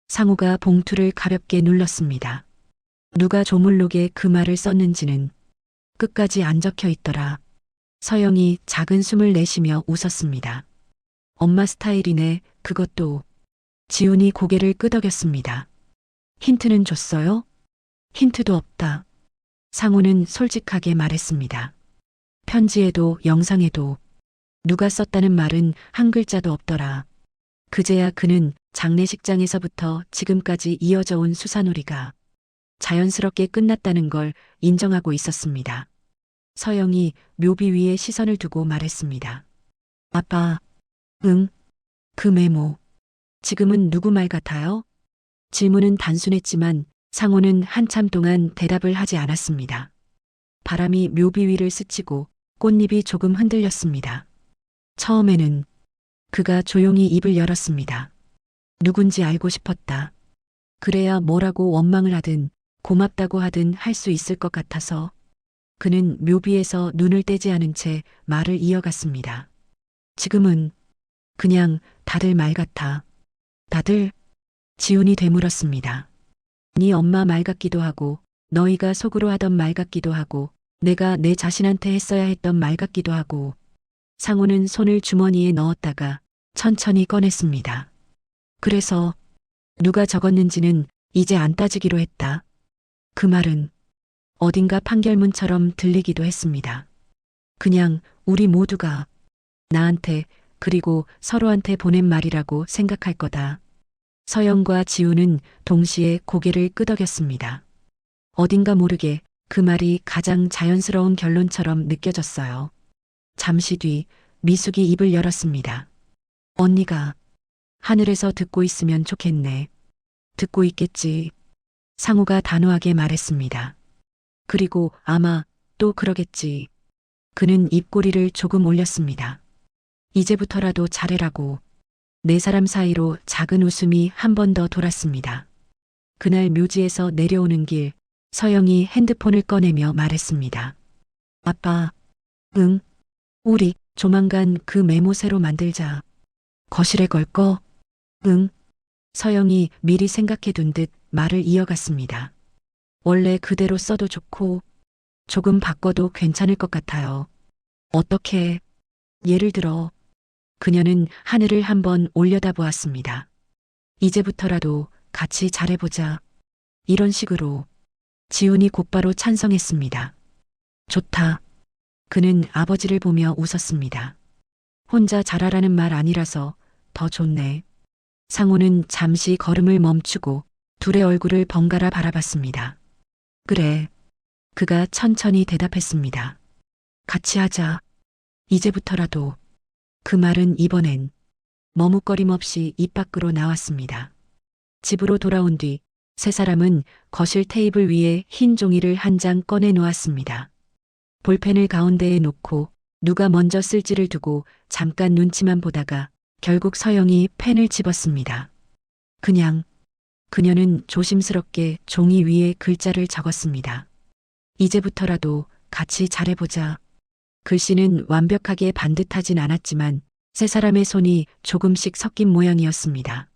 상우가 봉투를 가볍게 눌렀습니다. 누가 조물록에 그 말을 썼는지는 끝까지 안 적혀 있더라. 서영이 작은 숨을 내쉬며 웃었습니다. 엄마 스타일이네, 그것도. 지훈이 고개를 끄덕였습니다. 힌트는 줬어요? 힌트도 없다. 상우는 솔직하게 말했습니다. 편지에도 영상에도 누가 썼다는 말은 한 글자도 없더라. 그제야 그는 장례식장에서부터 지금까지 이어져 온 수사놀이가 자연스럽게 끝났다는 걸 인정하고 있었습니다. 서영이 묘비 위에 시선을 두고 말했습니다. 아빠, 응, 그 메모. 지금은 누구 말 같아요? 질문은 단순했지만 상호는 한참 동안 대답을 하지 않았습니다. 바람이 묘비 위를 스치고 꽃잎이 조금 흔들렸습니다. 처음에는 그가 조용히 입을 열었습니다. 누군지 알고 싶었다. 그래야 뭐라고 원망을 하든 고맙다고 하든 할 수 있을 것 같아서. 그는 묘비에서 눈을 떼지 않은 채 말을 이어갔습니다. 지금은 그냥 다들 말 같아. 다들? 지훈이 되물었습니다. 네 엄마 말 같기도 하고 너희가 속으로 하던 말 같기도 하고 내가 내 자신한테 했어야 했던 말 같기도 하고. 상호는 손을 주머니에 넣었다가 천천히 꺼냈습니다. 그래서 누가 적었는지는 이제 안 따지기로 했다. 그 말은 어딘가 판결문처럼 들리기도 했습니다. 그냥 우리 모두가 나한테 그리고 서로한테 보낸 말이라고 생각할 거다. 서영과 지우는 동시에 고개를 끄덕였습니다. 어딘가 모르게 그 말이 가장 자연스러운 결론처럼 느껴졌어요. 잠시 뒤 미숙이 입을 열었습니다. 언니가 하늘에서 듣고 있으면 좋겠네. 듣고 있겠지. 상우가 단호하게 말했습니다. 그리고 아마 또 그러겠지. 그는 입꼬리를 조금 올렸습니다. 이제부터라도 잘해라고. 네 사람 사이로 작은 웃음이 한 번 더 돌았습니다. 그날 묘지에서 내려오는 길, 서영이 핸드폰을 꺼내며 말했습니다. 아빠, 응? 우리 조만간 그 메모 새로 만들자. 거실에 걸 거? 응? 서영이 미리 생각해둔 듯 말을 이어갔습니다. 원래 그대로 써도 좋고 조금 바꿔도 괜찮을 것 같아요. 어떻게? 예를 들어 그녀는 하늘을 한번 올려다보았습니다. 이제부터라도 같이 잘해보자. 이런 식으로 지훈이 곧바로 찬성했습니다. 좋다. 그는 아버지를 보며 웃었습니다. 혼자 잘하라는 말 아니라서 더 좋네. 상호는 잠시 걸음을 멈추고 둘의 얼굴을 번갈아 바라봤습니다. 그래. 그가 천천히 대답했습니다. 같이 하자. 이제부터라도. 그 말은 이번엔 머뭇거림 없이 입 밖으로 나왔습니다. 집으로 돌아온 뒤 세 사람은 거실 테이블 위에 흰 종이를 한 장 꺼내 놓았습니다. 볼펜을 가운데에 놓고 누가 먼저 쓸지를 두고 잠깐 눈치만 보다가 결국 서영이 펜을 집었습니다. 그녀는 조심스럽게 종이 위에 글자를 적었습니다. 이제부터라도 같이 잘해보자. 글씨는 완벽하게 반듯하진 않았지만 세 사람의 손이 조금씩 섞인 모양이었습니다.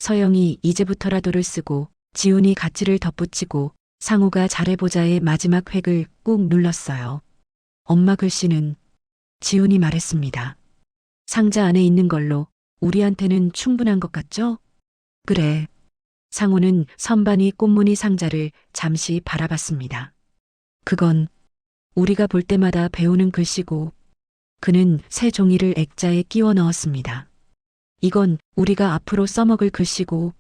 서영이 이제부터라도를 쓰고 지훈이 가치를 덧붙이고 상우가 잘해보자의 마지막 획을 꾹 눌렀어요. 엄마 글씨는 지훈이 말했습니다. 상자 안에 있는 걸로 우리한테는 충분한 것 같죠? 그래. 상우는 선반이 꽃무늬 상자를 잠시 바라봤습니다. 그건 우리가 볼 때마다 배우는 글씨고 그는 새 종이를 액자에 끼워 넣었습니다. 이건 우리가 앞으로 써먹을 글씨고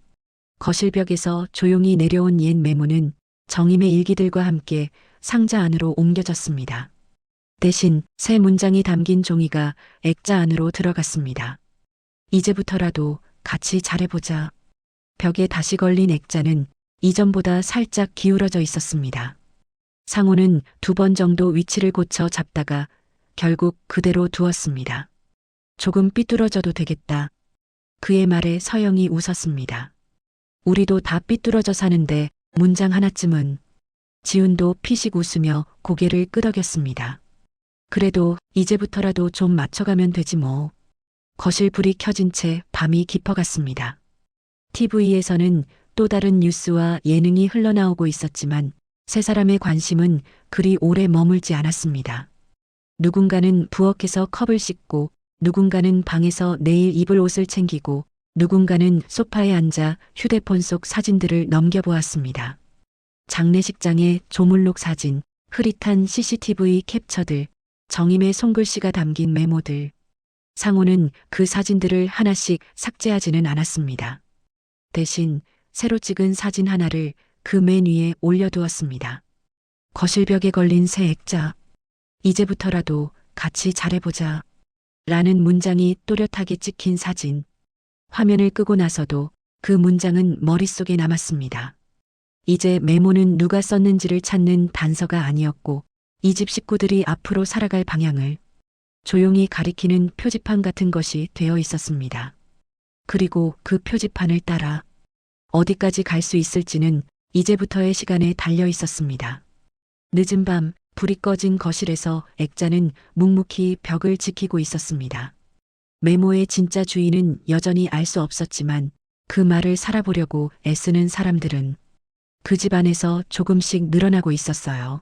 거실벽에서 조용히 내려온 옛 메모는 정임의 일기들과 함께 상자 안으로 옮겨졌습니다. 대신 새 문장이 담긴 종이가 액자 안으로 들어갔습니다. 이제부터라도 같이 잘해보자. 벽에 다시 걸린 액자는 이전보다 살짝 기울어져 있었습니다. 상호는 2번 정도 위치를 고쳐 잡다가 결국 그대로 두었습니다. 조금 삐뚤어져도 되겠다. 그의 말에 서영이 웃었습니다. 우리도 다 삐뚤어져 사는데 문장 하나쯤은. 지훈도 피식 웃으며 고개를 끄덕였습니다. 그래도 이제부터라도 좀 맞춰가면 되지 뭐. 거실 불이 켜진 채 밤이 깊어갔습니다. TV에서는 또 다른 뉴스와 예능이 흘러나오고 있었지만 세 사람의 관심은 그리 오래 머물지 않았습니다. 누군가는 부엌에서 컵을 씻고 누군가는 방에서 내일 입을 옷을 챙기고 누군가는 소파에 앉아 휴대폰 속 사진들을 넘겨보았습니다. 장례식장의 조물록 사진, 흐릿한 CCTV 캡처들, 정임의 손글씨가 담긴 메모들. 상호는 그 사진들을 하나씩 삭제하지는 않았습니다. 대신 새로 찍은 사진 하나를 그 맨 위에 올려두었습니다. 거실벽에 걸린 새 액자. 이제부터라도 같이 잘해보자. 라는 문장이 또렷하게 찍힌 사진. 화면을 끄고 나서도 그 문장은 머릿속에 남았습니다. 이제 메모는 누가 썼는지를 찾는 단서가 아니었고 이 집 식구들이 앞으로 살아갈 방향을 조용히 가리키는 표지판 같은 것이 되어 있었습니다. 그리고 그 표지판을 따라 어디까지 갈 수 있을지는 이제부터의 시간에 달려 있었습니다. 늦은 밤 불이 꺼진 거실에서 액자는 묵묵히 벽을 지키고 있었습니다. 메모의 진짜 주인은 여전히 알 수 없었지만 그 말을 살아보려고 애쓰는 사람들은 그 집 안에서 조금씩 늘어나고 있었어요.